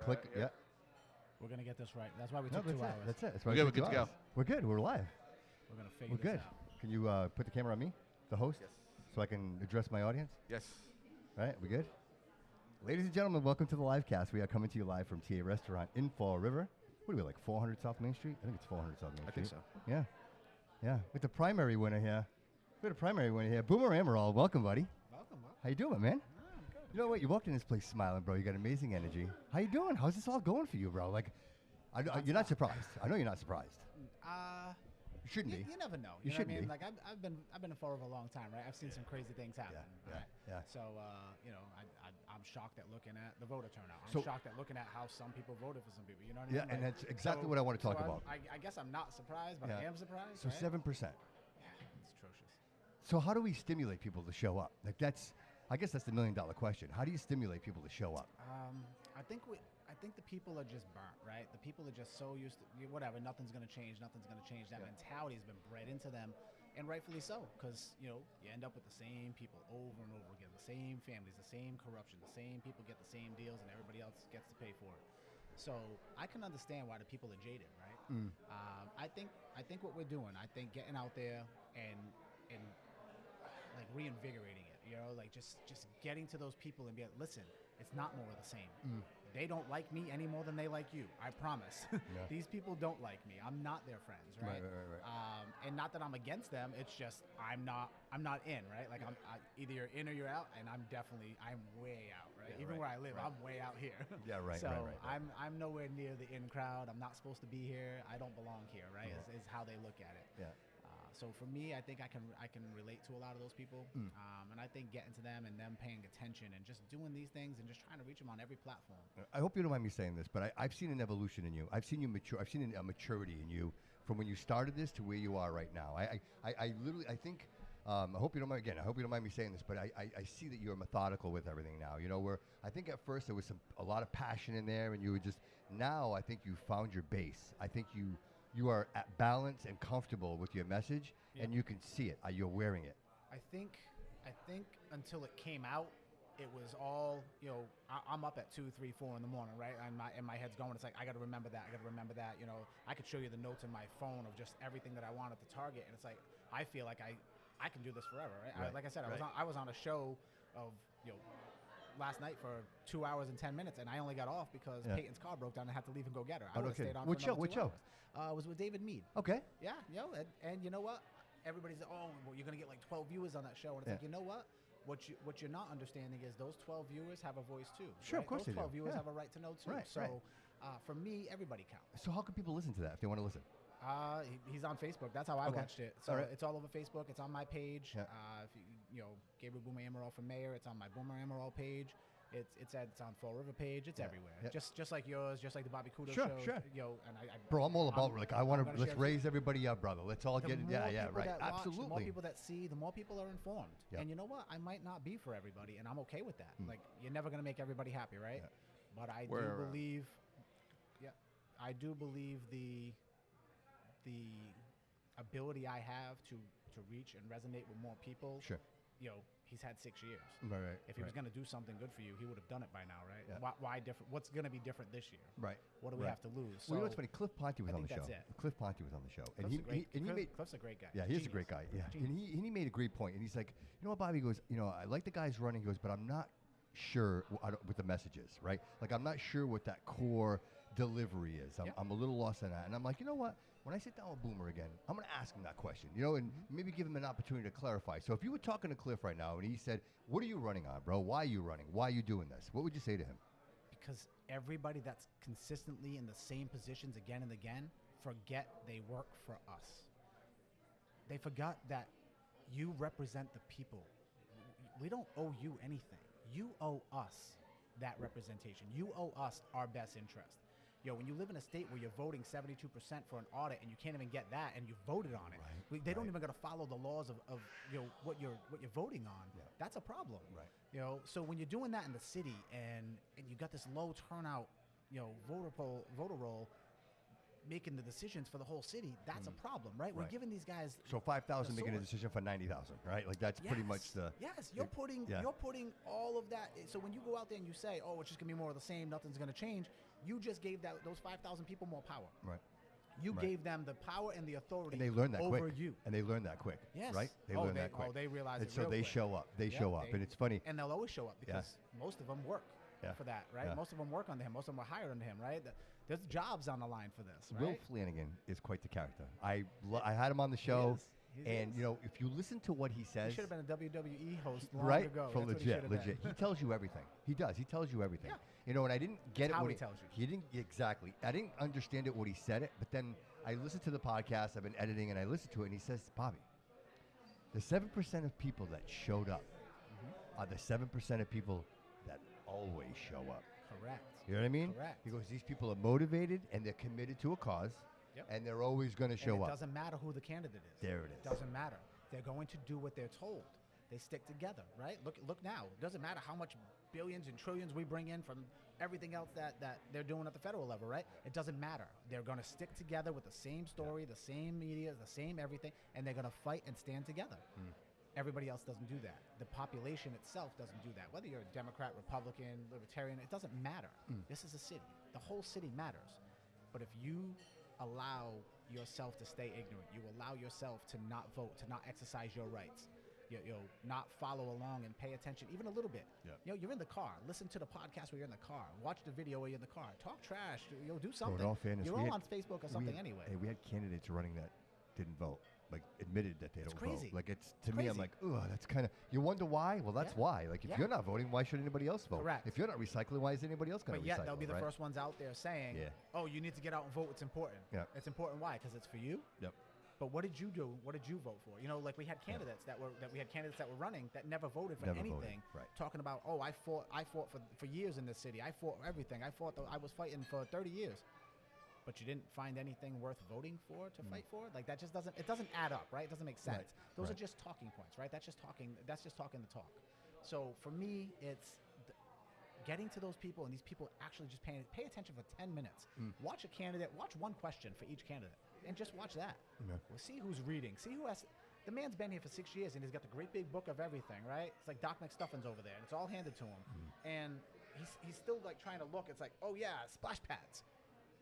Click. Yeah. We're going to get this right. That's why we took 2 hours. That's it. That's We're why good. we took We're good 2 to hours. go. We're good. We're live. We're going to figure We're this good. out. Can you put the camera on me, the host, Yes. so I can address my audience? Yes. All right, we good? Ladies and gentlemen, welcome to the live cast. We are coming to you live from TA Restaurant in Fall River. What are we, like 400 South Main Street? I think it's 400 South Main Street. I think so. Yeah. Yeah. With the primary winner here. Boomer Amaral. Welcome, buddy. Welcome, Mark. How you doing, man? I'm good. You know what? You walked in this place smiling, bro. You got amazing energy. How you doing? How's this all going for you, bro? Like, you're not surprised. I know you're not surprised. You shouldn't be. You never know. You know shouldn't what I mean? be. Like I've been in Fall River a long time, right? I've seen some crazy things happen. Yeah, Right? yeah. So I'm shocked at looking at the voter turnout. I'm So- shocked at looking at how some people voted for some people. You know what I Yeah, mean? and that's exactly what I want to talk about. I guess I'm not surprised, but I am surprised. So right? 7%. Yeah, it's atrocious. So how do we stimulate people to show up? Like I guess that's the $1 million question. How do you stimulate people to show up? I think the people are just burnt, right? The people are just so used to whatever. Nothing's gonna change. Nothing's gonna change. That mentality has been bred into them, and rightfully so, because you end up with the same people over and over again, the same families, the same corruption, the same people get the same deals, and everybody else gets to pay for it. So I can understand why the people are jaded, right? I think what we're doing, I think getting out there and like reinvigorating it, like just getting to those people and be like, listen, it's not more of the same. They don't like me any more than they like you. I promise. Yeah. These people don't like me. I'm not their friends, right? Right. And not that I'm against them. It's just I'm not in, right? Like either you're in or you're out, and I'm way out, right? Yeah, Even right, where I live, right. I'm way out here. Yeah, right, So right. I'm nowhere near the in crowd. I'm not supposed to be here. I don't belong here, right? Is how they look at it. Yeah. So for me, I think I can relate to a lot of those people, and I think getting to them and them paying attention and just doing these things and just trying to reach them on every platform. I hope you don't mind me saying this, but I've seen an evolution in you. I've seen you mature. I've seen a maturity in you from when you started this to where you are right now. I think. I hope you don't mind. Again, I hope you don't mind me saying this, but I see that you're methodical with everything now. Where I think at first there was a lot of passion in there, and you were just. Now I think you found your base. I think you are at balance and comfortable with your message, and you can see it. You're wearing it. I think until it came out, it was all I'm up at 2, 3, 4 in the morning, right? And my head's going. It's like I got to remember that. I could show you the notes in my phone of just everything that I wanted to target, and it's like I feel like I can do this forever, right? Like I said, I was on a show of last night for 2 hours and 10 minutes, and I only got off because Peyton's car broke down and I had to leave and go get her. I would have stayed on Which for another show? 2 hours. It was with David Mead. Okay. Yeah, and you know what? Everybody's well, you're gonna get like 12 viewers on that show, and it's like, you know what? What you're not understanding is those 12 viewers have a voice too. Sure, right? of course those 12 they do. viewers have a right to know too. Right, so for me, everybody counts. So how can people listen to that if they want to listen? He's on Facebook. That's how I watched it. So it's all over Facebook. It's on my page. Yeah. If Gabriel Boomer Amaral for mayor, it's on my Boomer Amaral page. It's on Fall River page. It's everywhere. Yeah. Just like yours, just like the Bobby Couto Sure, Show. sure. And Bro, I'm all about I want to let's share raise everybody up, brother. Let's all get it. Yeah, right. That watch, Absolutely. the more people that see, the more people are informed. Yeah. And you know what? I might not be for everybody, and I'm okay with that. Like you're never gonna make everybody happy, right? Yeah. But I do believe, I do believe the ability I have to reach and resonate with more people. Sure. He's had 6 years. Right. If he was going to do something good for you, he would have done it by now, right? Yeah. Why different? What's going to be different this year? Right. What do we have to lose? Well, what's funny? Cliff Ponte was on the show. that's it. Cliff Ponte was on the show, Cliff's a great guy. Yeah, he's a great guy. Yeah, and he made a great point, and he's like, you know what, Bobby? He goes, I like the guys running. He goes, but I'm not sure what the message is, right? Like I'm not sure what that core delivery is. I'm a little lost on that, and I'm like, you know what? When I sit down with Boomer again, I'm going to ask him that question, and maybe give him an opportunity to clarify. So if you were talking to Cliff right now and he said, what are you running on, bro? Why are you running? Why are you doing this? What would you say to him? Because everybody that's consistently in the same positions again and again forget they work for us. They forgot that you represent the people. We don't owe you anything. You owe us that representation. You owe us our best interest. When you live in a state where you're voting 72% for an audit and you can't even get that, and you voted on it, they don't even got to follow the laws of what you're voting on. Yeah. That's a problem. Right. So when you're doing that in the city and you got this low turnout, voter roll, making the decisions for the whole city, that's a problem, right? We're giving these guys so 5,000 making a decision for 90,000, right? Like that's pretty much the you're putting all of that. So when you go out there and you say, oh, it's just gonna be more of the same, nothing's gonna change, You just gave those 5,000 people more power. Right. You Right. gave them the power and the authority And they learn that over quick. you. And they learn that quick. Yes. Right? They learn that quick. Oh, they realize and it so real they quick. show up. They Yep, show up. And it's funny. And they'll always show up because most of them work for that, right? Yeah. Most of them work under him. Most of them were hired under him, right? There's jobs on the line for this, right? Will Flanagan is quite the character. I had him on the show. He And, is. you know, if you listen to what he says. He should have been a WWE host long right? ago. For That's what he legit, should have been. legit. He tells you everything. He does. He tells you everything. Yeah. You know, and I didn't get it how when he tells you. He didn't exactly. I didn't understand it when he said it, but then I listened to the podcast. I've been editing, and I listened to it, and he says, Bobby, the 7% of people that showed up are the 7% of people that always show up. Correct. You know what I mean? Correct. He goes, these people are motivated, and they're committed to a cause, and they're always going to show and it up. doesn't matter who the candidate is. There it is. Doesn't matter. They're going to do what they're told. They stick together, right? Look now. It doesn't matter how much billions and trillions we bring in from everything else that they're doing at the federal level, right? It doesn't matter. They're going to stick together with the same story, the same media, the same everything, and they're going to fight and stand together. Everybody else doesn't do that. The population itself doesn't do that. Whether you're a Democrat, Republican, Libertarian, it doesn't matter. This is a city. The whole city matters. But if you allow yourself to stay ignorant, you allow yourself to not vote, to not exercise your rights, not follow along and pay attention even a little bit. You're in the car. Listen to the podcast when you're in the car. Watch the video while you're in the car. Talk trash. Do something. So in all fairness, you're all on Facebook or something anyway. Hey, we had candidates running that didn't vote. Like admitted that they don't crazy. vote. Like it's to It's me, I'm crazy. like, ugh, that's kind of. You wonder why? Well, that's why. Like if you're not voting, why should anybody else vote? Correct. If you're not recycling, why is anybody else going to recycle? But yet they'll be the right? first ones out there saying, "Oh, you need to get out and vote. It's important." Yeah. It's important. Why? Because it's for you. Yep. But what did you do? What did you vote for? You know, like we had candidates that were running that never voted for Never anything. voted, right. Talking about, oh, I fought for years in this city. I fought everything. I was fighting for 30 years. But you didn't find anything worth voting for to fight for? Like that just doesn't add up, right? It doesn't make sense. Right. Those Right. are just talking points, right? That's just talking the talk. So for me, it's getting to those people, and these people actually just pay attention for 10 minutes. Watch a candidate, watch one question for each candidate, and just watch that. Yeah. We'll see who's reading, see who has. The man's been here for 6 years, and he's got the great big book of everything, right? It's like Doc McStuffins over there, and it's all handed to him. And he's still like trying to look. It's like, oh yeah, splash pads.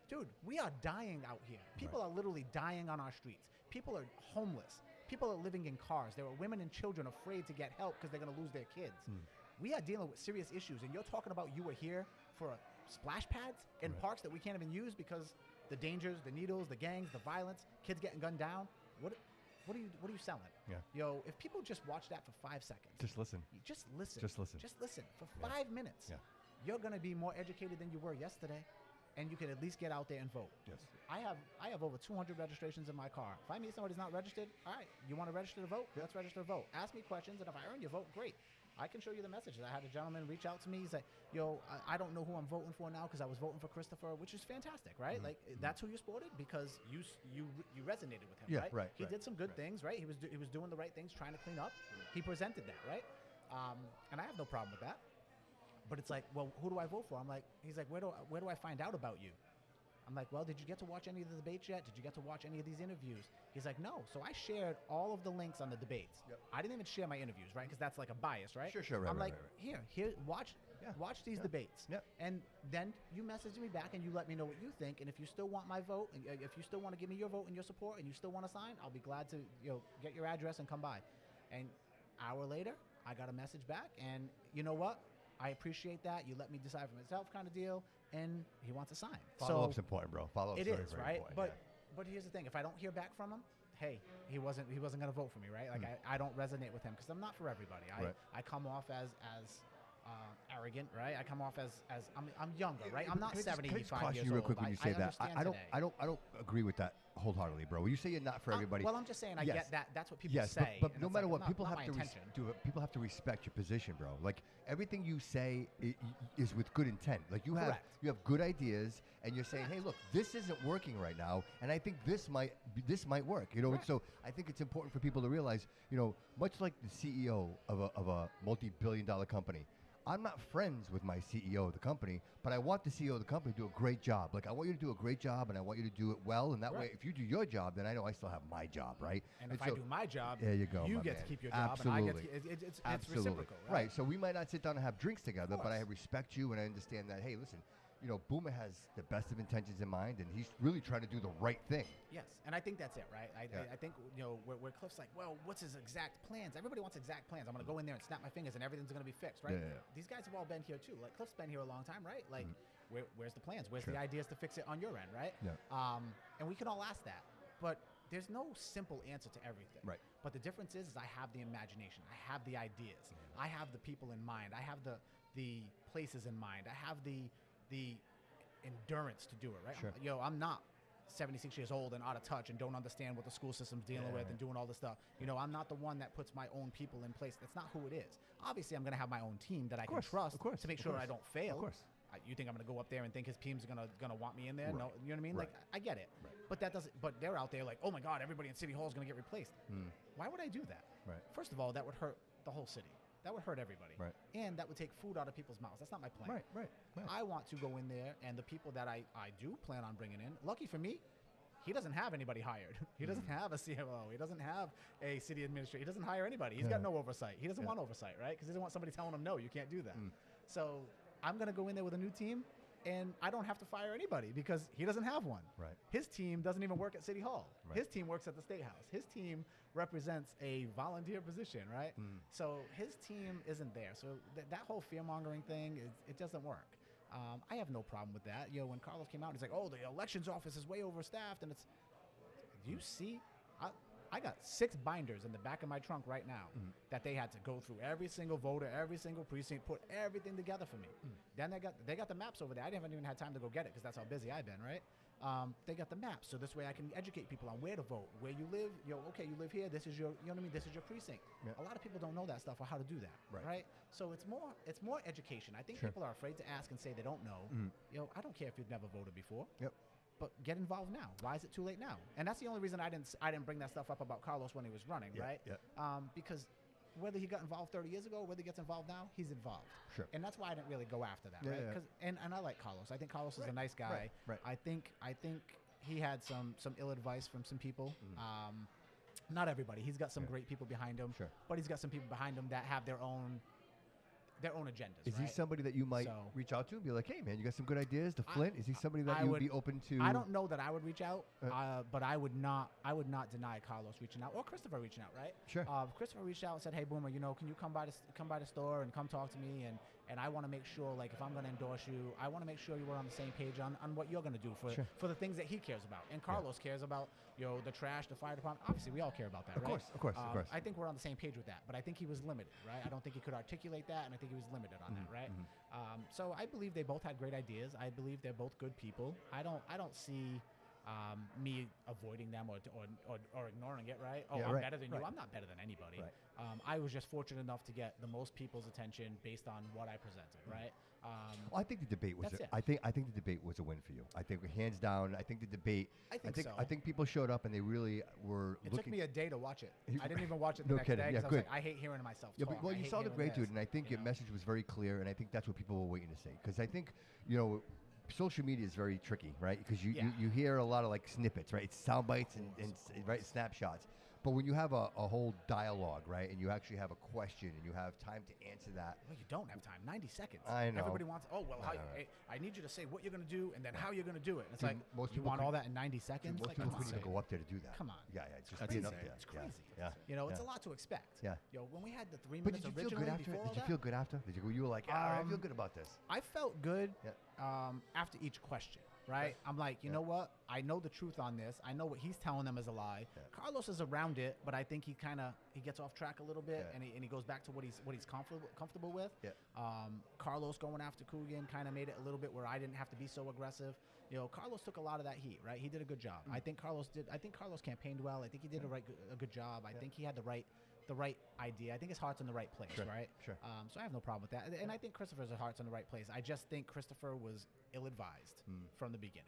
Dude, we are dying out here. People are literally dying on our streets. People are homeless. People are living in cars. There are women and children afraid to get help because they're going to lose their kids. We are dealing with serious issues, and you're talking about you were here for splash pads in parks that we can't even use because the dangers, the needles, the gangs, the violence, kids getting gunned down. What are you selling? Yeah. Yo, if people just watch that for 5 seconds. Just listen. Just listen. Just listen. Just listen for 5 minutes. Yeah. You're going to be more educated than you were yesterday. And you can at least get out there and vote. Yes. I have over 200 registrations in my car. If I meet somebody who's not registered, all right, you want to register to vote? Let's register to vote. Ask me questions, and if I earn your vote, great. I can show you the messages. I had a gentleman reach out to me. He's like, yo, I don't know who I'm voting for now because I was voting for Christopher, which is fantastic, right? Like, that's who you supported because you resonated with him, Yeah, right? right, He right, did some good things, right? He was doing the right things, trying to clean up. He presented that, right? And I have no problem with that. But it's like, well, who do I vote for? I'm like, he's like, where do I find out about you? I'm like, well, did you get to watch any of the debates yet? Did you get to watch any of these interviews? He's like, no. So I shared all of the links on the debates. Yep. I didn't even share my interviews, right? Because that's like a bias, right? Sure, right. I'm like, right. Here, watch these debates. Yep. And then you message me back and you let me know what you think. And if you still want my vote, and if you still want to give me your vote and your support, and you still want to sign, I'll be glad to get your address and come by. And an hour later, I got a message back, and you know what? I appreciate that. You let me decide for myself, kind of deal. And he wants to sign. Follow-up's important, bro. Follow-up's very, is, very right? important. But here's the thing: if I don't hear back from him, hey, he wasn't going to vote for me, right? Like I don't resonate with him because I'm not for everybody. I come off as arrogant, right? I come off as I'm younger, right? I'm not 75 years old. Can I just caution you real quick when you say that? I don't agree with that wholeheartedly, bro. When you say you're not for everybody, well, I'm just saying I get that. That's what people yes, say. but no it's matter like, what, people have to people have to respect your position, bro. Like everything you say is with good intent. Like you have good ideas, and you're saying, hey, look, this isn't working right now, and I think this might work. You know, and so I think it's important for people to realize, much like the CEO of a multi-billion-dollar company. I'm not friends with my CEO of the company, but I want the CEO of the company to do a great job. Like, I want you to do a great job, and I want you to do it well. And that way, if you do your job, then I know I still have my job, right? And if I do my job, there you go, you get to keep your job, Absolutely. and I get to, it's Absolutely. reciprocal, right? So we might not sit down and have drinks together, but I respect you, and I understand that, hey, listen, Boomer has the best of intentions in mind, and he's really trying to do the right thing. Yes, and I think that's it, right? I think where Cliff's like, well, what's his exact plans? Everybody wants exact plans. I'm going to go in there and snap my fingers, and everything's going to be fixed, right? Yeah. These guys have all been here too. Like Cliff's been here a long time, right? Like, where's the plans? Where's the ideas to fix it on your end, right? Yeah. And we can all ask that, but there's no simple answer to everything. Right. But the difference is I have the imagination. I have the ideas. I have the people in mind. I have the places in mind. I have the endurance to do it, right? Sure. I'm not 76 years old and out of touch and don't understand what the school system's dealing with and doing all this stuff. I'm not the one that puts my own people in place. That's not who it is. Obviously, I'm going to have my own team that I can trust to make sure I don't fail. Of course. You think I'm going to go up there and think his team's gonna want me in there? Right. No, you know what I mean? Right. Like, I get it. Right. But that doesn't. But they're out there like, oh my God, everybody in City Hall is going to get replaced. Why would I do that? Right. First of all, that would hurt the whole city. That would hurt everybody. Right. And that would take food out of people's mouths. That's not my plan. Right. I want to go in there, and the people that I do plan on bringing in, lucky for me, he doesn't have anybody hired. He doesn't have a CMO. He doesn't have a city administrator. He doesn't hire anybody. He's got no oversight. He doesn't want oversight, right? Because he doesn't want somebody telling him, no, you can't do that. So I'm going to go in there with a new team, and I don't have to fire anybody because he doesn't have one. Right. His team doesn't even work at City Hall. Right. His team works at the State House. His team represents a volunteer position, right? So his team isn't there. So that whole fear-mongering thing, it doesn't work. I have no problem with that. When Carlos came out, he's like, oh, the elections office is way overstaffed, and it's, do you see? I got 6 binders in the back of my trunk right now that they had to go through every single voter, every single precinct, put everything together for me. Then they got the maps over there. I haven't even had time to go get it because that's how busy I've been, right? They got the maps, so this way I can educate people on where to vote, where you live. Okay, you live here. This is your, you know what I mean? This is your precinct. Yeah. A lot of people don't know that stuff or how to do that, right? So it's more education. I think people are afraid to ask and say they don't know. I don't care if you've never voted before. Yep. But get involved now. Why is it too late now? And that's the only reason I didn't bring that stuff up about Carlos when he was running, right? Yeah. Because whether he got involved 30 years ago, whether he gets involved now, he's involved. Sure. And that's why I didn't really go after that, right? And I like Carlos. I think Carlos is a nice guy. Right. I think he had some ill advice from some people. Not everybody. He's got some great people behind him. Sure. But he's got some people behind him that have their own agendas. Is he somebody that you might reach out to and be like, hey, man, you got some good ideas to Flint? Is he somebody that you would be open to? I don't know that I would reach out, but I would not deny Carlos reaching out or Christopher reaching out, right? Sure. Christopher reached out and said, hey, Boomer, can you come by the store and come talk to me? And I want to make sure, like, if I'm going to endorse you, I want to make sure you were on the same page on what you're going to do for the things that he cares about. And Carlos cares about, the trash, the fire department. Obviously, we all care about that, right? Of course. I think we're on the same page with that, but I think he was limited, right? I don't think he could articulate that, and I think he was limited on that, right? So I believe they both had great ideas. I believe they're both good people. I don't see me avoiding them or ignoring it, right? Oh, I'm better than you. I'm not better than anybody. Right. I was just fortunate enough to get the most people's attention based on what I presented, right? I think the debate was. I think the debate was a win for you. I think hands down. I think the debate. I think so. I think people showed up and they really were. It took me a day to watch it. I didn't even watch it the next day because I was like, I hate hearing myself talk. Well, you saw the great dude, and I think your message was very clear, and I think that's what people were waiting to say. Because I think social media is very tricky, right? Because you hear a lot of like snippets, right? It's sound bites and snapshots. But when you have a whole dialogue, right, and you actually have a question and you have time to answer that. Well, you don't have time. 90 seconds. I know. Everybody wants, I need you to say what you're going to do and then how you're going to do it. And it's like, you want all that in 90 seconds? Most people couldn't even go up there to do that. Come on. Yeah, it's just crazy. being up there. It's crazy. Yeah. It's a lot to expect. Yeah. When we had the 3 minutes But originally did you feel good after? You were like, I feel good about this. I felt good after each question. Right? I'm like, you know what? I know the truth on this. I know what he's telling them is a lie. Carlos is around it, but I think he gets off track a little bit, and he goes back to what he's comfortable with. Carlos going after Coogan kind of made it a little bit where I didn't have to be so aggressive. Carlos took a lot of that heat, right? He did a good job. I think Carlos campaigned well. I think he did a good job. I think he had the right idea. I think his heart's in the right place, right? Sure. So I have no problem with that. And I think Christopher's heart's in the right place. I just think Christopher was ill-advised from the beginning.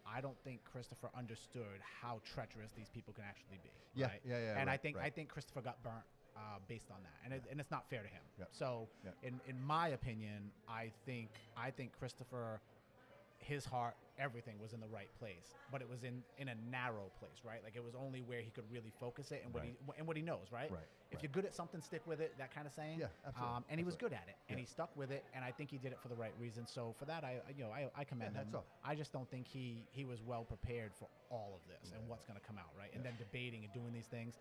I don't think Christopher understood how treacherous these people can actually be. Right? And I think Christopher got burnt based on that, and it's not fair to him. So in my opinion, I think Christopher, his heart everything was in the right place, but it was in a narrow place, right? Like it was only where he could really focus it and what he knows, right? If you're good at something, stick with it. That kind of saying. Yeah, absolutely. And he was good at it, and he stuck with it, and I think he did it for the right reason. So for that, I commend him. I just don't think he was well prepared for all of this and what's going to come out, right? And then debating and doing these things,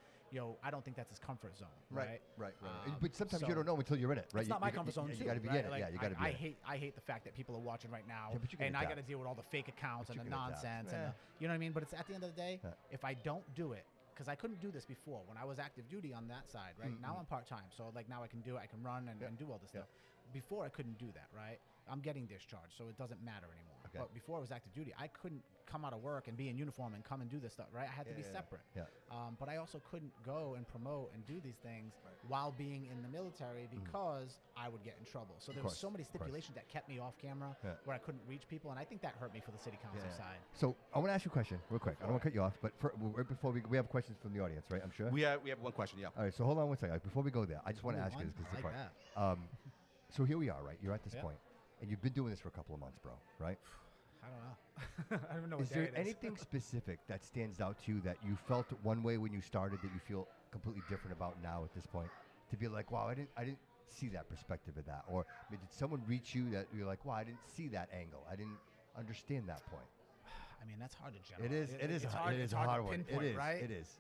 I don't think that's his comfort zone, right? Right. But sometimes you don't know until you're in it, right? It's not my comfort zone too. You got to be in it. Like, yeah, you got to be. I hate the fact that people are watching right now, but and I got to deal with all the fake accounts and the nonsense, and you know what I mean. But it's at the end of the day, if I don't do it, because I couldn't do this before when I was active duty on that side, right? Now I'm part time, so like now I can do it. I can run and do all this stuff. Before I couldn't do that, right? I'm getting discharged, so it doesn't matter anymore. Okay. But before I was active duty, I couldn't come out of work and be in uniform and come and do this stuff, right? I had to be separate. But I also couldn't go and promote and do these things while being in the military because I would get in trouble. So there was so many stipulations that kept me off camera where I couldn't reach people, and I think that hurt me for the city council side. So I want to ask you a question real quick. I don't want to cut you off, but right before we have questions from the audience, right? I'm sure. We have one question, yeah. All right, so hold on one second. Before we go there, I just want to ask you this because it's like important. So here we are, right? You're at this point, and you've been doing this for a couple of months, bro, right? I don't know. I don't even know what Is day there it is. anything specific that stands out to you that you felt one way when you started that you feel completely different about now at this point? To be like, wow, I didn't see that perspective of that, or I mean, did someone reach you that you're like, wow, I didn't see that angle, I didn't understand that point? I mean, that's hard to generalize. It is a hard one. It is, right? It is.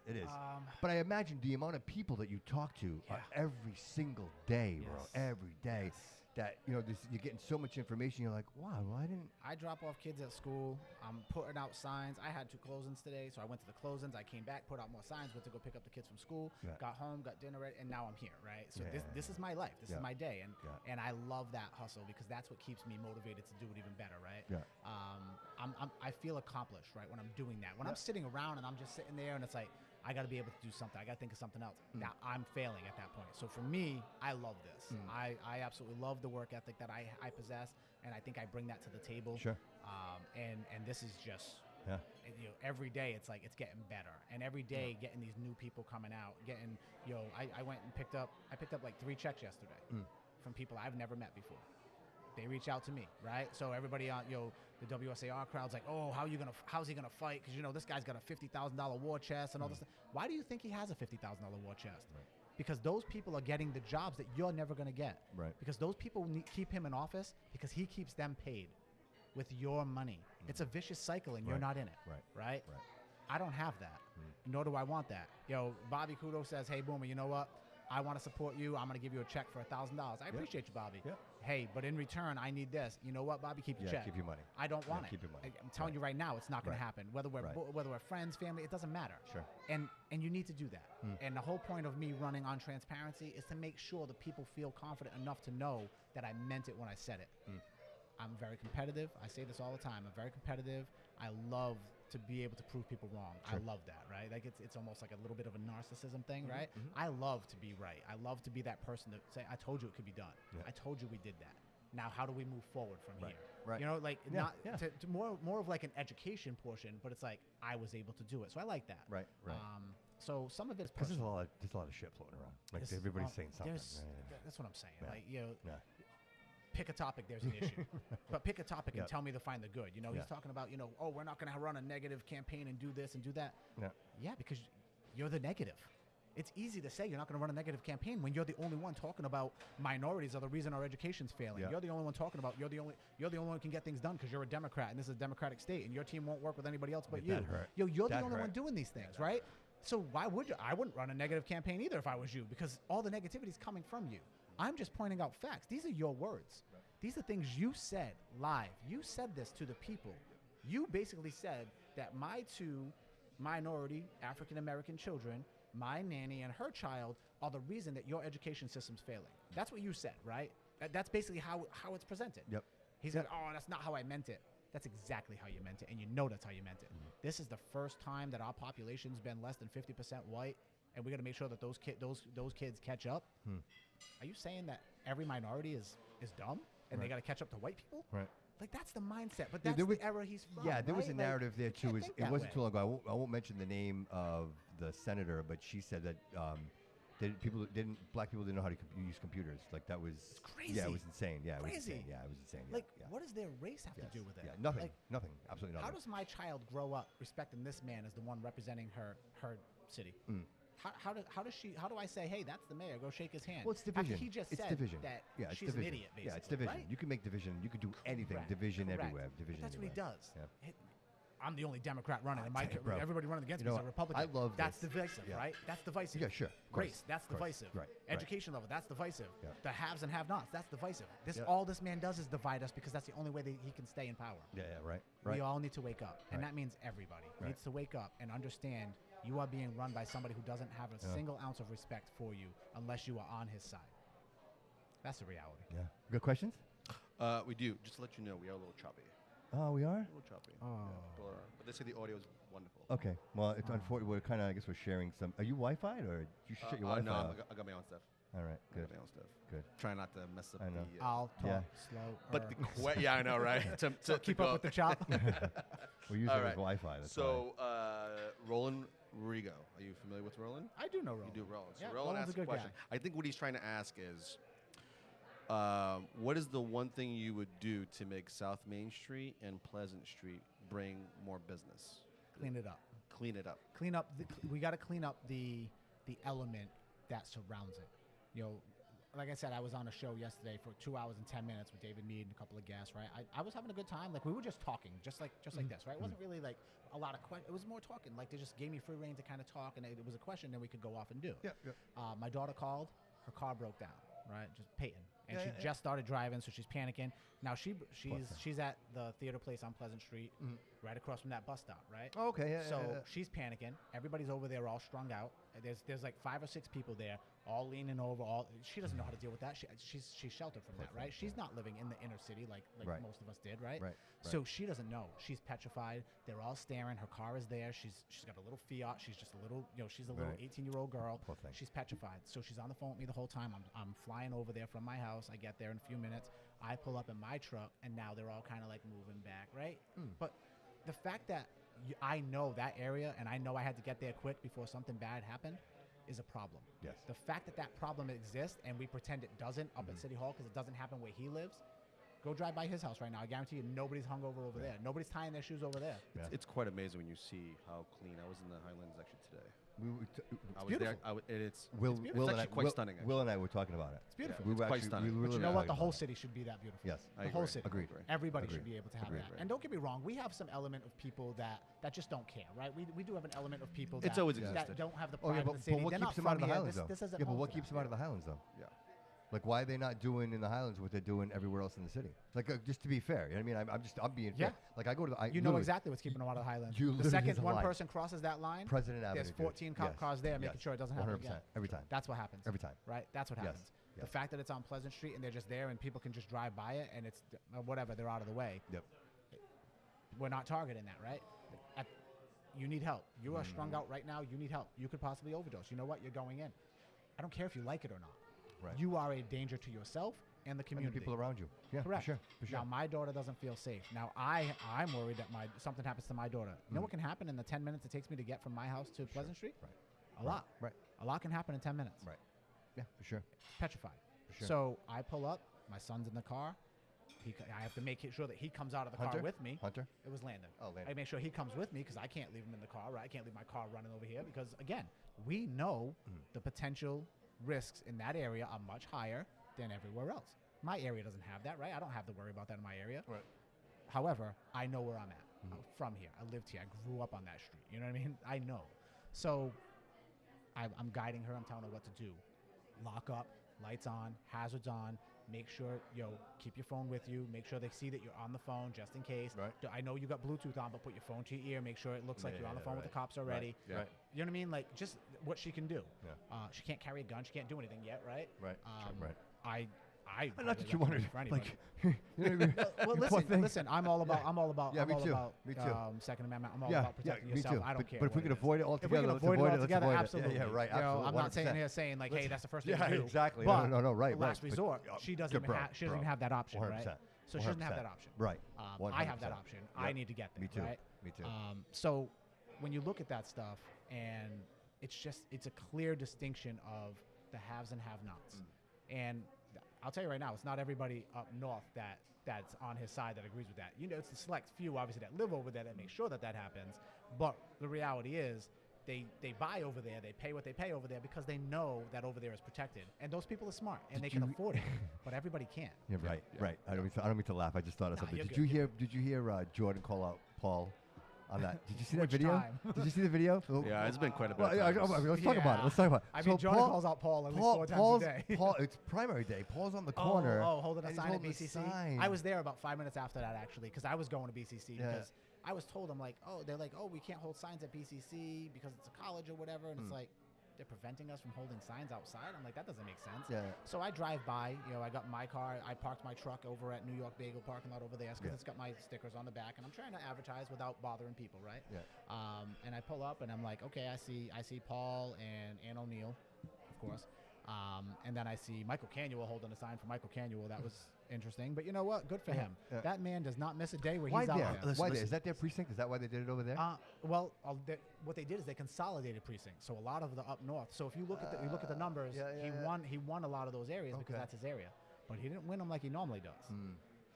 But I imagine the amount of people that you talk to every single day, bro, every day. That you're getting so much information. You're like, wow, well, I drop off kids at school. I'm putting out signs. I had 2 closings today, so I went to the closings. I came back, put out more signs. Went to go pick up the kids from school. Got home, got dinner ready, and now I'm here, right? So this is my life. This is my day, and I love that hustle because that's what keeps me motivated to do it even better, right? I feel accomplished, right, when I'm doing that. When I'm sitting around and I'm just sitting there, and it's like, I got to be able to do something. I got to think of something else. Now I'm failing at that point. So for me, I love this. I absolutely love the work ethic that I possess, and I think I bring that to the table. Sure. And this is just every day it's like it's getting better, and every day getting these new people coming out. Getting I went and picked up like 3 checks yesterday from people I've never met before. They reach out to me, right? So everybody on the WSAR crowd's like, oh, how's he gonna fight? Because this guy's got a $50,000 war chest and all this stuff. Why do you think he has a $50,000 war chest? Right. Because those people are getting the jobs that you're never gonna get. Right. Because those people keep him in office because he keeps them paid with your money. It's a vicious cycle, and you're not in it. Right. I don't have that, nor do I want that. Bobby Couto says, hey, Boomer, you know what? I want to support you. I'm going to give you a check for $1,000. I appreciate you, Bobby. Hey, but in return, I need this. You know what, Bobby? Keep your check. Keep your money. I don't want it. Keep your money. I'm telling you right now, it's not going to happen. Whether we're friends, family, it doesn't matter. Sure. And you need to do that. And the whole point of me running on transparency is to make sure that people feel confident enough to know that I meant it when I said it. I'm very competitive. I say this all the time. I'm very competitive. I love to be able to prove people wrong. Sure. I love that, right? Like it's almost like a little bit of a narcissism thing, right? I love to be right. I love to be that person to say, I told you it could be done. I told you we did that. Now, how do we move forward from here? Right. To more of like an education portion, but it's like I was able to do it. So I like that. Right. So some of it's personal. There's a lot of shit floating around. Like everybody's saying something. That's what I'm saying. Pick a topic, there's an issue. But pick a topic and tell me to find the good. He's talking about, oh, we're not going to run a negative campaign and do this and do that. Yeah, because you're the negative. It's easy to say you're not going to run a negative campaign when you're the only one talking about minorities are the reason our education's failing. You're the only one talking about you're the only one who can get things done because you're a Democrat and this is a Democratic state and your team won't work with anybody else but you. You're the only one doing these things, right? So why would you? I wouldn't run a negative campaign either if I was you because all the negativity is coming from you. I'm just pointing out facts. These are your words. These are things you said live. You said this to the people. You basically said that my 2 minority African-American children, my nanny and her child, are the reason that your education system's failing. That's what you said, right? That's basically how it's presented. Yep. He's like, oh, that's not how I meant it. That's exactly how you meant it, and you know that's how you meant it. This is the first time that our population's been less than 50% white, and we got to make sure that those kids catch up. Are you saying that every minority is dumb? And they got to catch up to white people? Right. Like, that's the mindset. But that's the era he's from. Yeah, there was a narrative there, too. It wasn't too long ago. I won't mention the name of the senator, but she said that Black people didn't know how to use computers. Like that was crazy. Yeah, it was insane. Yeah, it was Crazy. insane. Yeah, it was insane. Like, yeah. what does their race have to do with it? Yeah, nothing. Like, Nothing. Absolutely nothing. how does my child grow up respecting this man as the one representing her city? How do I say, hey, that's the mayor, go shake his hand? Well, it's division. After he just it's said division. that it's she's division. an idiot, basically. Yeah, it's division. Right? You can make division. You can do anything. Correct. Division Correct. everywhere. Division But that's anywhere. what he does. Yeah. I'm the only Democrat running, and Bro. everybody running against me is a Republican. I love that's this. divisive, Yeah. right? That's divisive. Yeah, sure. Of course. Race, that's divisive. Right. Education level, that's divisive. Yeah. The haves and have-nots, that's divisive. Yeah. All this man does is divide us because that's the only way that he can stay in power. Yeah, right. We all need to wake up, and Right. that means everybody Right. needs to wake up and understand you are being run by somebody who doesn't have a single ounce of respect for you unless you are on his side. That's the reality. Yeah. Good questions? We do. Just to let you know, we are a little choppy. Oh, we are? A little choppy. Oh. Yeah, people are, but they say the audio is wonderful. Okay. Well, it's unfortunate. We're kind of, I guess we're sharing some. Are you Wi-Fi or you should shut your Wi-Fi No, off? I got my own stuff. All right. I Good. got my own stuff. Good. Try not to mess up I know. the. I'll talk Yeah. slow. But yeah, I know, right? to keep go. up with the chop. We're using All his right. Wi-Fi. That's So, Roland Rigo, are you familiar with Roland? I do know Roland. You do Roland. So Yeah, Roland Roland's asked a a good question. guy. I think what he's trying to ask is, what is the one thing you would do to make South Main Street and Pleasant Street bring more business? Clean it up. Clean it up. Clean up. We got to clean up the element that surrounds it. You know, like I said, I was on a show yesterday for 2 hours and 10 minutes with David Mead and a couple of guests. Right, I was having a good time. Like we were just talking, just like this. Right, it wasn't really like a lot of questions. It was more talking. Like they just gave me free reign to kind of talk, and it was a question, then we could go off and do. Yeah. My daughter called. Her car broke down. Right, just Peyton, and Yeah, she yeah, just started driving, so she's panicking. Now she's at the theater place on Pleasant Street, right across from that bus stop. Right. Oh, okay. Yeah. So yeah. she's panicking. Everybody's over there, all strung out. There's like 5 or 6 people there, all leaning over. She doesn't know how to deal with that. She's sheltered from that, right? She's not living in the inner city like Right. most of us did, right? Right. So she doesn't know. She's petrified. They're all staring. Her car is there. She's got a little Fiat. She's just a little, she's a little Right. 18-year-old girl. Poor thing. She's petrified. So she's on the phone with me the whole time. I'm flying over there from my house. I get there in a few minutes. I pull up in my truck, and now they're all kind of like moving back, right? But the fact that I know that area, and I know I had to get there quick before something bad happened, is a problem. Yes. The fact that that problem exists and we pretend it doesn't up at City Hall because it doesn't happen where he lives, go drive by his house right now. I guarantee you nobody's hungover over there. Nobody's tying their shoes over there. Yeah. It's quite amazing when you see how clean. I was in the Highlands actually today. I was beautiful. there. It's Will beautiful. It's actually quite stunning. Will and I were talking about it. It's beautiful. We were It's quite actually, stunning. we were But you really know what? The talking whole about it. city should be that beautiful. Yes. I The whole agree. city. Agreed. Everybody Agreed. should be able to have Agreed. that. And don't get me wrong, we have some element of people that just don't care, right? We do have an element of people It's that, always that existed. don't have the Oh pride yeah, in but the city. what They're keeps not them out of from the here. Highlands though? This isn't Yeah, but home what to keeps them. them out of the Highlands though? Yeah. Like, why are they not doing in the Highlands what they're doing everywhere else in the city? Like, just to be fair, you know what I mean? I'm being Yeah. fair. Like, I go to the. You know exactly what's keeping them out of the Highlands. You The literally second just a one line. person crosses that line, President Avenue. there's dude. 14 cop Yes. cars there making Yes. sure it doesn't happen 100% again. every time. That's what happens. Every time. Right? That's what Yes. happens. The Yes. fact that it's on Pleasant Street and they're just there and people can just drive by it and it's whatever, they're out of the way. Yep. We're not targeting that, right? You need help. You are strung out right now. You need help. You could possibly overdose. You know what? You're going in. I don't care if you like it or not. Right. You are a danger to yourself and the And the community. people around you. Yeah. Correct. For sure. For sure. Now my daughter doesn't feel safe. Now I'm worried that something happens to my daughter. You know what can happen in the 10 minutes it takes me to get from my house to Pleasant Street? Right. A lot. Right. A lot can happen in 10 minutes. Right. Yeah. For sure. Petrified. For sure. So I pull up. My son's in the car. I have to make sure that he comes out of the car Hunter? with me. Hunter. It was Landon. Oh, Landon. I make sure he comes with me because I can't leave him in the car. Right? I can't leave my car running over here because again, we know the potential risks in that area are much higher than everywhere else. My area doesn't have that, right? I don't have to worry about that in my area. Right. However, I know where I'm at. I'm from here. I lived here. I grew up on that street. You know what I mean? I know. So I'm guiding her. I'm telling her what to do. Lock up, lights on, hazards on. Make sure, keep your phone with you. Make sure they see that you're on the phone just in case. Right. I know you got Bluetooth on, but put your phone to your ear. Make sure it looks like you're on the phone with the cops already. Yeah. Right. You know what I mean? Like, just what she can do. Yeah. She can't carry a gun. She can't do anything yet, right? Right. Right. I Not that you wanted, for anybody. like, you know what I mean? Well, You poor thing. listen. I'm all about. Yeah, I'm me all too. about. Me too. Second Amendment. I'm all Yeah, about protecting me yourself. too. I don't care. But if we what can it is. avoid it If we altogether, can let's avoid it let's altogether, avoid it. absolutely. Yeah, right. Absolutely. I'm not sitting 100%. here saying like, hey, that's the first thing Yeah, to do. exactly. But No, right. last Right. resort, But, she doesn't good even bro, have. She doesn't bro. even have that option, 100%. right? So she doesn't have 100%. that option. Right. I have that 100%. option. Yep. I need to get there. Me too. Right? Me too. So when you look at that stuff, and it's a clear distinction of the haves and have-nots. And I'll tell you right now, it's not everybody up north that's on his side that agrees with that. You know, it's the select few, obviously, that live over there that make sure that happens. But the reality is, they buy over there, they pay what they pay over there because they know that over there is protected. And those people are smart, and they can afford it. But everybody can't. Yeah, right, right. I don't mean to laugh. I just thought of something. Did you hear Jordan call out Paul on that? Did you see that video? Did you see the video? Yeah, it's been quite a bit. Let's talk about it. Let's talk about it. I mean, Jordan calls out Paul at least 4 times a day. It's primary day. Paul's on the corner. Holding a sign at BCC. I was there about 5 minutes after that, actually, because I was going to BCC because I was told, they're like, we can't hold signs at BCC because it's a college or whatever. And it's like, they're preventing us from holding signs outside. I'm like, that doesn't make sense. Yeah. So I drive by, I got my car. I parked my truck over at New York Bagel parking lot over there because it's got my stickers on the back. And I'm trying to advertise without bothering people, right? Yeah. And I pull up and I'm like, okay, I see Paul and Ann O'Neill, of course. And then I see Michael Canuel holding a sign for Michael Canuel. That was interesting. But you know what? Good for him. Yeah. That man does not miss a day where he's out there. Why there? Is that their precinct? Is that why they did it over there? What they did is they consolidated precincts. So a lot of the up north. So if you look at the numbers, he won a lot of those areas because that's his area. But he didn't win them like he normally does.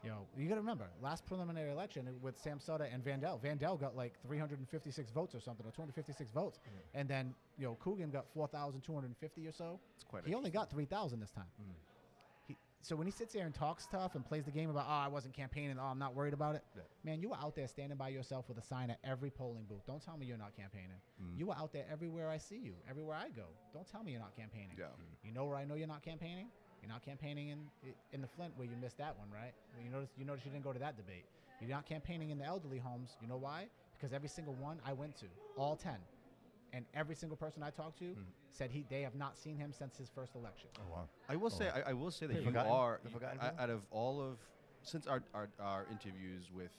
You got to remember, last preliminary election with Sam Sutter and Vandell. Vandell got like 356 votes or something, or 256 votes. And then, Coogan got 4,250 or so. He only got 3,000 this time. So when he sits there and talks tough and plays the game about, I wasn't campaigning, I'm not worried about it. Yeah. Man, you were out there standing by yourself with a sign at every polling booth. Don't tell me you're not campaigning. You were out there everywhere I see you, everywhere I go. Don't tell me you're not campaigning. Yeah. You know where I know you're not campaigning? You're not campaigning in the Flint where you missed that one, right? You notice you didn't go to that debate. You're not campaigning in the elderly homes. You know why? Because every single one I went to, all 10, and every single person I talked to said they have not seen him since his first election. Oh wow! I will say that you are out of all of since our interviews with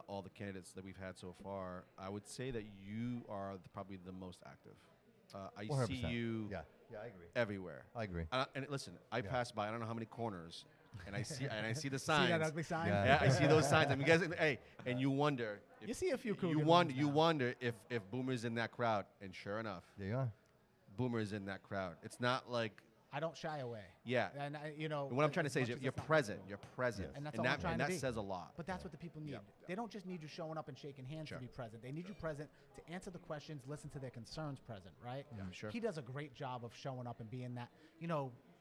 all the candidates that we've had so far, I would say that you are probably the most active. I 100%. See you. Yeah, I agree. Everywhere. I agree. And listen, I pass by I don't know how many corners, and I see the signs. See that ugly sign? Yeah, I see those signs. I mean, guys, hey, and you wonder. You see a few. You wonder if Boomer's in that crowd, and sure enough, there you are. Boomer's in that crowd. It's not like I don't shy away. Yeah, and what I'm trying to say is you're present. You're present, and that's all I'm trying to be. And that says a lot. But that's what the people need. Yeah. They don't just need you showing up and shaking hands to be present. They need you present to answer the questions, listen to their concerns present, right? Yeah, sure. He does a great job of showing up and being that.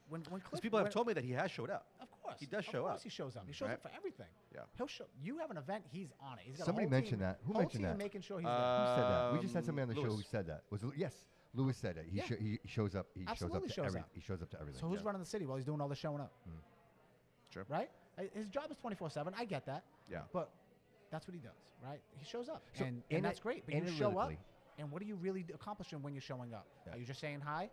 When Cliff, people have told me that he has showed up. Of course, he does show up. Of course, he shows up. He shows up for everything. Yeah, he'll show. You have an event, he's on it. He's got Somebody mentioned that. Who mentioned that? Making sure he's there. Who said that? We just had somebody on the show who said that. Yes. Lewis said it. He shows up. He shows up to everything. So who's running the city while he's doing all this showing up? Sure. Right? His job is 24/7. I get that. Yeah. But that's what he does, right? He shows up, and that's great. But you show up, and what are you really accomplishing when you're showing up? Yeah. Are you just saying hi?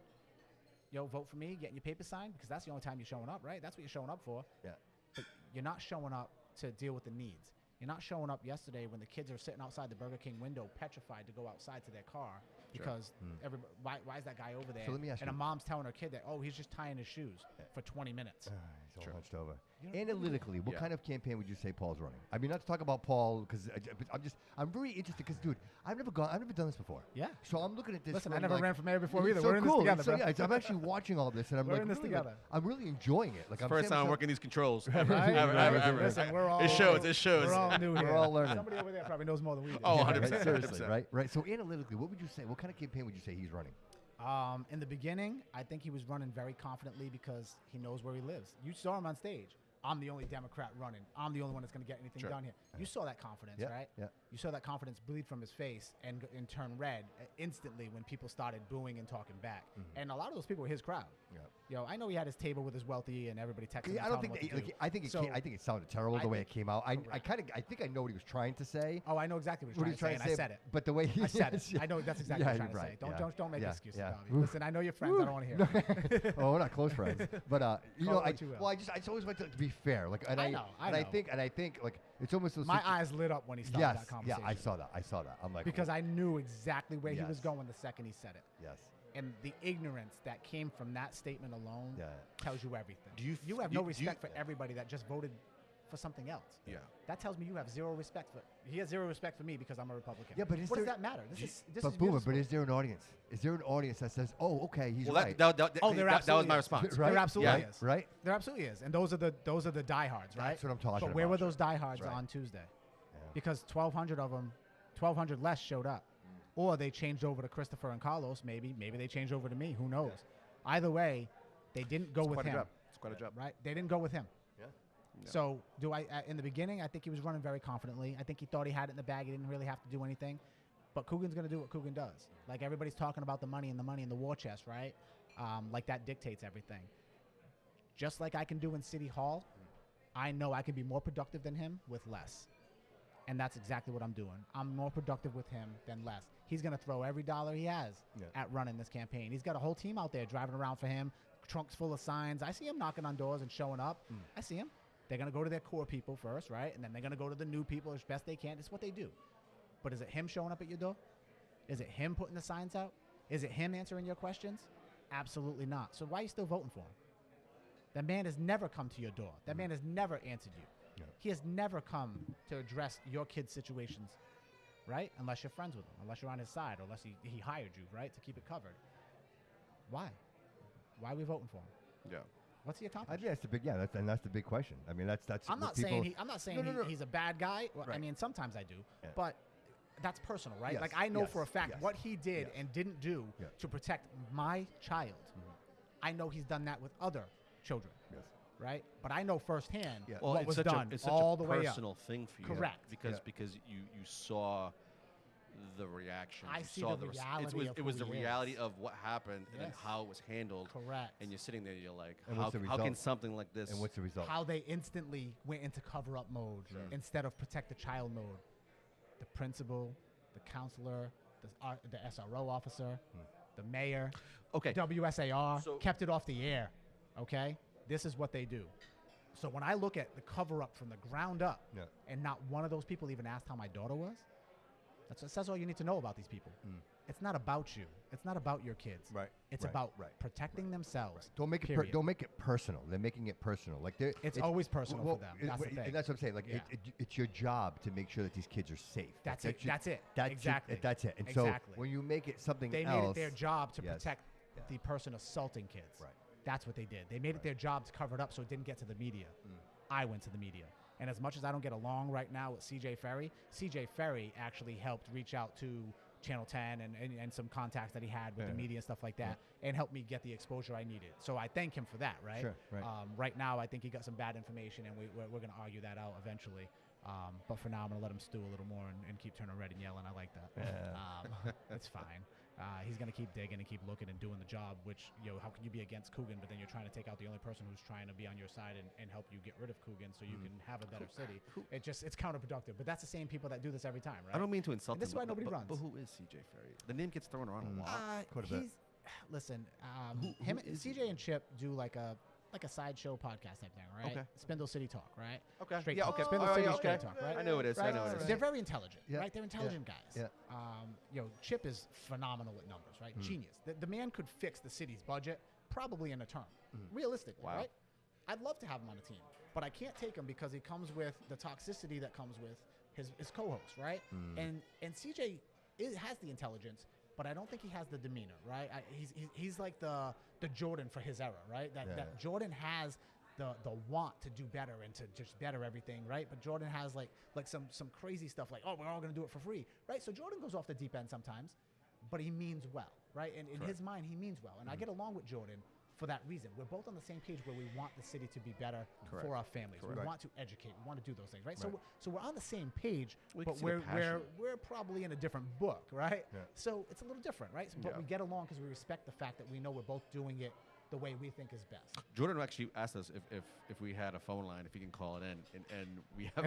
Vote for me, getting your paper signed, because that's the only time you're showing up, right? That's what you're showing up for. Yeah. But you're not showing up to deal with the needs. You're not showing up yesterday when the kids are sitting outside the Burger King window, petrified to go outside to their car because why is that guy over there? So let me ask you. A mom's telling her kid that, he's just tying his shoes for 20 minutes. He's all hunched over. Analytically, what kind of campaign would you say Paul's running? I mean, not to talk about Paul, because I'm very interested, because, dude, I've never done this before. Yeah. So I'm looking at this. Listen, I never ran for mayor before either. So we're in this together, bro. So I'm actually watching all this, and I'm in this together. I'm really enjoying it. Like, first time I'm working these controls. Ever. Listen, we're all. It shows. We're all new here. We're all learning. Somebody over there probably knows more than we do. Oh, 100%. Seriously, right? So analytically, what would you say? What kind of campaign would you say he's running? In the beginning, I think he was running very confidently because he knows where he lives. You saw him on stage. I'm the only Democrat running. I'm the only one that's going to get anything done here. You saw that confidence, right? Yeah. You saw that confidence bleed from his face and turn red instantly when people started booing and talking back. And a lot of those people were his crowd. Yeah. I know he had his table with his wealthy and everybody texting him. I don't think I think it sounded terrible the way it came out. I think I know what he was trying to say. Oh, I know exactly what he was trying to say, and I said it. But the way he said it, I know that's exactly what he's trying to say. Don't make excuses, Bobby. Listen, I know you're friends. I don't want to hear it. Oh, we're not close friends. But I just always want to be fair. Like, I think like it's almost my eyes lit up when he started that conversation. Yeah, I saw that. I'm like, because I knew exactly where he was going the second he said it. Yes. And the ignorance that came from that statement alone tells you everything. You have no respect for everybody that just voted for something else. Yeah. That tells me you have zero respect for. He has zero respect for me because I'm a Republican. Yeah, but what does that matter? This but is Boomer, useful. but is there an audience? Is there an audience that says, "Oh, okay, he's Well, right"? There that was absolutely my is. response. Right? There absolutely Yeah. is. Right? There absolutely is, and those are the diehards, right? That's what I'm talking But about. where were those diehards Right. on Tuesday? Yeah. Because 1,200 of them, 1,200 less showed up, or they changed over to Christopher and Carlos. Maybe they changed over to me. Who knows? Either way, they didn't go with Quite a him. job. It's quite a job. Right? They didn't go with him. Yeah. Yeah. So do I? In the beginning, I think he was running very confidently. I think he thought he had it in the bag. He didn't really have to do anything. But Coogan's going to do what Coogan does. Like everybody's talking about the money and the war chest, right? Like that dictates everything. Just like I can do in City Hall, I know I can be more productive than him with less. And that's exactly what I'm doing. I'm more productive with him than less. He's going to throw every dollar he has at running this campaign. He's got a whole team out there driving around for him, trunks full of signs. I see him knocking on doors and showing up. I see him. They're going to go to their core people first, right? And then they're going to go to the new people as best they can. It's what they do. But is it him showing up at your door? Is it him putting the signs out? Is it him answering your questions? Absolutely not. So why are you still voting for him? That man has never come to your door. That man has never answered you. Yeah. He has never come to address your kids' situations, right? Unless you're friends with him, unless you're on his side, or unless he hired you, right, to keep it covered. Why? Why are we voting for him? Yeah. What's he I accomplished? think that's the big question. I mean, that's. I'm what not people, saying I'm not saying No. he's a bad guy. Well, I Right. mean, sometimes I do, Yeah. but that's personal, right? Yes, Like I know yes, for a fact yes, what he did yes. and didn't do Yeah. to protect my child. I know he's done that with other children, Yes. right? But I know firsthand Yeah. Well, what it's was such done it's such all a the way up. personal thing for you. Correct. Because Yeah. because you saw the reaction. I you see saw the res- reality it of was who the he reality is. of what happened and then Yes. how it was handled. Correct. And you're sitting there, you're like, And how what's the can result? something like this? And what's the result? How they instantly went into cover-up mode instead of protect the child mode. The principal, the counselor, the SRO officer, the mayor, Okay. WSAR So- kept it off the air. Okay, this is what they do. So when I look at the cover-up from the ground up, Yeah. and not one of those people even asked how my daughter was, that's all you need to know about these people. It's not about you. It's not about your kids. Right. It's right, about right. protecting themselves. Don't make it. period. Don't make it personal. They're making it personal. Like It's always personal for them. That's the thing. And that's what I'm saying. Like Yeah. it's your job to make sure that these kids are safe. That's it. That's it. That's Exactly. That's it. And Exactly. so when you make it something They else, made it their job to Yes. protect Yeah. the person assaulting kids. Right. That's what they did. They made it their job to cover it up so it didn't get to the media. I went to the media. And as much as I don't get along right now with CJ Ferry actually helped reach out to Channel 10 and some contacts that he had with the media and stuff like that and helped me get the exposure I needed. So I thank him for that, right? Sure, right. Right now, I think he got some bad information, and we're going to argue that out eventually. But for now, I'm going to let him stew a little more and keep turning red and yelling. I like that. It's fine. He's going to keep digging and keep looking and doing the job, which, how can you be against Coogan, but then you're trying to take out the only person who's trying to be on your side and help you get rid of Coogan so you can have a better city. It's counterproductive. But that's the same people that do this every time, right? I don't mean to insult And this him, is why but- nobody but, runs. But who is CJ Ferry? The name gets thrown around a lot. Quite a bit. Listen, Who him, is CJ and Chip do like a sideshow podcast type thing, right? Okay. Spindle City Talk, right? Okay. Straight yeah. talk. Okay. Spindle Oh, City yeah, straight okay. talk, right? I know it is. I Right? know it is. They're very intelligent, Yeah. right? They're intelligent guys. Yeah. Chip is phenomenal at numbers, right? Genius. The man could fix the city's budget probably in a term, realistically, Wow. right? I'd love to have him on a team, but I can't take him because he comes with the toxicity that comes with his co-host, right? And CJ has the intelligence, but I don't think he has the demeanor, right? He's like the Jordan for his era, right? That Jordan has the want to do better and to just better everything, right? But Jordan has like some crazy stuff like, oh, we're all going to do it for free, right? So Jordan goes off the deep end sometimes, but he means well, right? And in his mind, he means well. And I get along with Jordan for that reason. We're both on the same page where we want the city to be better for our families. We want to educate. We want to do those things, right? So we're on the same page, We can but see the passion. we're probably in a different book, right? Yeah. So it's a little different, right? But we get along because we respect the fact that we know we're both doing it the way we think is best. Jordan actually asked us if we had a phone line, if he can call it in, and we have,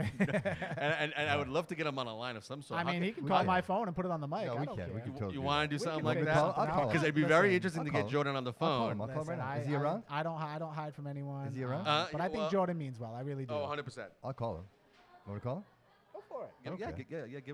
and I would love to get him on a line of some sort. I mean, he can we call can. my phone and put it on the mic. Yeah, I we don't can. care. We can You, totally do want to that. do something can like figure that? something I'll out. call him. Because it'd be Listen, very interesting to I'll get call him. Jordan on the I'll call him. phone. I'll call him right now. Listen, Is he around? I don't hide from anyone. Is he around? But I think well- Jordan means well. I really do. Oh, 100%. I'll call him. Want to call him? Go for it. Give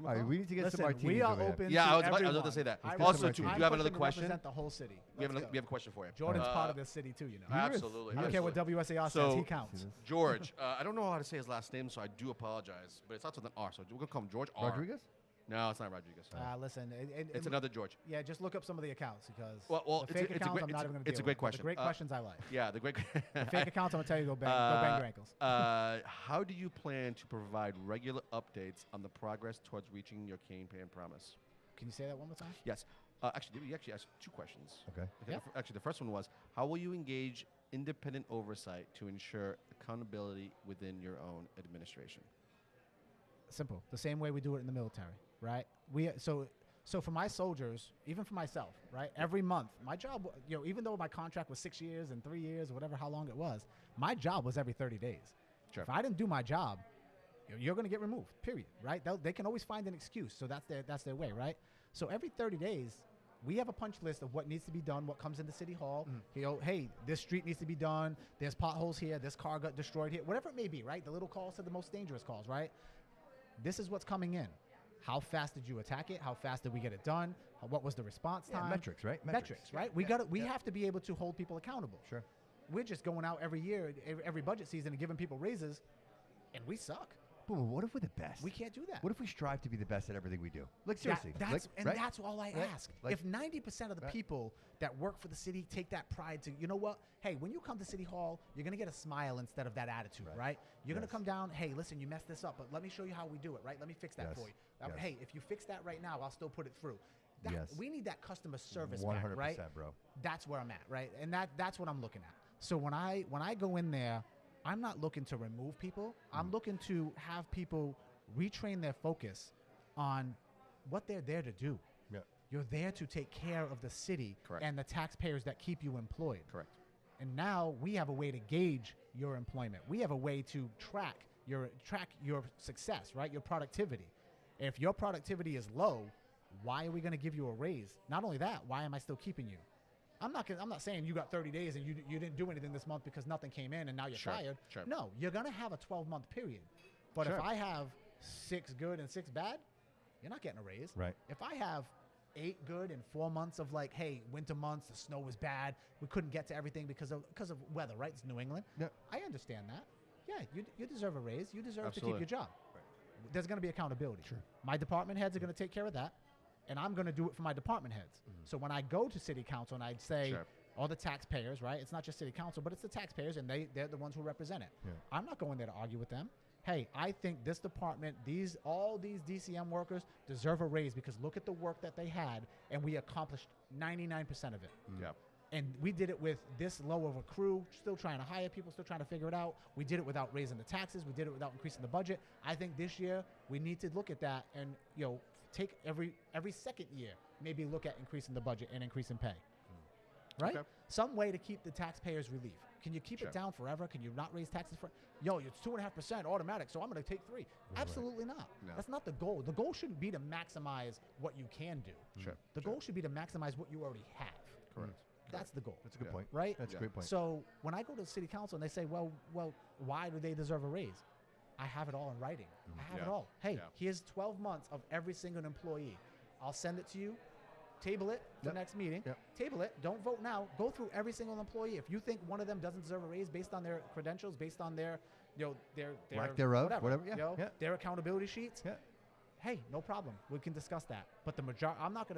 him a All right, call. we need to get Listen, some martinis we are over here. open Yeah, to I was about everyone. to say that. I Also, represent- too, do I'm you have pushing another to question? represent the whole city. We have Let's go. a question for you. Jordan's Uh, part of this city too, you know. Absolutely. I don't care what WSAR So- says. He counts. George, I don't know how to say his last name, so I do apologize. But it starts with an R, so we're gonna call him George R. Rodriguez? No, it's not Rodriguez. Listen, It's another George. Yeah, just look up some of the accounts because Well, the fake accounts I'm not even going to it's a deal great with. But question. The great questions I like. Yeah, the great. The fake accounts, I'm going to tell you, go bang your ankles. How do you plan to provide regular updates on the progress towards reaching your campaign promise? Can you say that one more time? Yes. Actually, we actually asked 2 questions. Okay. Yeah. Actually, the first one was, how will you engage independent oversight to ensure accountability within your own administration? Simple. The same way we do it in the military, right? So for my soldiers, even for myself, right? Every month, my job, even though my contract was 6 years and 3 years, or whatever, how long it was, my job was every 30 days. Sure. If I didn't do my job, you're going to get removed. Period. Right? They can always find an excuse. So that's their way, right? So every 30 days, we have a punch list of what needs to be done, what comes into City Hall. Hey, this street needs to be done. There's potholes here. This car got destroyed here. Whatever it may be, right? The little calls to the most dangerous calls, right? This is what's coming in. How fast did you attack it? How fast did we get it done? What was the response time? Metrics, right? Metrics, right? We have to be able to hold people accountable. Sure. We're just going out every year, every budget season, and giving people raises, and we suck. Boom, what if we're the best? We can't do that. What if we strive to be the best at everything we do? Like, seriously. That's right? that's all I Right? ask. Like- If 90% of the people that work for the city take that pride to, you know what? Hey, when you come to City Hall, you're going to get a smile instead of that attitude, right? You're going to come down, hey, listen, you messed this up, but let me show you how we do it, right? Let me fix that Yes. for you. Yes. Hey, if you fix that right now, I'll still put it through. Yes. We need that customer service 100%, back, right? bro. That's where I'm at, right? And that's what I'm looking at. So when I go in there, I'm not looking to remove people. I'm looking to have people retrain their focus on what they're there to do. Yeah. You're there to take care of the city Correct. and the taxpayers that keep you employed. Correct. And now we have a way to gauge your employment. We have a way to track your success, right? Your productivity. If your productivity is low, why are we going to give you a raise? Not only that, why am I still keeping you? I'm not saying you got 30 days and you didn't do anything this month because nothing came in and now you're fired. Sure. No, you're going to have a 12-month period. But if I have 6 good and 6 bad, you're not getting a raise. Right. If I have 8 good and 4 months of like, hey, winter months, the snow was bad, we couldn't get to everything because of weather, right? It's New England. Yeah. I understand that. Yeah, you deserve a raise. You deserve to keep Absolutely. your job. There's going to be accountability. Sure. My department heads are going to take care of that, and I'm going to do it for my department heads. So when I go to city council and I'd say, Sure. all the taxpayers, right? It's not just city council, but it's the taxpayers, and they're the ones who represent it. Yeah. I'm not going there to argue with them. Hey, I think this department, all these DCM workers deserve a raise because look at the work that they had, and we accomplished 99% of it. Yeah. And we did it with this low of a crew, still trying to hire people, still trying to figure it out. We did it without raising the taxes. We did it without increasing the budget. I think this year we need to look at that and take every second year, maybe look at increasing the budget and increasing pay. Right? Okay. Some way to keep the taxpayers relief. Can you keep Sure. it down forever? Can you not raise taxes for? It's 2.5% automatic, so I'm going to take 3. Absolutely not. No. That's not the goal. The goal shouldn't be to maximize what you can do. Sure. The goal should be to maximize what you already have. Correct. That's the goal. That's a good Yeah. point. Right? That's a Yeah. great point. So when I go to the city council and they say, well, why do they deserve a raise? I have it all in writing. I have it Yeah. all. Hey, Yeah. here's 12 months of every single employee. I'll send it to you. Table it for Yep. next meeting. Yep. Table it. Don't vote now. Go through every single employee. If you think one of them doesn't deserve a raise based on their credentials, based on their Lack thereof, whatever, yeah, you know, yeah. their accountability sheets. Yeah. Hey, no problem. We can discuss that. But the majority, I'm not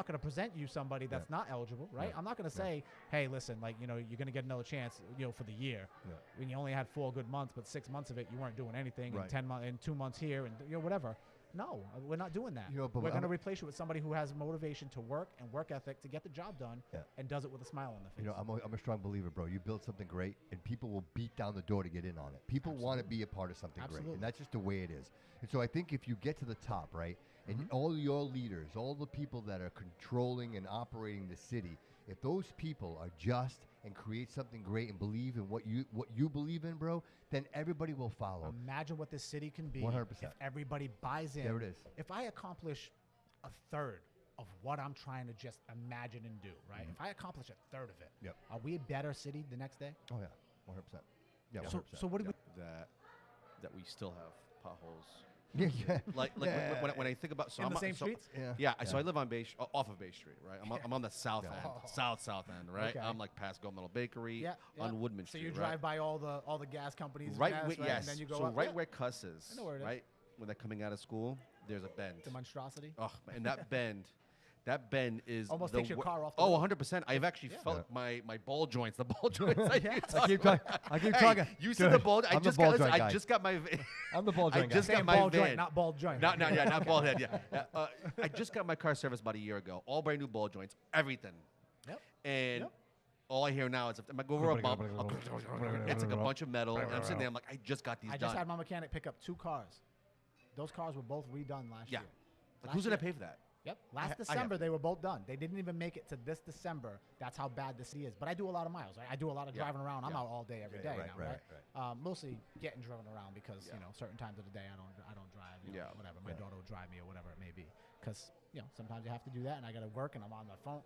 gonna present you somebody that's not eligible, right? Yeah. I'm not gonna say, hey, listen, you're gonna get another chance, for the year. Yeah. When you only had 4 good months, but 6 months of it you weren't doing anything, Right. and 10 months, and 2 months here, and whatever. No, we're not doing that. But We're I'm- gonna replace you with somebody who has motivation to work and work ethic to get the job done, Yeah. and does it with a smile on their face. I'm a strong believer, bro. You build something great, and people will beat down the door to get in on it. People want to be a part of something great, Absolutely. and that's just the way it is. And so I think if you get to the top, right, and Mm-hmm. all your leaders, all the people that are controlling and operating the city, if those people are just and create something great and believe in what you believe in, bro, then everybody will follow. Imagine what this city can be 100%. if everybody buys in. There it is. If I accomplish a third of what I'm trying to just imagine and do, right? If I accomplish a third of it, Yep. are we a better city the next day? Oh yeah, 100%. Yeah, So 100%. what do we? That we still have potholes Yeah, yeah. Like when I think about so In I'm the same so, streets? Yeah. So I live on off of Bay Street, right? I'm on the south Yeah. end, south end, right? Okay. I'm like past Gold Medal Bakery Yeah, yeah. on Woodman So Street. you right? drive by all the gas companies, Right, gas, where, right? yes. And then you go so up. right Yeah. where Cuss is, I know where it is. right? When they're coming out of school, there's a bend. The monstrosity. Oh, and that bend. That bend is Almost the takes your car off the Oh, road. 100%. I've actually Yeah. felt my ball joints, the ball joints. I keep talking. You said the ball. I'm the ball joint I guy. just got my. I'm the ball I joint guy. just got Saying my ball van. joint, not ball joint. Not ball head. Yeah. I just got my car serviced about a year ago. All brand new ball joints, everything. Yep. And Yep. all I hear now is if I go over a bump, it's like a bunch of metal. And I'm sitting there. I'm like, I just got these I done. just had my mechanic pick up 2 cars. Those cars were both redone last Yeah. year. Like, Last who's gonna year. pay for that? Yep. I Last have December, to. they were both done. They didn't even make it to this December. That's how bad the city is. But I do a lot of miles. Right? I do a lot of Yeah. driving around. I'm Yeah. out all day, every day Right, now, right, right? Mostly getting driven around because Yeah. certain times of the day I don't drive. Yeah. Whatever. My Yeah. daughter will drive me or whatever it may be. Because sometimes you have to do that, and I got to work, and I'm on my phone.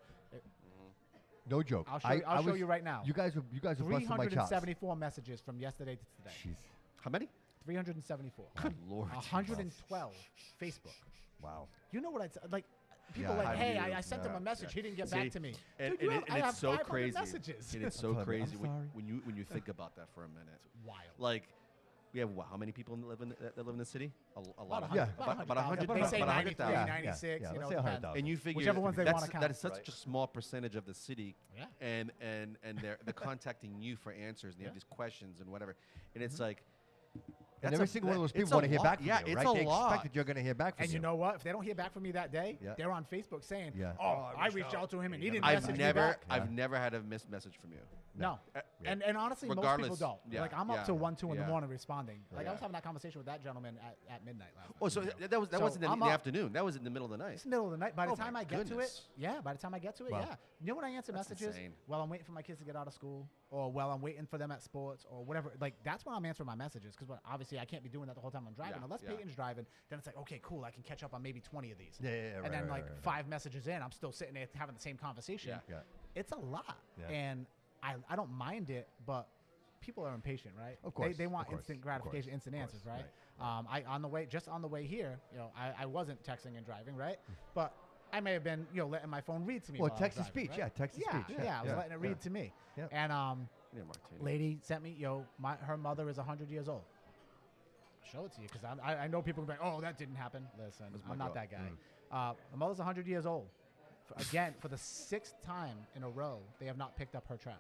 No joke. I'll show you right now. You guys were busting my chops. 374 messages from yesterday to today. Jeez. How many? 374. Good Lord. 112 Facebook. Wow. You know what like? People Yeah, like, I hey, do. I sent him a message. He didn't get See, back to me. And, Dude, and I have it's so 500 crazy. messages. And it's so I'm crazy sorry. when you think about that for a minute. Wild. Like, we have how many people that live in the city? A lot of About Yeah. about 100. They say about 93, 100,000. Yeah, 96. yeah, You let's know, say depends. 100,000. And you figure Whichever ones they that's, wanna count. that is such Right. a small percentage of the city, Yeah. and they're contacting you for answers, and they have these questions and whatever, and it's like. And that's every a- single one of those it's people a want to hear lot. back from Yeah, you, it's right? a They lot. expect that you're going to hear back from And you know what? If they don't hear back from me that day, Yeah. they're on Facebook saying, Yeah. "Oh, I reached out to him and he didn't I've message me never back." I've never had a missed message from you. No. Yeah. And honestly, most Regardless, people don't. yeah, Like, I'm up yeah, till 1, 2 in the yeah. morning responding. Like, I was Yeah. having that conversation with that gentleman at midnight last night. Oh, so that was So wasn't in I'm the up. afternoon. That was in the middle of the night. It's the middle of the night. By the Oh my time I get to it, goodness. by the time I get to it, Wow. yeah. You know when I answer That's messages? insane. While I'm waiting for my kids to get out of school, or while I'm waiting for them at sports, or whatever. Like, that's when I'm answering my messages. Because obviously I can't be doing that the whole time I'm driving. Yeah, Unless yeah. Peyton's driving, then it's like, okay, cool. I can catch up on maybe 20 of these. Yeah, And right, then, right, like, right, right. 5 messages in, I'm still sitting there having the same conversation. Yeah. Yeah. It's a lot. Yeah. And I don't mind it, but people are impatient, right? Of course, They want of course, instant of gratification, course, instant of answers, course, right? On the way here, I wasn't texting and driving, right? But I may have been, letting my phone read to me. Well, while I was text to driving, speech, right? yeah, text to speech. Yeah, I was letting it read to me. Yeah. And Yeah, Martini. lady sent me, her mother is 100 years old. I'll show it to you because I know people can be like, oh, that didn't happen. Listen, That's I'm my not girl. that guy. My mother's 100 years old. Again, for the 6th time in a row, they have not picked up her trash.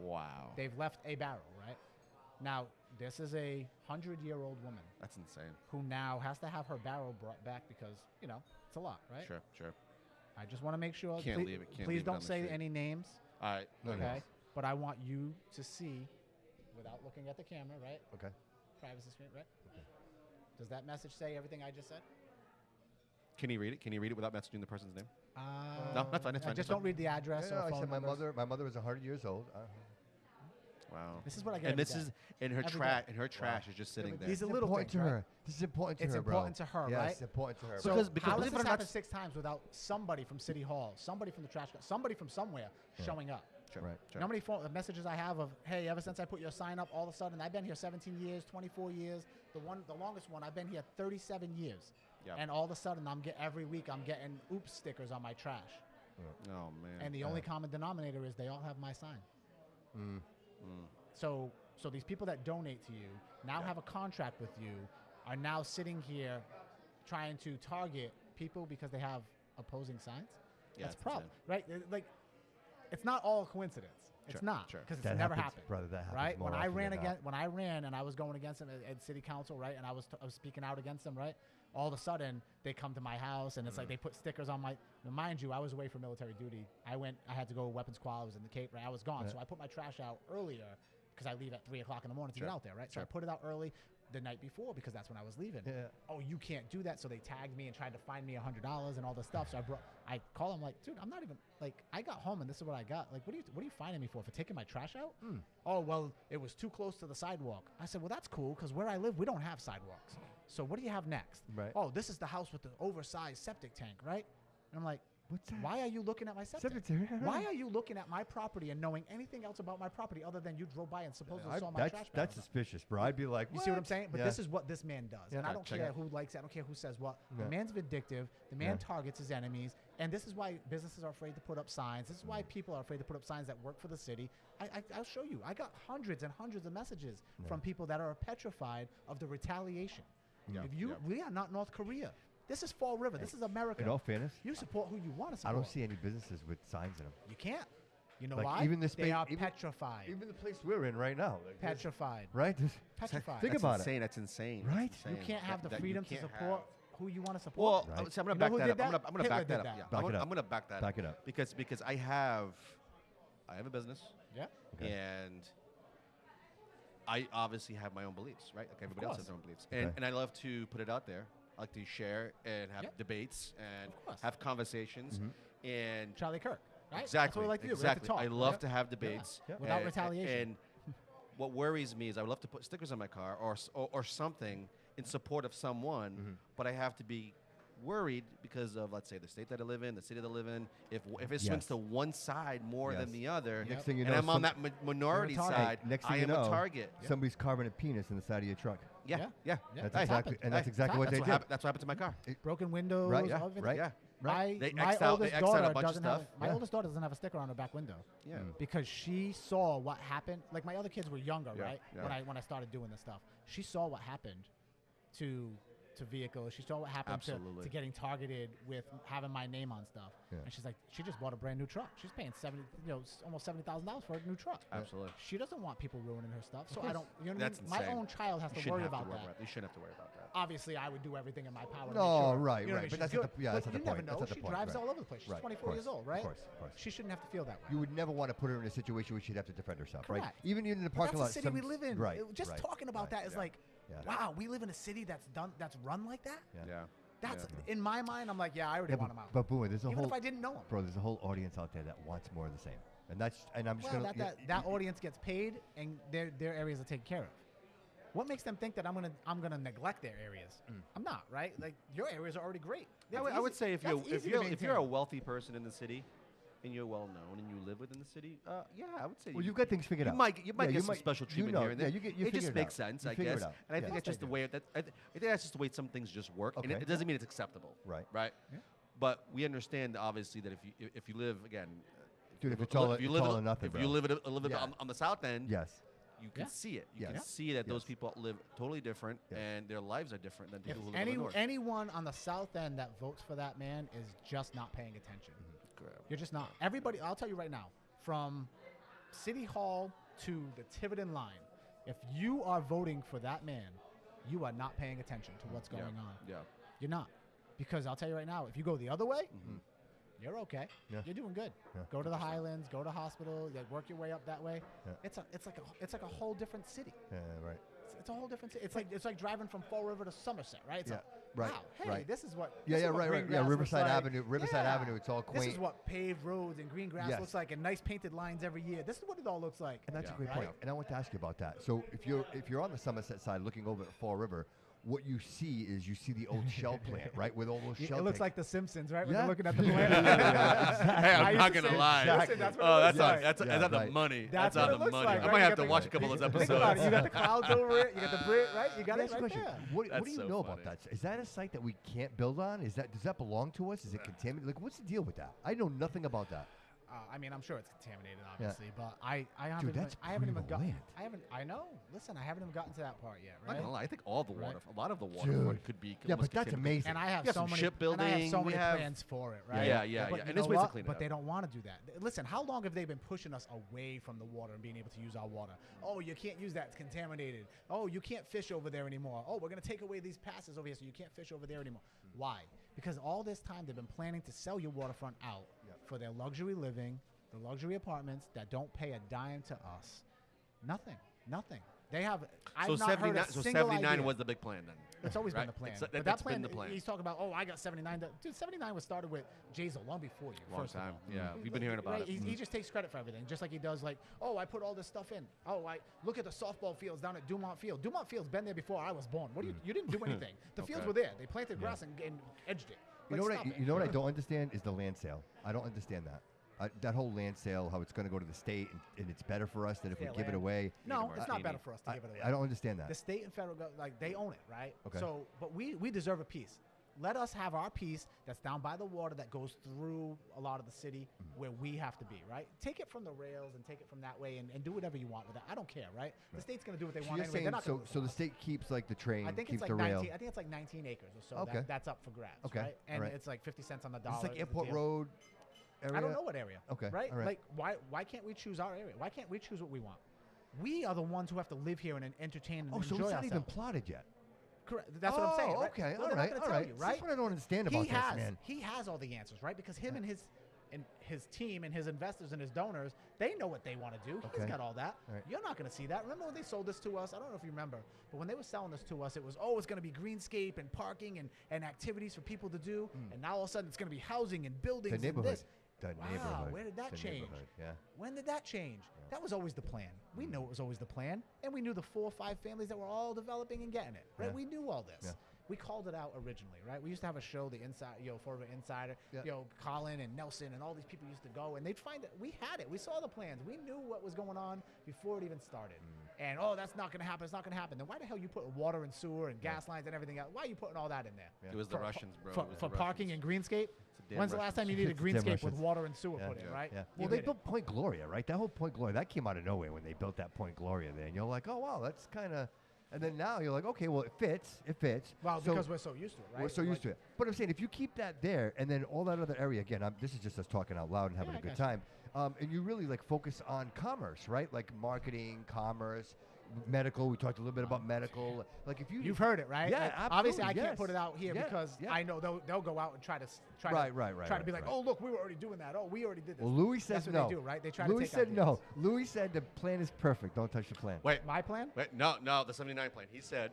Wow. They've left a barrel, right? Now, this is a 100-year-old woman That's insane. who now has to have her barrel brought back because, it's a lot, right? Sure. I just want to make sure. Can't please, leave it- can't please leave it on don't the say street. any names, All right. No, no. okay? But I want you to see, without looking at the camera, right? Okay. Privacy screen, right? Does that message say everything I just said? Can you read it? Can you read it without messaging the person's name? Uh, No, that's fine. That's fine. Just that's don't fine. read the address Yeah, or I phone said my numbers. mother is 100 years old. Wow. This is what I get And every this day. is and her Every trash day. and her trash is just sitting but there. these are It's little important things, to right? her. This is important to It's her, bro. important to her, yes, right? it's important to her. So bro. Because how believe does it this or happen not- 6 times without somebody from City Hall, somebody from the trash, somebody from somewhere showing up? Sure. Right. You Sure. know how many messages I have of, hey, ever since I put your sign up, all of a sudden, I've been here 17 years, 24 years. The longest one, I've been here 37 years. Yeah. And all of a sudden, every week, I'm getting oops stickers on my trash. Oh man. And the only common denominator is they all have my sign. So these people that donate to you now have a contract with you, are now sitting here trying to target people because they have opposing signs. Yeah, That's it's problem, insane. right? Like, it's not all coincidence. It's Sure, not sure. because it's That never happens, happened, brother, that happens right? more When I often ran than not. when I ran and I was going against them at city council, right? And I was speaking out against them, right? All of a sudden they come to my house and it's like they put stickers on my. Now, mind you, I was away for military duty. I had to go weapons qual. I was in the Cape, right? I was gone, Right. so I put my trash out earlier because I leave at 3:00 in the morning to Sure, get out there, right? So I sure. put it out early the night before because that's when I was leaving. Yeah. Oh, you can't do that. So they tagged me and tried to find me $100 and all this stuff. So I call him like, dude, I'm not even like, I got home and this is what I got. Like, what are you finding me for taking my trash out? Oh, well, it was too close to the sidewalk. I said, well, that's cool because where I live, we don't have sidewalks. So what do you have next? Right. Oh, this is the house with the oversized septic tank, right? And I'm like, What's that? Why are you looking at my septic? Cemetery. Why are you looking at my property and knowing anything else about my property other than you drove by and supposedly saw my trash barrel? That's suspicious, bro. I'd be like, you see what I'm saying? But this is what this man does. Yeah. And I don't Check care it. who likes it. I don't care who says what. Yeah. The man's vindictive. The man Yeah. targets his enemies. And this is why businesses are afraid to put up signs. This is why people are afraid to put up signs that work for the city. I'll show you. I got hundreds and hundreds of messages from people that are petrified of the retaliation. Yeah. We are not North Korea. This is Fall River. This is America. In all fairness, You support who you want to I support. don't see any businesses with signs in them. You can't. You know Like, why? even this they space- are even- petrified. Even the place we're in right now. Like this, Petrified. right? Petrified. Think That's about insane. That's insane. That's Right? You insane. can't have the That you freedom to can't support have- who you want to support. Well, Right. see, I'm gonna You know back who that did up. that? I'm gonna Hitler back that did up. that. Yeah, Back it up. I'm gonna back that Back up. it up. Because I have a business, Yeah. Okay. and I obviously have my own beliefs, right? Like everybody else has course. their own beliefs, Okay. and I love to put it out there. I like to share and have Yeah. debates and Of course. have conversations, and Charlie Kirk. Right? exactly, That's what we like to do. exactly. We like to I talk, love right? to have debates Yeah. Without and- retaliation. And what worries me is I would love to put stickers on my car or something in support of someone, Mm-hmm. but I have to be worried because of, let's say, the state that I live in, the city that I live in. If it swings Yes. to one side more Yes. than the other, Next thing you and know, I'm on that minority target. side, next thing I you am know, a target. somebody's carving a penis in the side of your truck. Yeah, Yeah. yeah. Yeah. That's Hey, exactly, happened. and that's Hey, exactly what that's they what did. happened. That's what happened to my car. Broken windows. Right, yeah, all of it. right. Yeah, My, They my X'd out- oldest they X'd out a daughter bunch of doesn't have stuff. my Yeah. oldest daughter doesn't have a sticker on her back window yeah. because she saw what happened. Like my other kids were younger, Yeah, right? yeah. When I started doing this stuff, she saw what happened to vehicles. She saw what happened to Absolutely. getting targeted with having my name on stuff. Yeah. And she's like, she just bought a brand new truck. She's paying almost $70,000 for a new truck. Absolutely. She doesn't want people ruining her stuff, so I course. don't. You know what I That's mean? My insane. own child has You to worry shouldn't have about to worry that. about. You shouldn't have to worry about that. Obviously, I would do everything in my power. To No, make sure, right, you know, right, she's but that's good. not the- yeah, that's But not the you never point. know. That's not the She point, drives right. all over the place. She's Right, 24 years of old, right? course, of course. She shouldn't have to feel that way. You would never want to put her in a situation where she'd have to defend herself, right? Correct. Even in the But parking lot. that's the city we live in. Right. Just right, talking about right, that is yeah, like, yeah. wow, we live in a city that's run like that. Yeah. Yeah. That's Yeah. in my mind. I'm like, yeah, I already Yeah, want him out. but boom, there's a Even whole if I didn't know him. bro. There's a whole audience out there that wants more of the same, and I'm just Well, gonna that audience gets paid and their areas are taken care of. What makes them think that I'm gonna neglect their areas? I'm not, right? Like your areas are already great. I would say if That's you're easy to if you're a maintain. wealthy person in the city, and you're well known and you live within the city, yeah, I would say Well, you've got things figured you out. might get Yeah, some special treatment know, here and there. Yeah, you it just figure makes out. sense, You I figure guess. it out. And I Yeah. think that's just the way I think that's just the way some things just work. And Okay. it doesn't mean it's acceptable. Right. Right. Yeah. But we understand obviously that if you live again, Dude, if you it's all, live- it's live all in- or nothing, if bro. you live Yeah. on the south end, Yes. you can Yeah. see it. You Yes. can see that those Yes. people live totally different Yes. and their lives are different than If people who live in the north. anyone on the south end that votes for that man is just not paying attention. Correct. You're just not. Everybody, I'll tell you right now, from City Hall to the Tiverton line, if you are voting for that man, you are not paying attention to what's going on. Yeah. You're not. Because I'll tell you right now, if you go the other way, you're okay. Yeah. You're doing good. Yeah. Go to the Highlands, go to hospital, like work your way up that way. Yeah. It's like a whole different city. Yeah. Right. It's a whole different city. It's like driving from Fall River to Somerset, right? It's Yeah, like, right, wow, hey, right. this is what Yeah. this Yeah. is what Right. green Right. Yeah. grass looks Riverside like. Avenue. Riverside Yeah. Avenue. It's all quaint. This is what paved roads and green grass Yes. looks like, and nice painted lines every year. This is what it all looks like. And that's Yeah. a great Right? point. And I want to ask you about that. So if you're on the Somerset side looking over at Fall River, what you see is the old shell plant, right, with all those It shell looks tanks. like The Simpsons, right? When Yeah. they're looking at the plant. Hey, I I'm used not to gonna say- lie. listen, that's what Oh, it that's looks on like. that's Yeah, on the right. money. That's That's what on it the looks money. like, I right? might You have got to the- watch a couple of those Think about episodes. it. You got the clouds over it. You got the bridge, right? You got Let me it ask you a right question. there. What That's do you so know funny. about that? Is that a site that we can't build on? Does that belong to us? Is it contaminated? Like, what's the deal with that? I know nothing about that. I mean, I'm sure it's contaminated, obviously, but I haven't that's even, I haven't even primo gotten. land. I know. Listen, I haven't even gotten to that part yet, I'm not right? gonna lie. I think all the Right. water, a lot of the waterfront could be. Yeah, almost but that's contaminated. amazing. And I have We have so some many shipbuilding, and I have so we many have- plans for it, right? Yeah, yeah, But yeah. you And know there's ways to what? clean it But up. they don't want to do that. Listen, how long have they been pushing us away from the water and being able to use our water? Oh, you can't use that; it's contaminated. Oh, you can't fish over there anymore. Oh, we're gonna take away these passes over here, so you can't fish over there anymore. Why? Because all this time they've been planning to sell your waterfront out for their luxury living, the luxury apartments that don't pay a dime to us. Nothing. They have. I've not heard a So single 79 idea. was the big plan then. It's always right? been the plan. It's- But that's that plan, been the plan. he's talking about, oh, I got 79. Dude, 79 was started with Jay-Z long before you. Long first of time. all. Yeah, we've been hearing about Right, it. He just takes credit for everything, just like he does, like, oh, I put all this stuff in. Oh, I look at the softball fields down at Dumont Field. Dumont Field's been there before I was born. What do you didn't do anything. The fields Okay. were there. They planted grass and edged it. You know what? You know what I don't understand is the land sale. I don't understand that. That whole land sale, how it's going to go to the state, and it's better for us than if we give it away. No, it's not better for us to give it away. I don't understand that. The state and federal, they own it, right? Okay. So, but we deserve a piece. Let us have our piece that's down by the water that goes through a lot of the city where we have to be, right? Take it from the rails and take it from that way and do whatever you want with it. I don't care, right? The state's going to do what they want anyway. They're not so the state keeps like the train, I think keeps it's like the rail. 19, I think it's like 19 acres or so. Okay. That's up for grabs, Okay. right? And Right. it's like 50 cents on the dollar. It's like is the Airport deal. Road area? I don't know what area. Okay. Right? All right. Like, why can't we choose our area? Why can't we choose what we want? We are the ones who have to live here and entertain and enjoy so it's not ourselves. even plotted yet. Correct. That's what I'm saying. Right? Okay. Well, all right. all right. Right? That's what I don't understand about this, man. He has all the answers, right? Because him and his team and his investors and his donors, they know what they want to do. He's got all that. All right. You're not going to see that. Remember when they sold this to us? I don't know if you remember, but when they were selling this to us, it was, it's going to be greenscape and parking and activities for people to do. And now all of a sudden it's going to be housing and buildings The neighborhood. and this. The Wow, neighborhood. where did that The change? neighborhood, yeah. When did that change? That was always the plan. We knew it was always the plan, and we knew the 4 or 5 families that were all developing and getting it, right? Yeah. We knew all this. Yeah. We called it out originally, right? We used to have a show, the Inside, Forever Insider, Yeah. Colin and Nelson and all these people used to go, and they'd find it. We had it. We saw the plans. We knew what was going on before it even started. And, that's not going to happen. It's not going to happen. Then why the hell you put water and sewer and gas lines and everything else? Why are you putting all that in there? It was the Russians, bro. For, It was for the parking and Russians. greenscape? damn When's the last time you needed a It's damn greenscape with Russians. water and sewer Yeah. put in, Yeah. right? Yeah. You Well, they did it. built Point Gloria, right? That whole Point Gloria, that came out of nowhere when they built that Point Gloria there. And you're like, oh, wow, that's kind of... And then now you're like, okay, well, it fits. It fits. Well, So because we're so used to it, right? we're so used to it. But I'm saying, if you keep that there, and then all that other area, again, this is just us talking out loud and having Yeah, a I good got you. time, and you really, like, focus on commerce, right? Like marketing, commerce, medical. We talked a little bit about medical. Like, if you... You've heard it, right? Yeah, Like, absolutely, obviously, I can't yes. put it out here Yeah, because yeah. I know they'll go out and try to Right, be like, right. oh, look, we were already doing that. Oh, we already did this. Well, Louis says That's what no. they do, right? They try Louis to take said no. Louis said the plan is perfect. Don't touch the plan. Wait, My plan? no, the 79 plan. He said,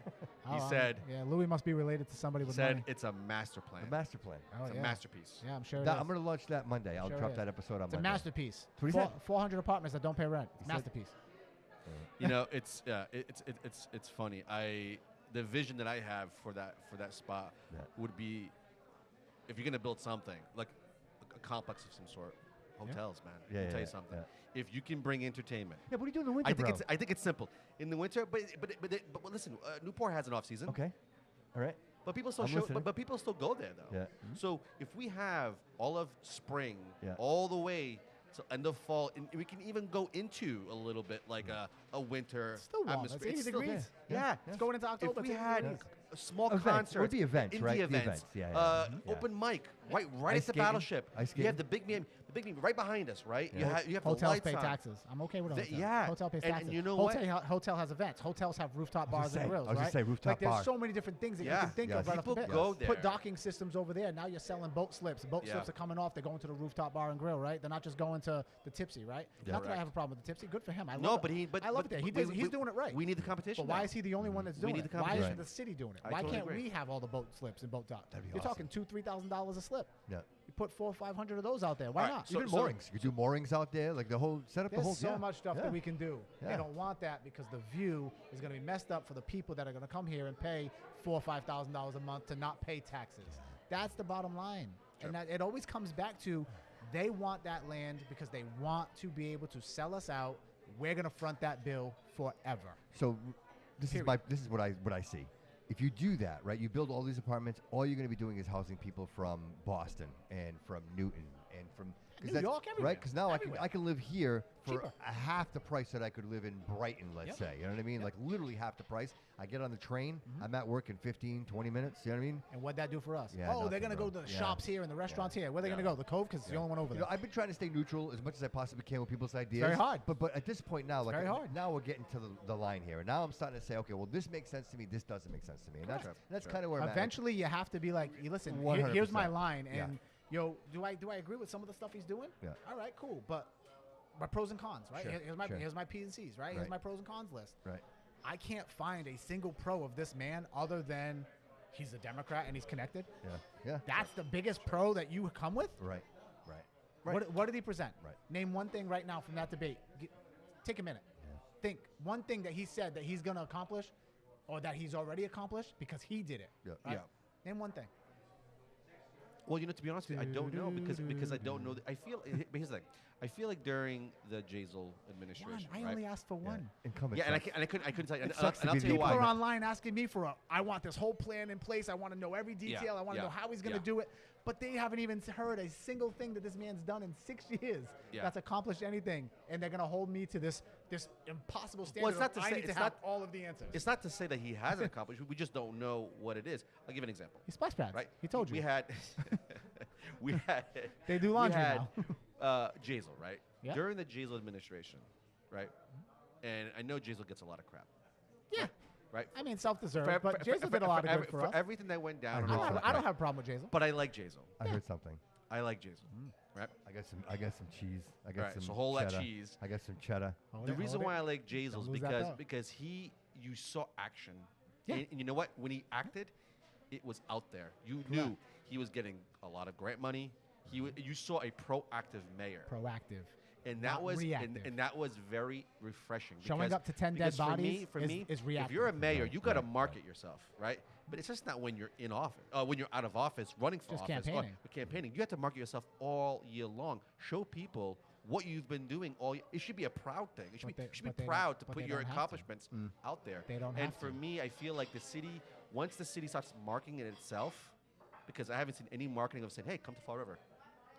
Oh, yeah, Louis must be related to somebody with money. it's a master plan. The master plan. Oh, It's yeah. a masterpiece. Yeah, I'm sure it That, is. I'm going to launch that Monday. I'll Sure drop is. that episode on It's a Monday. masterpiece. That's what he said. 400 apartments that don't pay rent. He said- Masterpiece. You know, it's funny. The vision that I have for that spot Yeah. would be, if you're gonna build something like a complex of some sort, hotels, man. Yeah, Let me yeah, tell you yeah, something. yeah. If you can bring entertainment, Yeah, what are you doing in the winter, bro? I think it's simple. In the winter, but listen, Newport has an off season. Okay. All right. But people still I'm listening. but people still go there though. Yeah. So if we have all of spring, Yeah. all the way to end of fall, and we can even go into a little bit like a winter It's still warm. atmosphere. It's 80 still- degrees. Yeah. It's going into October. If we it's 80 had degrees. a small Events. concert, It would be events, indie right? The events, events. Yeah, yeah. Mhm. Yeah. open mic, right Ice at the skating. battleship. Ice You have skating. the big name right behind us, right? Yeah. You have the Hotels lights pay on. taxes. I'm okay with a hotel. Yeah. Hotel pays And taxes. you know what? Hotel has events. Hotels have rooftop I was bars gonna and say- grills, I was right? gonna say rooftop like, there's bar. so many different things that Yeah. you can think Yes. of right off the People bat. go there. Put docking systems over there. Now you're selling boat slips. Boat Yeah. slips are coming off. They're going to the rooftop bar and grill, right? They're not just going to the Tipsy, right? Yeah. Not that I Correct. have a problem with the Tipsy. Good for him. I No, love but it. I love it. He's doing it right. We need the competition. But why now. is he the only one that's We doing need it? the Why competition. isn't the city doing it? I Why totally can't agree. we have all the boat slips and boat docks? That'd be You're awesome. talking $2,000-$3,000 a slip. Yeah. You put 400 or 500 of those out there. Why All right, not? so- Even moorings. You could do moorings out there, like the whole set up the There's whole. so yeah. much stuff Yeah. that we can do. Yeah. They don't want that because the view is going to be messed up for the people that are going to come here and pay $4,000 or $5,000 a month to not pay taxes. That's the bottom line. Sure. And that it always comes back to they want that land because they want to be able to sell us out. We're going to front that bill forever. So this Period. is what I see. If you do that, right, you build all these apartments, all you're going to be doing is housing people from Boston and from Newton and from New that's- York, everywhere. right? Because now Everywhere. I can live here for Cheaper. a half the price that I could live in Brighton, let's Yep. say. You know what I mean? Yep. Like literally half the price. I get on the train. I'm at work in 15, 20 minutes. You know what I mean? And what'd that do for us? Yeah, they're nothing, going to go bro. to the Yeah. shops here and the restaurants here. Where are they Yeah. going to go? The Cove? Because it's the only one over You there. know, I've been trying to stay neutral as much as I possibly can with people's ideas. very hard. But at this point now, like very hard. now we're getting to the line here. And now I'm starting to say, okay, well, this makes sense to me. This doesn't make sense to me. And that's Sure. kind of where I'm at. Eventually, you have to be like, you listen, 100%. here's my line. Yeah. And, do I agree with some of the stuff he's doing? Yeah. All right, cool. But my pros and cons, right? Sure, Here's my P's and C's, right? Here's Right. my pros and cons list. Right. I can't find a single pro of this man other than he's a Democrat and he's connected. Yeah. Yeah. That's the biggest pro that you come with? Right. Right. What did he present? Right. Name one thing right now from that debate. Take a minute. Yeah. Think one thing that he said that he's going to accomplish or that he's already accomplished because he did it. Yeah. Right? Yeah. Name one thing. Well, to be honest with you, I don't know because I don't know. I feel here's the thing. I feel like during the Jazel administration, I right? only asked for one. Incumbent Yeah, and sucks. I couldn't tell you. And sucks to I'll be tell you the People why. are online asking me for I want this whole plan in place. I want to know every detail. I want to know how he's going to do it. But they haven't even heard a single thing that this man's done in 6 years that's accomplished anything. And they're going to hold me to this impossible standard. It's not to I say- need to it's have not- all of the answers. It's not to say that he hasn't accomplished. We just don't know what it is. I'll give an example. He splash pads. Right? He told you. We had. They do laundry we had, now. Jazel, right? Yeah. During the Jazel administration, right? And I know Jazel gets a lot of crap. Yeah. Right? I mean, self-deserved. But Jason did a lot of good for us. everything that went down. I don't have a problem with Jason. But I like Jazel. I heard something. I like Jazel. Right? I got some cheese. I got All right, some so hold that cheddar. cheese. I got some cheddar. Hold The it, reason hold why it. I like Jazel is Don't lose that thought. because you saw action. Yeah. And you know what? When he acted, it was out there. You knew he was getting a lot of grant money. You saw a proactive mayor. Proactive. And not that was reactive. and that was very refreshing. Showing up to 10 dead because bodies for is- me, is if reactive. you're a mayor, Right, you got to right, market yourself, right? But it's just not when you're in office, when you're out of office, running for Just office, campaigning. or campaigning. You have to market yourself all year long. Show people what you've been doing all year. It should be a proud thing. It should But be, they- you should be but they proud don't- to but put they your don't have to. accomplishments out there. They don't And have for to. me, I feel like the city, once the city starts marketing it itself, because I haven't seen any marketing of saying, "Hey, come to Fall River."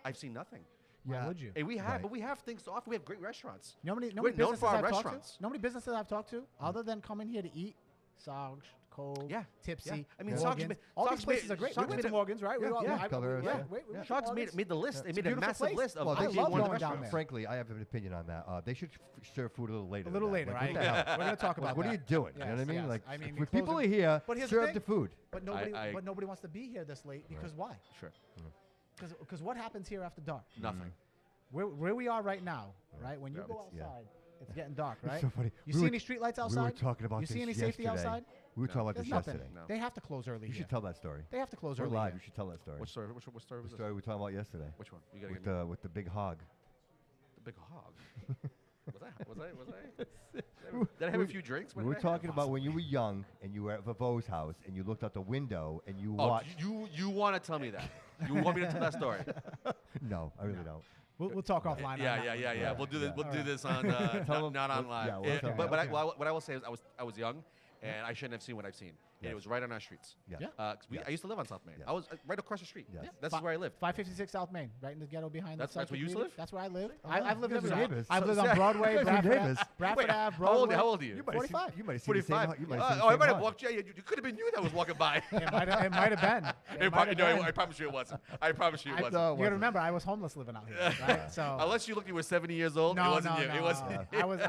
I've seen nothing. Why would you? And we have, Right. but we have things to offer. We have great restaurants. You know how many We're known businesses for our I've talked restaurants. to? You know how many businesses I've talked to other than coming here to eat? Sarge, Cole, Yeah, Tipsy, yeah. I mean, Morgan's. Sarge made- all Sarge these places made- are great. Sarge We went made to a- Morgan's, right? Yeah, yeah, Colorado's, yeah. we went to Sharks Morgan's. made the list. They It's a made a beautiful massive place. list of Well, I they IG love one going down restaurants. there. Frankly, I have an opinion on that. They should serve food a little later. A little than that. later, Like, right? what the hell? We're going to talk about What that. are you doing? You know what I Yes, mean? yes. Like, I mean, if we people close are here, But here's the serve thing. the food. But nobody, I- but nobody wants to be here this late because why? Sure. Because what happens here after dark? Nothing. Where we are right now, right? When you Yeah. go It's- yeah. outside, it's getting dark, right? It's so funny. You We see were- any streetlights outside? We were talking about You this see any safety yesterday. outside? We were talking about There's this nothing. yesterday. No. They have to close early You here. should tell that story. They have to close We're early live. here. You should tell that story. What story? What story The was story we were talking about yesterday. Which one? You gotta With get me. the big hog. The big hog. Was I? Did I have a few drinks? We What were did I have? talking about when you were young and you were at Vavo's house and you looked out the window and you Oh, watched. you want to tell me that? You want me to tell that story? No, I really don't. We'll talk offline. on Yeah, that yeah, one. yeah, yeah. We'll do this. We'll do Alright. this on Tell 'em- not on live. yeah, we'll tell 'em. But Okay. what I will say is I was young, and I shouldn't have seen what I've seen. And it was right on our streets. Yes. Yeah. 'Cause Yes. I used to live on South Main. Yes. I was right across the street. Yes. Yeah. That's where I lived. 556 South Main, right in the ghetto behind That's the where you used to live? That's where I lived. Oh, I've lived you guys are everywhere. neighbors. I've So- lived so- on Broadway, you guys are Bradford neighbors. Ave, Bradford Wait, Ave, how old Broadway. are you? You might have seen- 45. You might have seen the same. 45. You might have seen the I same might have hog. walked. Yeah, you could have been you that was walking by. It might have been. It might have No, been. I promise you it wasn't. I promise you it I- wasn't. No, it You gotta wasn't. remember, I was homeless living out here, right? So Unless you looked, you were 70 years old. no, it wasn't no, you. no. It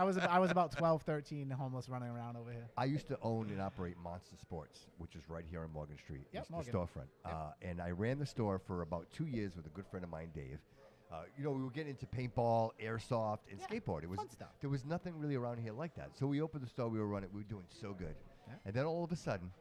wasn't. I was about 12, 13, homeless running around over here. I used to own and operate Monster Sports, which is right here on Morgan Street. Yep, It's Morgan. the storefront. And I ran the store for about 2 years with a good friend of mine, Dave. We were getting into paintball, airsoft, and Yeah, skateboard. It was fun stuff. There was nothing really around here like that. So we opened the store. We were running. We were doing so good. Yeah. And then all of a sudden,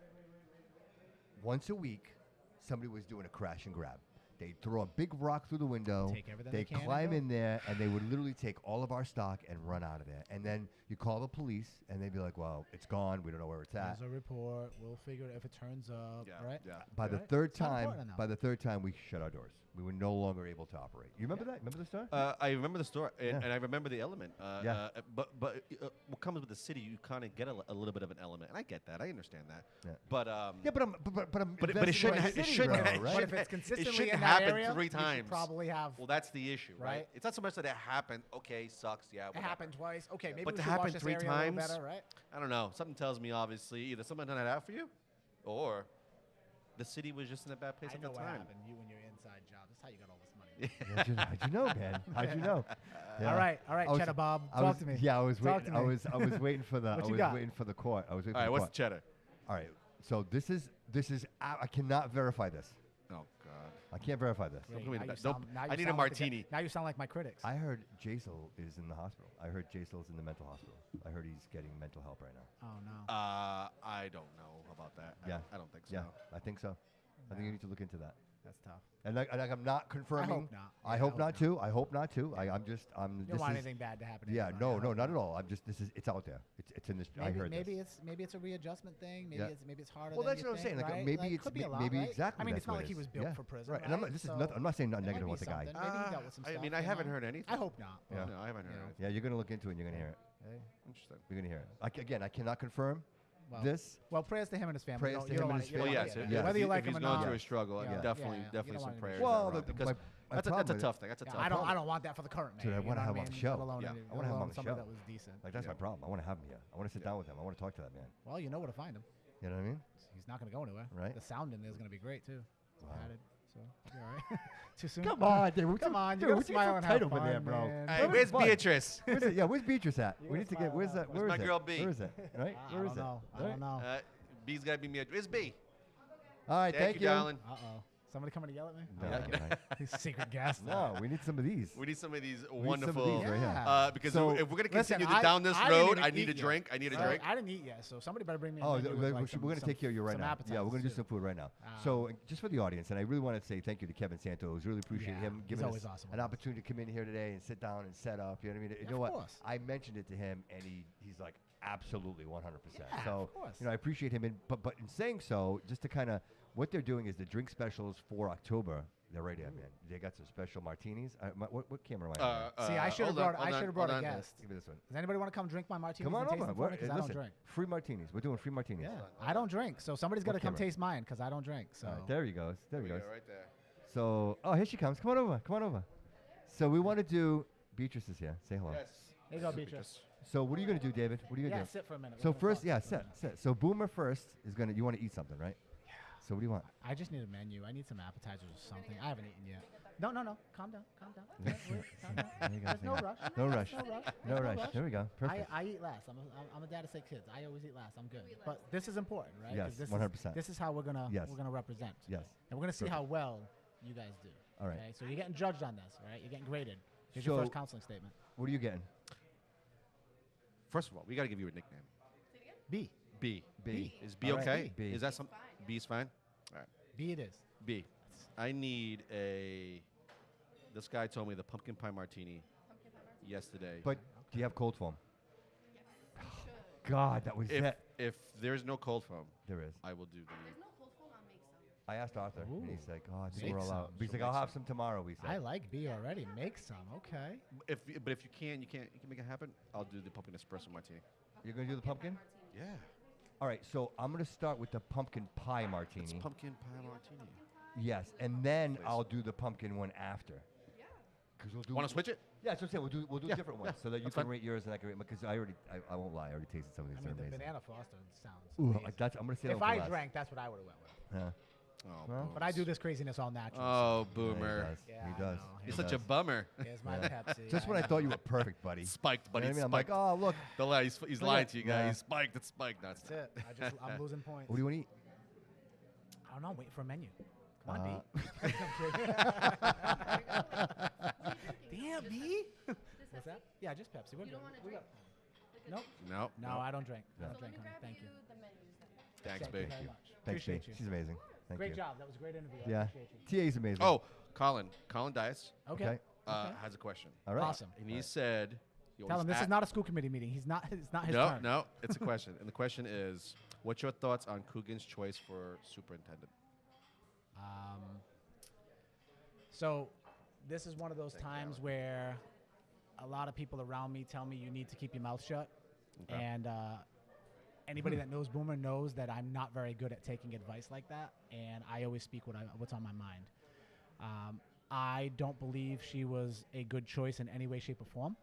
once a week, somebody was doing a crash and grab. They'd throw a big rock through the window. Take everything they They'd can and climb go. in there, and they would literally take all of our stock and run out of there. And then you call the police, and they'd be like, "Well, it's gone. We don't know where it's at." There's a report. We'll figure it if it turns up, right? Yeah. By the Right? third It's not time, important now. by the third time, we shut our doors. We were no longer able to operate. You remember that? Remember the story? I remember the store, and, Yeah. and I remember the element. Yeah. But what comes with the city, you kind of get a little bit of an element, and I get that. I understand that. Yeah. But Yeah, but I'm but it investing shouldn't in my ha- it city, shouldn't bro, ha- right? But if it's It consistently shouldn't in that happen area, 3 you should times. probably have. well, that's the issue, right? Right. It's not so much that it happened. Okay, sucks. Yeah. It whatever. happened twice. Okay, maybe But we to should happen watch this 3 area a little times, better, right? I don't know. Something tells me, obviously, either someone done it out for you, or the city was just in a bad place I at know the what time. happened. You and your inside job. That's how you got all this money. How'd you know, man? How'd you know? Yeah. All right, I was- Cheddar Bob, I talk was- to me. Yeah, I was Talk waiting. to I me. was waiting for the. What I you was got? waiting for the court. I was waiting All right, for what's the the cheddar? court. All right. So this is. I cannot verify this. Oh God. I can't verify this. Great. Don't give me Now that. you Don't- sound- now I you need a sound like the guy- martini. Now you sound like my critics. I heard Jaisal is in the hospital. I heard Jaisal's in the mental hospital. I heard he's getting mental help right now. Oh no. I don't know about that. Yeah. I don't think so. Yeah, I think so. I think you need to look into that. That's tough. And I'm not confirming. not. I Yeah, hope not too. I hope not too. I'm You this don't want is, anything bad to happen to yeah, anybody. I no, hope not at all. It's out there. It's in this. I heard Maybe this. it's a readjustment thing. Maybe it's harder. Well, than that's you what I'm saying. think, Like right? maybe it's could be a lot, maybe right? exactly. I mean, that's it's not what like it he is. was built Yeah. for prison, Right. And I'm not. I'm not saying nothing There might negative be about the guy. something. Maybe he dealt with some I stuff, mean, I you haven't know? heard anything. I hope not. Yeah. No, I haven't heard You know. anything. Yeah, you're gonna look into it and you're gonna hear it. Hey. Interesting. You're gonna hear it. Again, I cannot confirm Well, this. Well, prayers to him and his family. Prayers to him and his Well, family. yes, Yeah. Whether you like if him he's or going not. through a struggle, Yeah. definitely, Yeah, you definitely don't some wanna prayers. be- Well, all around, because my that's problem a is- tough thing. That's a Yeah, tough. I thing. don't want that for the current man. Dude, I you wanna know have what him on the mean? show. Let alone Yeah. any- I wanna have him let alone on the somebody show. that was decent. Like that's my Yeah. problem. I want to have him here. I want to sit down with him. I want to talk to that man. Well, you know where to find him. You know what I mean? He's not going to go anywhere. Right. The sound in there is going to be great too. It's Wow. padded, so you'll be all right. Too soon. Come on, dude. Come on, you dude, gotta we smile get and some have tight over fun, there, bro. man. Hey, Where's where's Bud? Beatrice? Where's it? Yeah, where's Beatrice at? You We gotta need to get. smile Where's and that? have Where Where's is my it? girl B? Where is it? Right? I Where don't is it? know. I Right? don't know. B's got to be me. Where's B? All right, thank you. darling. Uh-oh. Somebody coming to yell at me? No, Yeah. right. He's a secret guest. No, we need some of these. We need some of these We need some of wonderful. these right here. Yeah. Because So- if we're gonna Listen, continue down this I didn't road, even I need eat a yet. drink. I need a So drink. I didn't eat yet, so somebody better bring me. A Oh, menu with, like, we're going to some- take care of you right some now. Yeah, we're going to do appetizers, some too. food right now. So, just for the audience, and I really want to say thank you to Kevin Santos. Really appreciate Yeah, him he's giving us always awesome an with us. opportunity to come in here today and sit down and set up. You know what I mean? You Yeah, know of what? course. I mentioned it to him, and he's like, absolutely 100%. Yeah, so, of course. I appreciate him. But in saying so, just to kind of what they're doing is the drink specials for October. They're right there, man. They got some special martinis. What camera am I on? See, I should have brought a guest. Give me this one. Does anybody want to come drink my martinis? Come on and taste over. them for me? 'Cause I don't Listen, drink. free martinis. We're doing free martinis. Yeah, I don't drink, so somebody's got to What come camera? taste mine because I don't drink. So All right, there he goes. There he goes. Right there. So, oh, here she comes. Come on over. Come on over. So we want to do. Beatrice is here. Say hello. Yes. there you go, Beatrice. So what are you gonna do, David? What are you gonna Yeah, do? sit for a minute. So We're gonna first, talk yeah, for a minute. sit. So Boomer first is gonna. You want to eat something, right? Yeah. So what do you want? I just need a menu. I need some appetizers or something. I haven't eaten yet. No. Calm down. Calm down. Yeah. Wait, calm down. There you go, There's there no you go. rush. No rush. No rush. No There's rush. There we go. Perfect. I eat last. I'm a dad of 6 kids. I always eat last. I'm good. But this is important, right? 'Cause Yes, this 100%. This is how we're gonna Yes. represent. Yes. And we're gonna see how well you guys do. All right. Okay? So you're getting judged on this, all right? You're getting graded. Here's your So- first counseling statement. What are you getting? First of all, we got to give you a nickname. B. B. B. Is B All right. okay? B. Is that some? B's fine. All right. B it is. B. I need a. This guy told me the pumpkin pie martini yesterday. But do you have cold foam? God, that was if it. if there's no cold foam, There is. I will do the. There's no cold foam, I'll make some. I asked Arthur, and Ooh. he's like, "Oh, I think Make we're all out." some. But he's So like, "I'll make have some tomorrow." We said. I like B already. Make some. Okay. But if you can make it happen. I'll do the pumpkin espresso martini. You're gonna do the pumpkin? Yeah. All right. So I'm gonna start with the pumpkin pie martini. It's pumpkin pie martini. Yes, and then Please. I'll do the pumpkin one after. Yeah. Cause we'll do. Want to switch it? Yeah, that's what I'm saying. We'll do Yeah, different ones yeah, so that you that's can fine. rate yours and I can rate because I won't lie. I already tasted some of these. I They're mean, the amazing. banana foster sounds. Ooh, amazing. like that's, I'm gonna say that If one for I last. drank, that's what I would have went with. Yeah. Oh, Well, But I do this craziness all natural. Oh, Yeah, he boomer. does. Yeah, he I does. know. He You're does. such a bummer. Here's my Yeah. Pepsi. Just when I thought you were perfect, buddy. Spiked, You know buddy. what I mean? I'm like, spiked. oh look. The lie, he's Look lying at- to you guys. Yeah. He's spiked. It's spiked. No, it's That's not. it. I'm losing points. What do you want to eat? I don't know. Wait for a menu. Come on, Uh, B. I'm kidding. Damn, B. What's that? Yeah, just Pepsi. We're You good. don't wanna We drink? got- Nope. No. No, I don't drink. No. I don't So let drink, me honey. grab Thank you you. the menus then. Thanks, Thank babe. you very much. Thanks, Appreciate babe. you. She's amazing. Thank Great you. job. That was a great interview. I Yeah. appreciate you. TA's amazing. Oh, Colin Dias Okay. Okay. has a question. All right. Awesome. And he said, Tell him this is not a school committee meeting. It's not his No, turn. no, it's a question. And the question is, what's your thoughts on Coogan's choice for superintendent? So this is one of those times where a lot of people around me tell me you need to keep your mouth shut. Okay. And anybody that knows Boomer knows that I'm not very good at taking advice like that. And I always speak what's on my mind. I don't believe she was a good choice in any way, shape, or form.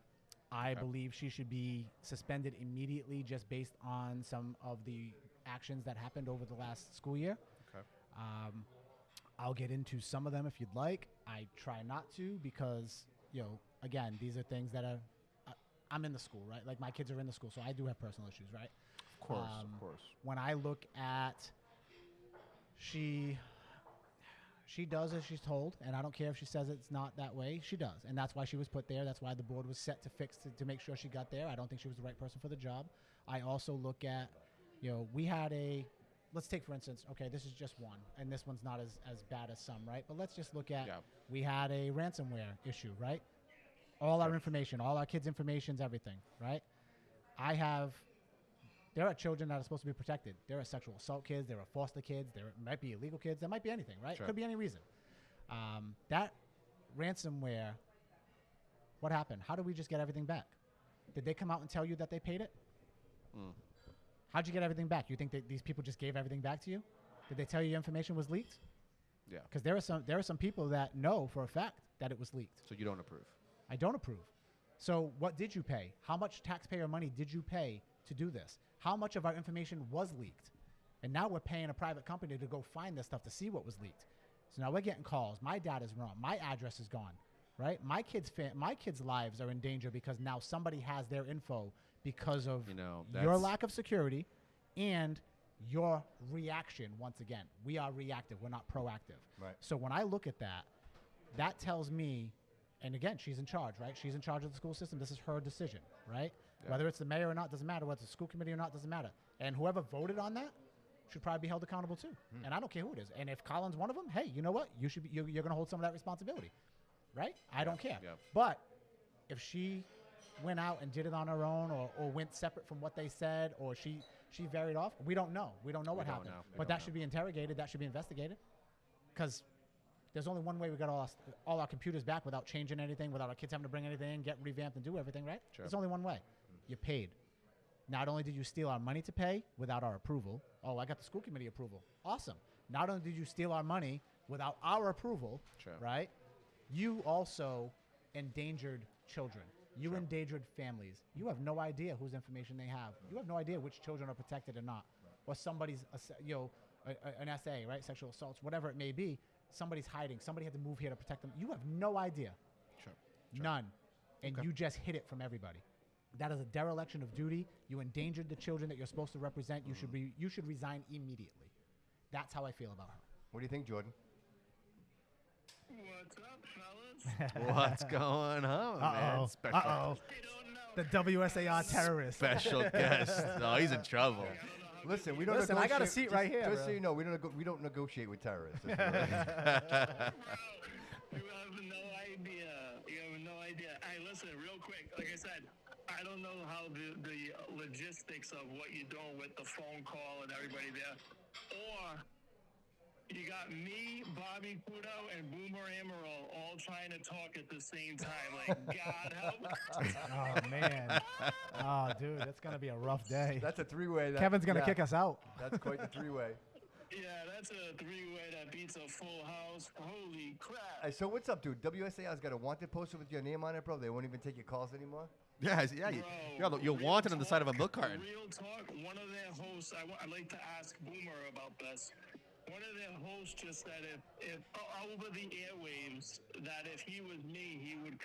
I Okay. believe she should be suspended immediately just based on some of the actions that happened over the last school year. Okay. I'll get into some of them if you'd like. I try not to because, again, these are things that are, I'm in the school, right? Like my kids are in the school, so I do have personal issues, right? Of course, of course. When I look at, she does as she's told, and I don't care if she says it's not that way. She does, and that's why she was put there. That's why the board was set to fix to make sure she got there. I don't think she was the right person for the job. I also look at, we had a let's take, for instance, okay, this is just one, and this one's not as bad as some, right? But let's just look at, we had a ransomware issue, right? All our information, all our kids' information's everything, right? There are children that are supposed to be protected. There are sexual assault kids. There are foster kids. There might be illegal kids. There might be anything, right? Sure. Could be any reason. That ransomware, what happened? How did we just get everything back? Did they come out and tell you that they paid it? How'd you get everything back? You think that these people just gave everything back to you? Did they tell you your information was leaked? Yeah. Because there are some people that know for a fact that it was leaked. So you don't approve? I don't approve. So what did you pay? How much taxpayer money did you pay to do this? How much of our information was leaked? And now we're paying a private company to go find this stuff to see what was leaked. So now we're getting calls. My data is wrong. My address is gone, right? My kids' lives are in danger because now somebody has their info because of your lack of security and your reaction. Once again, we are reactive. We're not proactive. Right. So when I look at that, that tells me, and again, she's in charge, right? She's in charge of the school system. This is her decision, right? Yeah. Whether it's the mayor or not, doesn't matter. Whether it's the school committee or not, doesn't matter. And whoever voted on that should probably be held accountable too. And I don't care who it is. And if Colin's one of them, hey, you know what? You're going to hold some of that responsibility, right? I don't care. Yeah. But if she went out and did it on her own or went separate from what they said or she varied off, we don't know. We don't know what happened. But that should be interrogated. That should be investigated. Because there's only one way we got all our computers back without changing anything, without our kids having to bring anything in, get revamped and do everything, right? Sure. There's only one way. You paid. Not only did you steal our money to pay without our approval. Oh, I got the school committee approval. Awesome. Not only did you steal our money without our approval, right? You also endangered children. You endangered families. You have no idea whose information they have. You have no idea which children are protected or not. Or somebody's, an SA, right? Sexual assaults, whatever it may be. Somebody's hiding. Somebody had to move here to protect them. You have no idea. Sure. None. And you just hid it from everybody. That is a dereliction of duty. You endangered the children that you're supposed to represent. You should resign immediately. That's how I feel about her. What do you think, Jordan? What's up, fellas? What's going on, man? Special, The WSAR terrorist. special guest. No, he's in trouble. Listen, we don't. Listen, I got a seat right here. Just so you know, we don't negotiate with terrorists. Bro, you have no idea. You have no idea. Hey, listen, real quick. Like I said, I don't know how the logistics of what you're doing with the phone call and everybody there, or you got me, Bobby Couto, and Boomer Amaral all trying to talk at the same time. Like, God help. Oh, man. Oh, dude, that's going to be a rough day. That's a three-way. Kevin's going to kick us out. That's quite the three-way. Yeah, that's a three-way that beats a full house. Holy crap. Hey, so what's up, dude? WSAI's got a wanted poster with your name on it, bro. They won't even take your calls anymore? Yeah. Bro, You're wanted on the side of a milk carton. Real talk, one of their hosts, I'd like to ask Boomer about this. One of their hosts just said if over the airwaves, that if he was me, he would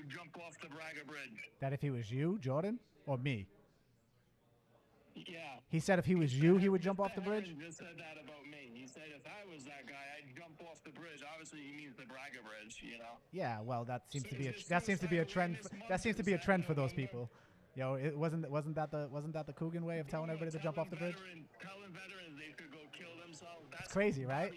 jump off the Braga Bridge. That if he was you, Jordan, or me? Yeah. He said if he was you, he would jump off the bridge? He just said that about me. He said if I was that guy, I'd jump off the bridge. Obviously, he means the Braga Bridge, you know. Yeah, well, that seems to be a trend. That seems to be a trend for those people. It wasn't that the Coogan way of telling everybody to jump off the bridge? Telling veterans they could go kill themselves. That's crazy, right?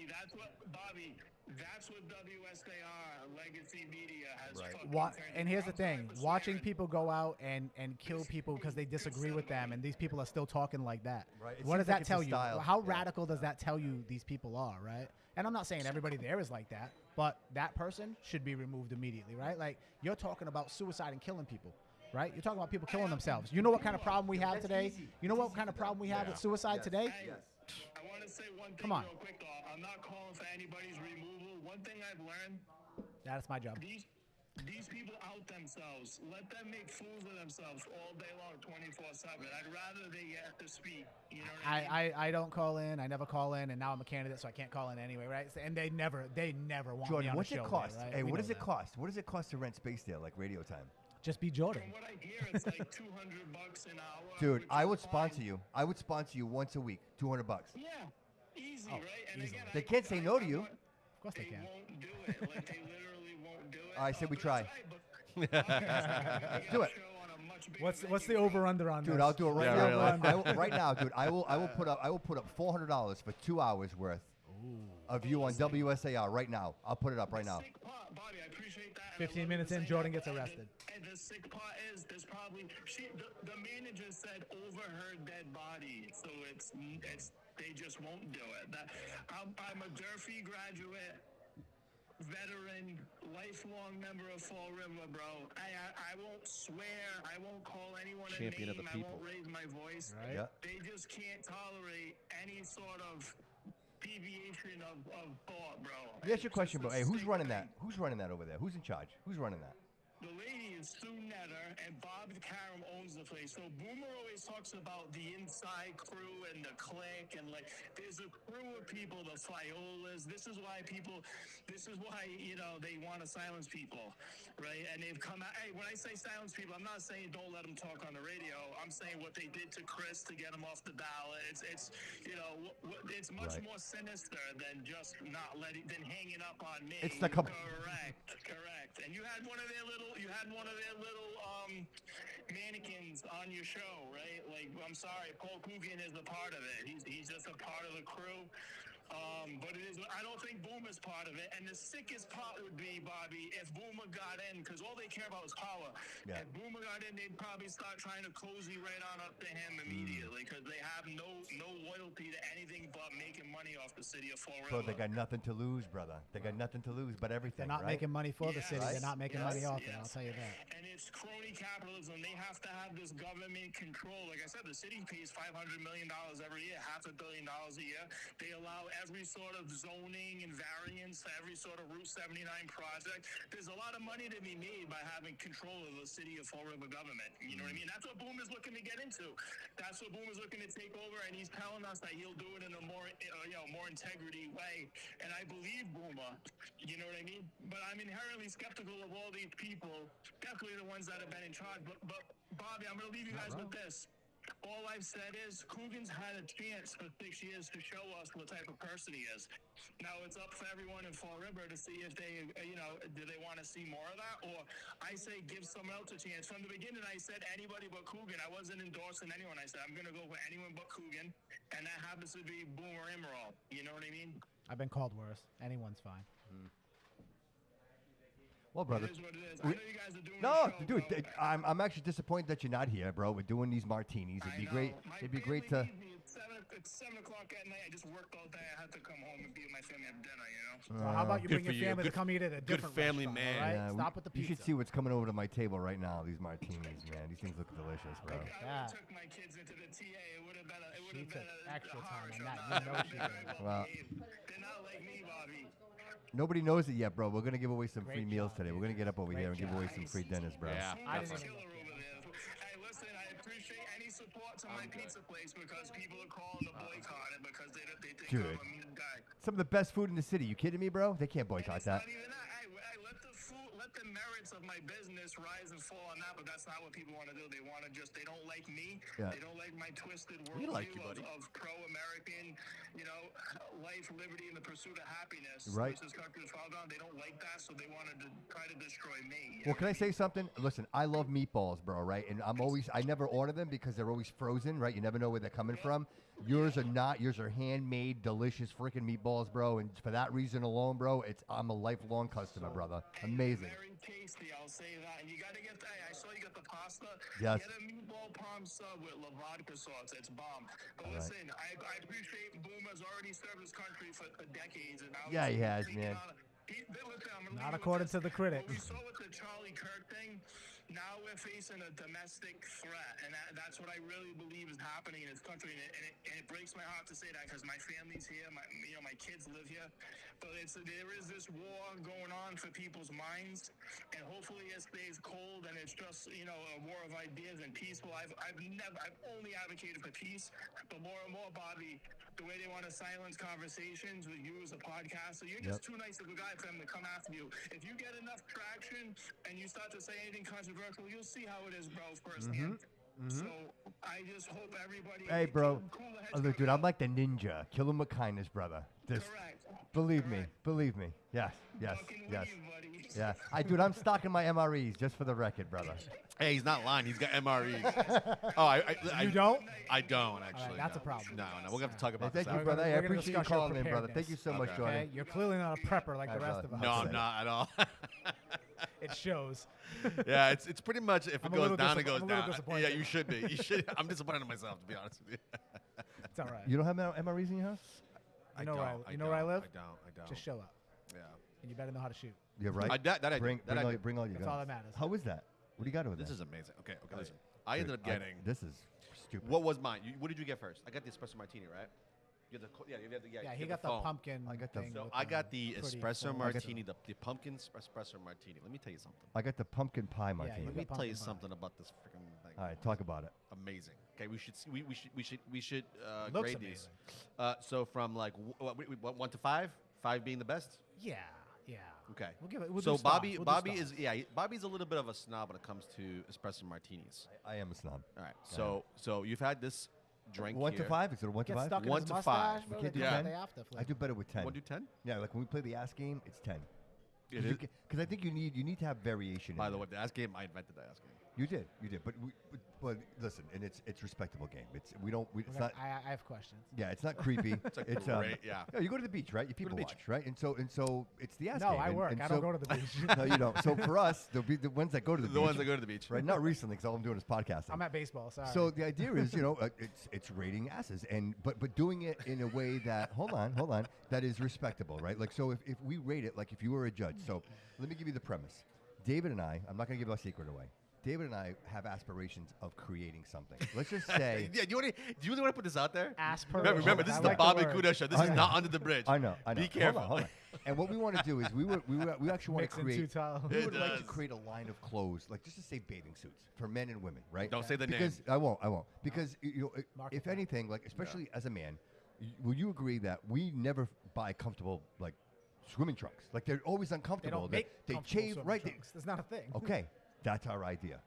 Bobby, that's what WSAR Legacy Media has fucking and here's the thing. Watching people go out and kill people because they disagree with them, and these people are still talking like that. Right. What does that tell you? Style. How radical does that tell you these people are, right? And I'm not saying everybody there is like that, but that person should be removed immediately, right? Like, you're talking about suicide and killing people. Right? You're talking about people killing themselves. You know what kind of problem we have today? You know what kind of problem we have with suicide today? Hey, I want to say one thing real quick, though. I'm not calling for anybody's removal. One thing I've learned. That's my job. These people out themselves. Let them make fools of themselves all day long, 24/7. I'd rather they get to speak. You know what I mean? I don't call in. I never call in, and now I'm a candidate, so I can't call in anyway, right? And they never want Jordan, me on what's the show. it cost? Right? Hey, We what know does it that. cost? What does it cost to rent space there, like radio time? Just be Jordan. From what I hear, it's like $200 an hour. Dude, which I is would fine. sponsor you. I would sponsor you once a week, $200. Yeah, easy, right? And easily. again, They can't say no to you. Of course they can. won't do it. Like, they literally won't do it. I said we But try. that's right, but Let's do it. show on a much What's the over/under on Dude, this? I'll do it right Yeah, now. really. Right now, dude. I will put up $400 for 2 hours worth of you on WSAR right now. I'll put it up right now. Sick part, Bobby, I appreciate that. 15 minutes in, Jordan gets arrested. And the sick part is there's probably the manager said overheard dead body, so it's they just won't do it. I'm a Durfee graduate, veteran, lifelong member of Fall River, bro. I won't swear. I won't call anyone Champion a of name. the I people. won't raise my voice. Right. Yeah. They just can't tolerate any sort of deviation of thought, bro. Let me ask you a question, bro. Hey, who's Sick running thing. that? Who's running that over there? Who's in charge? Who's running that? The lady is Sue Netter, and Bob Caram owns the place. So Boomer always talks about the inside crew and the clique, and like there's a crew of people, the Fiolas. This is why they want to silence people, right? And they've come out. Hey, when I say silence people, I'm not saying don't let them talk on the radio. I'm saying what they did to Chris to get him off the ballot. It's it's much Right. more sinister than just than hanging up on me. It's the Correct. And you had one of their little mannequins on your show, right? Like, I'm sorry, Paul Coogan is a part of it. He's just a part of the crew. But it is. I don't think Boomer's part of it. And the sickest part would be, Bobby, if Boomer got in, because all they care about is power. Yeah. If Boomer got in, they'd probably start trying to cozy right on up to him immediately, because they have no loyalty to anything but making money off the city of Fall So River. they got nothing to lose, brother. They got nothing to lose but everything. They're not right? making money for the city. Yes. They're not making money off it. I'll tell you that. And it's crony capitalism. They have to have this government control. Like I said, the city pays $500 million every year, $500 million a year. They allow every sort of zoning and variance to every sort of Route 79 project. There's a lot of money to be made by having control of the city of Fall River government. You know what I mean? That's what Boomer's looking to get into. That's what Boomer's looking to take over, and he's telling us that he'll do it in a more integrity way. And I believe Boomer. You know what I mean? But I'm inherently skeptical of all these people, definitely the ones that have been in charge. But Bobby, I'm going to leave you guys with this. All I've said is Coogan's had a chance for 6 years to show us what type of person he is. Now it's up for everyone in Fall River to see if they, do they want to see more of that? Or I say give someone else a chance. From the beginning, I said anybody but Coogan. I wasn't endorsing anyone. I said I'm going to go with anyone but Coogan, and that happens to be Boomer Emerald. You know what I mean? I've been called worse. Anyone's fine. Well, brother. It is what it is. I know you guys are doing No, the show, dude, bro. I'm actually disappointed that you're not here, bro. We're doing these martinis. I It'd be know. great. My It'd be family great to. needs me. It's 7 o'clock at night. I just worked all day. I had to come home and be with my family at dinner, So how about you Good bring your for you. family to Good- come eat at a good different family restaurant, man. all right? Yeah, Stop with the you pizza. should see what's coming over to my table right now. These martinis, man. These things look delicious, bro. I would Yeah. have took my kids into the TA. It would have been a. It would She have took been a extra horror time on show. that. Nah, You know they're she very did. well Well- behaved. They're not like me, Bobby. Nobody knows it yet, bro. We're gonna give away some free Great meals job, today. We're dude. gonna get up over Great here and give away job. some free dinners, bro. Yeah. I didn't That's even killer look over there. Hey, listen, I appreciate any support to my pizza place, because people are calling to boycott it because they think Dude. I'm a mean guy. Some of the best food in the city. You kidding me, bro? They can't And boycott it's that. not even that. I let the merits of my business rise and fall on that, but that's not what people want to do. They want to they don't like me. Yeah. They don't like my twisted We like worldview you, buddy. of pro-American, life, liberty, and the pursuit of happiness. Right. Which this country is founded on. They don't like that, so they want to try to destroy me. Well, can I say something? Listen, I love meatballs, bro, right? And I never order them because they're always frozen, right? You never know where they're coming from. Yours are not. Yours are handmade, delicious freaking meatballs, bro. And for that reason alone, bro, I'm a lifelong customer, brother. Amazing. Very tasty, I'll say that. And you got to get that. I saw you got the pasta. Yes. Get a meatball palm sub with La Vodka sauce. It's bomb. But All right. listen, I appreciate Boomer's already served his country for decades. And now Yeah, he he's has, taking man. listen, I'm gonna Not leave you with according this. to the critics. What we saw with the Charlie Kirk thing, now we're facing a domestic threat. And that's what I really believe is happening in this country. And it breaks my heart to say that, because my family's here. My kids live here. But there is this war going on for people's minds, and hopefully it stays cold and it's just a war of ideas and peaceful. I've only advocated for peace, but more and more, Bobby, the way they want to silence conversations with you as a podcaster, you're just too nice of a guy for them to come after you. If you get enough traction and you start to say anything controversial, you'll see how it is, bro, firsthand. So I just hope everybody. Hey, bro. Cooler heads Look, come dude, I'm out. like the ninja. Kill him with kindness, brother. Just Correct. believe me. Correct. Believe me. Yes. Yes. Fucking Yes. leave, buddy. Yeah, I'm stocking my MREs just for the record, brother. Hey, he's not lying. He's got MREs. Oh, You don't? I don't actually. that's no. a problem. No, we're gonna have to talk about Thank this. you, after. brother. Hey, I We're gonna appreciate you discuss your calling in, brother. Thank you so much, Okay. Jordan. Okay, you're clearly not a prepper like the All right, rest of us. No, I'm not at all. It shows. Yeah, it's pretty much if I'm it a goes little down, it goes I'm a little down. disappointed. Yeah, you should be. You should. I'm disappointed in myself, to be honest with you. It's all right. You don't have MREs in your house? You know where I live? I don't. Just show up, Yeah. and you better know how to shoot. You're right. I do. bring That I all, do. bring all your That's guns. all that matters. How is that? What do you got over there? This is amazing. Okay, listen. I ended up getting. This is stupid. What was mine? What did you get first? I got the espresso martini, right? You have the Yeah, you he get got the foam. pumpkin. I got the- thing So with I got the pretty espresso foam. martini, the pumpkin espresso martini. Let me tell you something. I got the pumpkin pie martini. you Let me got tell you pumpkin pie. something about this freaking thing. All right, talk about it. Amazing. Okay, we should Looks grade these. amazing. So from like 1 to 5, 5 being the best. Yeah. Okay. We'll give it. We'll So do stars. We'll do Bobby stars. Bobby's a little bit of a snob when it comes to espresso martinis. I am a snob. All right. So you've had this drink 1 here. to 5? Is it a 1 to Get 5? stuck in 1 his to mustache, 5. bro. We can't They do do 10? They after I do better with 10. Want to do 10? Yeah, like when we play the ass game, it's 10. It is. Because I think you need to have variation. By in the it. way, the ass game, I invented the ass game. You did, but listen, and it's respectable game. It's it's not. I have questions. Yeah, it's not creepy. It's great, yeah. No, you go to the beach, right? You people the watch, beach. right? And so it's the ass No, game. I work. And I so, don't go to the beach. No, you don't. So for us, there'll be the ones that go to the beach. The ones that go to the beach. Right, not recently, because all I'm doing is podcasting. I'm at baseball. Sorry. So the idea is, it's rating asses, and but doing it in a way that hold on, that is respectable, right? Like so, if we rate it, like if you were a judge. So let me give you the premise. David and I'm not going to give our secret away. David and I have aspirations of creating something. Let's just say. Yeah, do you really want to put this out there? Aspirations. Remember, this I is like the the Bobby word. Couto Show. This I is know. not under the bridge. I know. Be careful. Hold on. And what we want to do is we actually want to Mixing create. two towels. We would It like to does. create a line of clothes, like just to say bathing suits for men and women, right? Don't say the name. because I won't. Because Market if that. anything, like especially as a man, will you agree that we never buy comfortable like swimming trunks? Like they're always They uncomfortable. don't make they comfortable shave swimming right. trunks. That's not a thing. Okay. That's our idea.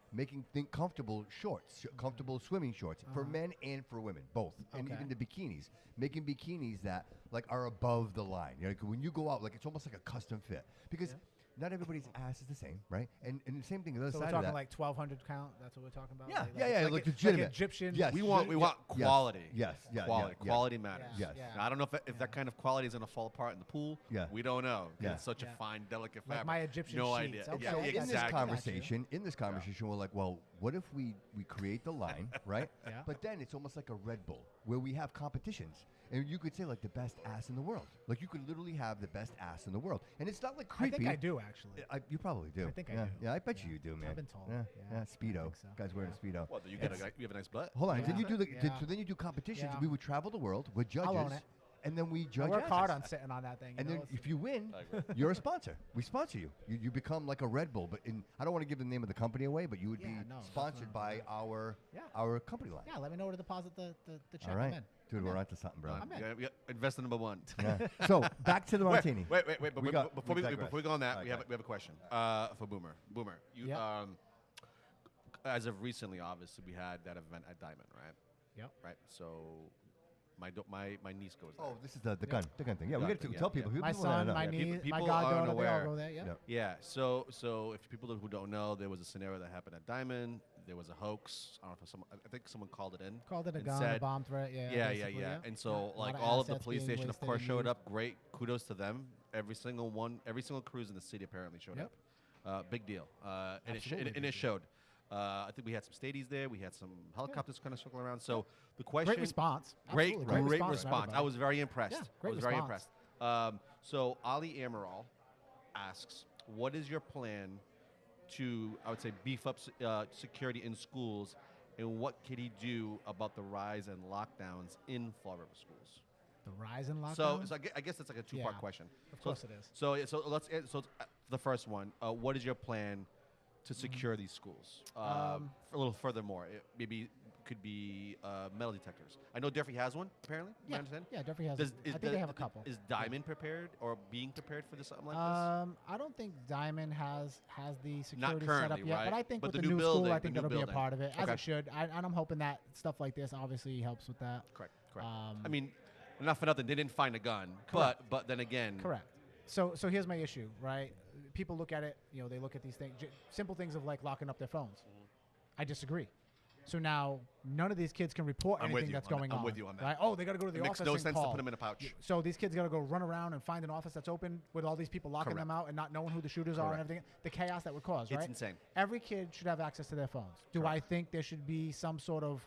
Think comfortable shorts, comfortable swimming shorts for men and for women, both, and Okay. even the bikinis. Making bikinis that like are above the line. You know, like, when you go out, like it's almost like a custom fit because not everybody's ass is the same, right? And the same thing. The other So side we're of talking that. like 1,200 count. That's what we're talking about. Yeah, like legitimate. Egyptian. Yes. We want Yes. quality. Yes. Yeah. Quality. Yeah. Quality matters. Yes. Yeah. Now, I don't know if that kind of quality is going to fall apart in the pool. Yeah. We don't know. 'Cause Yeah. It's such Yeah. a fine, delicate Like fabric. my Egyptian No sheets. idea. Okay. Yeah, So Yeah, in this exactly. conversation, we're like, well, what if we create the line, right? Yeah. But then it's almost like a Red Bull where we have competitions, and you could say like the best ass in the world. Like you could literally have the best ass in the world, and it's not like I creepy. think I do actually. You probably do. I think I yeah. do. Yeah, I bet Yeah. you do, man. I've been told. Yeah, Yeah, I Speedo. think so. Guys wearing a Speedo. Well, you have a nice butt. Hold on. Yeah. Then you do Yeah. so then you do competitions. Yeah. We would travel the world with I'll own judges, it. and then we I judge. work hard asses. on sitting on that thing. And you then know, if you win, I agree. you're a sponsor. We sponsor you. You become like a Red Bull, but I don't want to give the name of the company away, but you would Yeah, be no, sponsored by definitely. our company line. yeah, let me know where to deposit the check. All right, I'm in. dude, I'm we're in. onto something, bro. I'm in. We got investor number 1. Yeah. So back to the martini. Wait. But We got- before we we digress. before we go on that, All we right, have a question for Boomer. Boomer, you Yeah. as of recently, obviously, we had that event at Diamond, right? Yep. Right. So my niece goes there. Oh, this is the gun thing. Yeah, we Gun got to thing, tell yeah, people. yeah. People My don't son, know. my Yeah, niece, people my are goddaughter, they all unaware. go there. Yeah. Yeah. Yeah. So if people who don't know, there was a scenario that happened at Diamond. There was a hoax. I don't know if I think someone called it in. Called it a and gun, said- a bomb threat. Yeah. Yeah. basically, And so Yeah. A lot like of all of the assets police being station, of wasted course, and showed used. up. Great kudos to them. Every single cruise in the city apparently showed Yep. up. Big deal. And Absolutely it big deal. showed. I think we had some stadies there. We had some helicopters kind of circling around. So the question. Great response. Great Absolutely. response. from everybody. I was very impressed. Yeah, I great was very response. impressed. So Ali Amaral asks, what is your plan to, I would say, beef up security in schools, and what can he do about the rise in lockdowns in Fall River schools? The rise in lockdown. So I guess that's like a two-part Yeah, question. of course it is. So let's the first one. What is your plan to secure these schools? A little furthermore, it maybe could be metal detectors. I know Jeffrey has one. Apparently, I Yeah, understand. yeah, Jeffrey has. Does- I think they have a couple. Is Diamond prepared or being prepared for something like this? I don't think Diamond has the security set currently, up yet, right? but I think But with the the new new school, building- I the think new that'll be a building. part of it, as Okay. it should. And I'm hoping that stuff like this obviously helps with that. Correct. Um, I mean, not for nothing, they didn't find a gun, but then again, Correct. So here's my issue, right? people look at it, they look at these things, simple things of like locking up their phones. I disagree. So now none of these kids can report I'm with anything you that's on that. going I'm on. with you on that. Right? Oh, they got to go to the It makes office no and sense call. to put them in a pouch. So these kids got to go run around and find an office that's open with all these people locking them out and not knowing who the shooters are and Correct. everything. The chaos that would cause, It's right? insane. Every kid should have access to their phones. Do I think there should be some sort of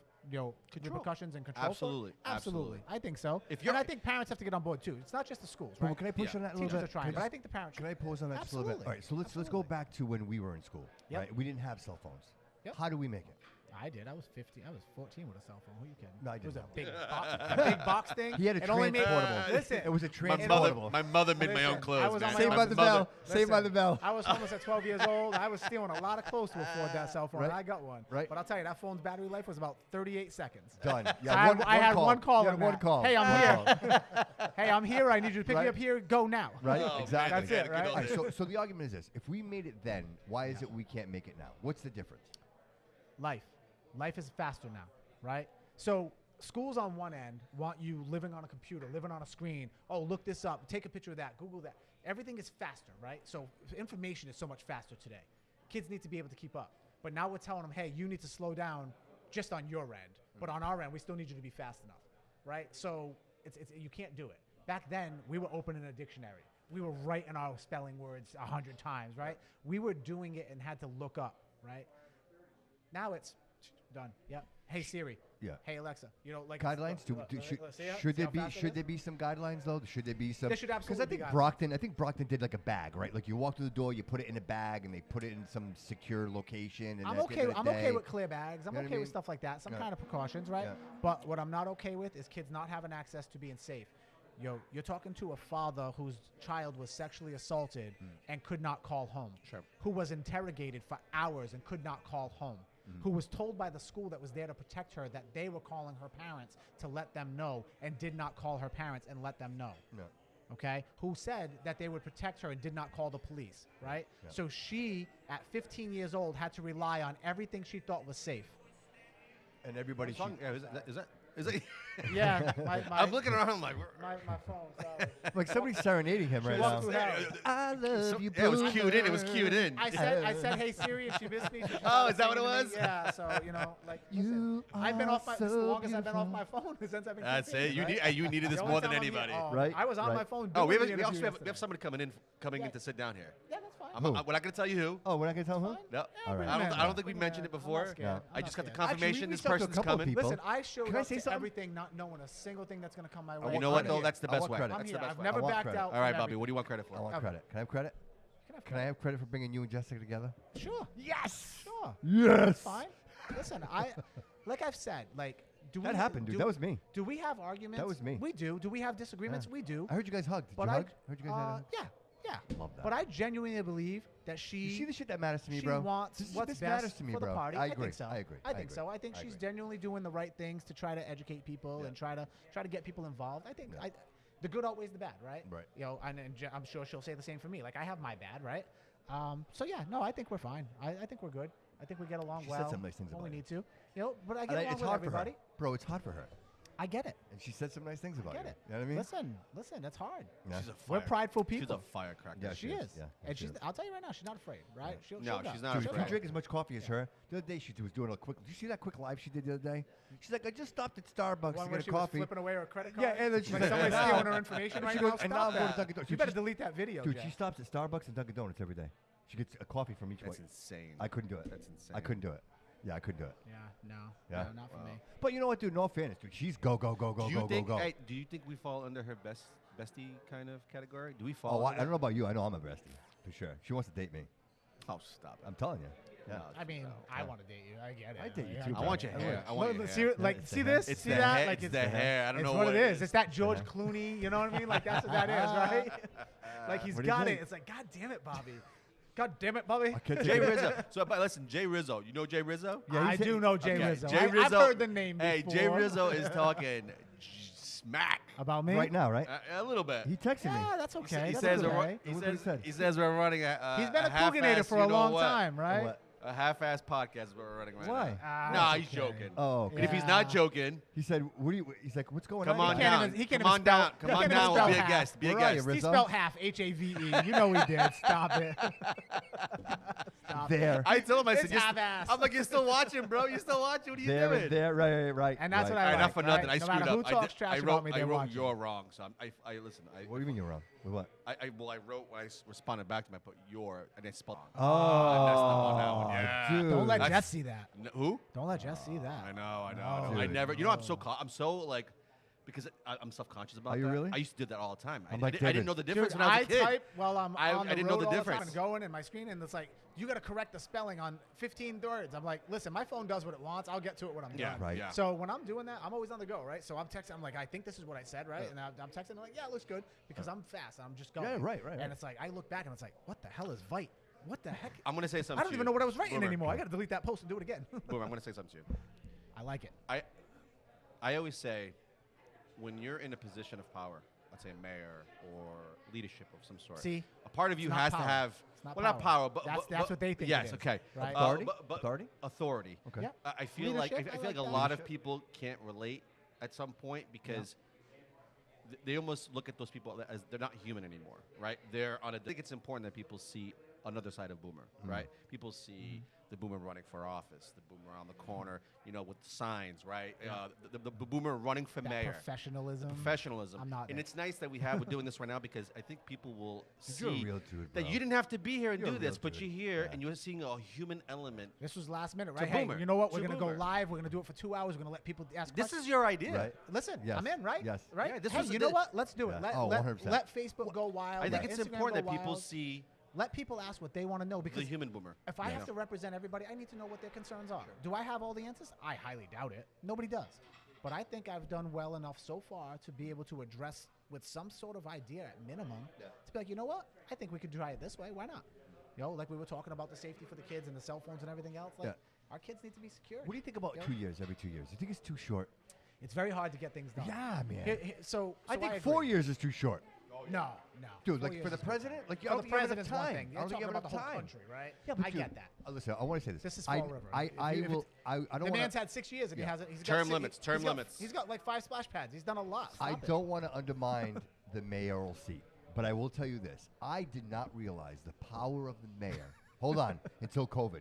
repercussions and control? Absolutely. For it? Absolutely. I think so. If And I think parents have to get on board too. It's not just the schools, Well, right? can I push on that a little Teachers bit? are trying, Can I but I just- think the parents Can I should. pause on that just a little bit? Absolutely. All right, so let's go back to when we were in school. Yep. Right? We didn't have cell phones. Yep. How do we make it? I did. I was 15. I was 14 with a cell phone. Who you kidding? No, I It was a didn't. big box thing. He had a It only made- transportable. Listen, It was a My transportable. mother made my own Listen, clothes. I was on man. my Saved own- by the bell. Saved by the bell. I was homeless at 12 years old. I was stealing a lot of clothes to afford that cell phone. Right. And I got one. Right. But I'll tell you, that phone's battery life was about 38 seconds. Done. I had one call You in had one that. call. Hey, I'm One here. call. Hey, I'm here. I need you to pick me Right. up here. Go now. Right? Oh, man, Exactly. That's it, right? All right, so the argument is this: if we made it then, why is it we can't make it now? What's the difference? Life is faster now, right? So schools on one end want you living on a computer, living on a screen. Oh, look this up. Take a picture of that. Google that. Everything is faster, right? So information is so much faster today. Kids need to be able to keep up. But now we're telling them, hey, you need to slow down just on your end. But on our end, we still need you to be fast enough, right? So it's you can't do it. Back then, we were opening a dictionary. We were writing our spelling words 100 times, right? We were doing it and had to look up, right? Now it's done. Yep. Hey Siri. Yeah. Hey Alexa. Guidelines? Should there be some guidelines though? Should there be some? There should absolutely be I think Brockton did like a bag, right? Like you walk through the door, you put it in a bag, and they put it in some secure location. And I'm at the okay. end of I'm the okay day- with clear bags. I'm You know what I okay with mean? stuff like that. Some Yeah. kind of precautions, right? Yeah. But what I'm not okay with is kids not having access to being safe. You're talking to a father whose child was sexually assaulted and could not call home. Sure. Who was interrogated for hours and could not call home. Who was told by the school that was there to protect her that they were calling her parents to let them know and did not call her parents and let them know. No. Okay, who said that they would protect her and did not call the police, right? Yeah. So she, at 15 years old, had to rely on everything she thought was safe. And everybody What song? should, Yeah, is that? Yeah, I'm looking around. I'm like, my phone. Sorry. like somebody's serenading him right walked now. through hell. I love you. yeah, it was cued in. It was cued in. I said, hey Siri, and she missed me. So she Oh, started is that what it singing to me. was? Yeah. So listen, You I've been off my. This is the so longest I've been off beautiful. my phone since I've been. That's 15, it. right? You needed this The only more than time I'm here- anybody. Right, I was on right. my phone. Oh, we doing the also interview have yesterday. somebody coming in to sit down here. Yeah, that's fine. Who? We're not going to tell you who. Oh, we're not gonna tell him who? No. All right. I don't think we mentioned it before. scared. I just got the scared. confirmation Actually, we this reached out to a person's couple of coming. people. Listen, I showed Can I up say to something? everything, not knowing a single thing that's going to come my way. You know want what though? credit. That's the I best want way. credit. I'm That's here. the best I've way. never I want backed credit. out. All right, from Bobby. What do you want credit I for? want Okay. credit. Can I have credit? Can I have credit for bringing you and Jessica together? Sure. Yes. Sure. Yes. Fine. Listen, like I've said, do That we, happened, dude. That was me. Do we have arguments? That was me. We do. Do we have disagreements? Yeah. We do. I heard you guys hugged. Did But you I hug? I heard you guys had a hug. yeah. Love that. But I genuinely believe that she. You see the shit that matters to me, she bro? wants This what's matters best to me, for bro. the party. I agree. think so. I agree. I think so. I think she's genuinely doing the right things to try to educate people Yeah. and try to get people involved. I think Yeah. the good outweighs the bad, right? Right. And I'm sure she'll say the same for me. Like I have my bad, right? So yeah, no, I think we're fine. I think we're good. I think we get along She well. said some nice things when about we you. need to. But I And get along it's with hard for everybody. her, bro. It's hard for her, I get it. and she said some nice things about Get you. it. You know what I mean? Listen, that's hard. Yeah. She's a We're prideful She's people. a firecracker. Yeah, She is. Yeah, And she she's. is. I'll tell you right now, she's not afraid, right? Yeah. She'll No, go. she's not She'll Dude, if go. you drink as much coffee as her, the other day she was doing a quick. Did you see that quick live she did the other day? She's like, I just stopped at Starbucks One to where get she a was coffee. flipping away her credit card. Yeah, and then she's like like, somebody's "Now." stealing her information And right she now. goes, "And now Stop I'm going to that. Dunkin' Donuts." You Dude, better she's- delete that video, Dude, Jack. she stops at Starbucks and Dunkin' Donuts every day. She gets a coffee from each That's one. insane. I couldn't do it. That's insane. I couldn't do it. Yeah, I couldn't do it. Yeah, no, Yeah? no, not for me. But you know what, dude? In all fairness, dude, she's go, go, go, go, Do you go, think? go, go. Hey, do you think we fall under her bestie kind of category? Do we Oh, fall? I under don't know about you. I know I'm a bestie for sure. She wants to date me. that? Oh, stop it. I'm telling you. Yeah. No, I mean, no. I want to date you. I get it. I date you Like, too, I bro. want your I hair. would. I want your see, hair. like, It's see the hair. this? It's See the that? hair. Like, It's the hair. I don't it's know what it is. is. It's that George Clooney. You know what I mean? Like that's what that is, right? Like he's What do you got think? it. It's like, God damn it, Bobby. God damn it, Bobby. I can't Jay take it. Rizzo. So, but listen, Jay Rizzo. You know Jay Rizzo? Yeah, I he's do hitting- know Jay Okay, Rizzo. Jay I've Rizzo. heard the name Hey, before. Jay Rizzo is talking smack. About me? Right now, right? A little bit. He texted me. Yeah, that's okay. He That's says okay. we're, What did he say? he says we're running a He's been a half-assed, Couganator for you a know long what? time, right? What? A half-ass podcast is what we're running right Why? now. Nah, he's okay. joking. Oh, And if he's not joking, He said, "What do you?" He's like, "What's going come on?" on He can't down. even- he can't Come even on down. spell- Come he on can't even down. spell Be a half. guest. Be a Where are you, guest. Rizzo? He spelled half H-A-V-E. You know he did. Stop it. Stop it. There. I told him, I said, It's "You're half-ass. I'm like, you're still watching, bro. You're still watching. What are you There doing? and there, right. And that's right. what All I right, like, not for nothing. right? I No screwed matter up. who talks trash I about wrote, me, I they're wrote watching. you're wrong. So I listen. What do you mean you're wrong? With what? I wrote when I responded back to him, I put your and I spelled. Oh, I messed up on that one. Yeah. dude. Don't let That's- Jess see that. Who? Don't let Jess see that. I know. No. I Dude. never. You know, I'm so like, because I'm self-conscious about Are you that. really? I used to do that all the time. I'm I like didn't David. know the Dude, difference when I was a kid. type while I'm on the I didn't road know the all the difference. time going in my screen, and it's like, you got to correct the spelling on 15 words. I'm like, listen, my phone does what it wants. I'll get to it when I'm Yeah, done. Right. Yeah. So when I'm doing that, I'm always on the go, right? So I'm texting. I'm like, I think this is what I said, right? And I'm texting. I'm like, yeah, it looks good because I'm fast. I'm just going. Yeah, right. And it's like, I look back and it's like, what the hell is Vite? What the heck? I'm gonna say something. I don't to even you. know what I was writing Boomer. anymore. I got to delete that post and do it again. Boomer, I'm gonna say something to you. I like it. I always say, when you're in a position of power, let's say a mayor or leadership of some sort, See, a part of you not has power. to have, It's not well, not power. power, but That's what they think Yes, it is, okay. right? Authority? But Authority? Authority. Okay. Yeah. I feel like Leadership, I I feel like like a that. lot of Leadership. people can't relate at some point because they almost look at those people as they're not human anymore, right? They're on a. I think it's important that people see another side of Boomer, right? People see the Boomer running for office, the Boomer on the corner, with signs, right? The Boomer running for That mayor. professionalism. Professionalism. I'm not And there. it's nice that we're doing this right now because I think people will You're a see real dude, that bro. you didn't have to be here and You're a do this, real but dude. you're here Yeah. and you're seeing a human element. This was last minute, To right? Hey, Boomer. you know what? We're To going to go Boomer. live. We're going to do it for 2 hours. We're going to let people ask This questions. is your idea. Right. Listen, Yes. I'm in, right? Yes. Right? Yeah, this hey, was you the- know what? Let's do it. Yeah. Let, Oh, let, 100%. let Facebook go wild. I think let it's Instagram important go that people wild. see Let people ask what they want to know the because human Boomer. if I have to represent everybody, I need to know what their concerns are. Do I have all the answers? I highly doubt it. Nobody does. But I think I've done well enough so far to be able to address with some sort of idea at minimum to be like, you know what? I think we could try it this way. Why not? Like we were talking about the safety for the kids and the cell phones and everything else. Like, our kids need to be secure. What do you think about 2 years? Every 2 years? You think it's too short? It's very hard to get things done. Yeah, man. So I think agree. 4 years is too short. No. Dude, 4 like years for the is too president, short. like you For don't the think you have enough president's one time. thing. I You're don't think you talking have about the enough whole time. country, right? Yeah, but I dude, get that. Listen, I want to say this. This is I, Fall River. I If will. it's- I don't The want man's to. had 6 years and Yeah. he hasn't. He's got Term si- limits, he's term got- limits. He's got like 5 splash pads. He's done a lot. I Stop it. don't want to undermine the mayoral seat, but I will tell you this: I did not realize the power of the mayor. Hold on, until COVID,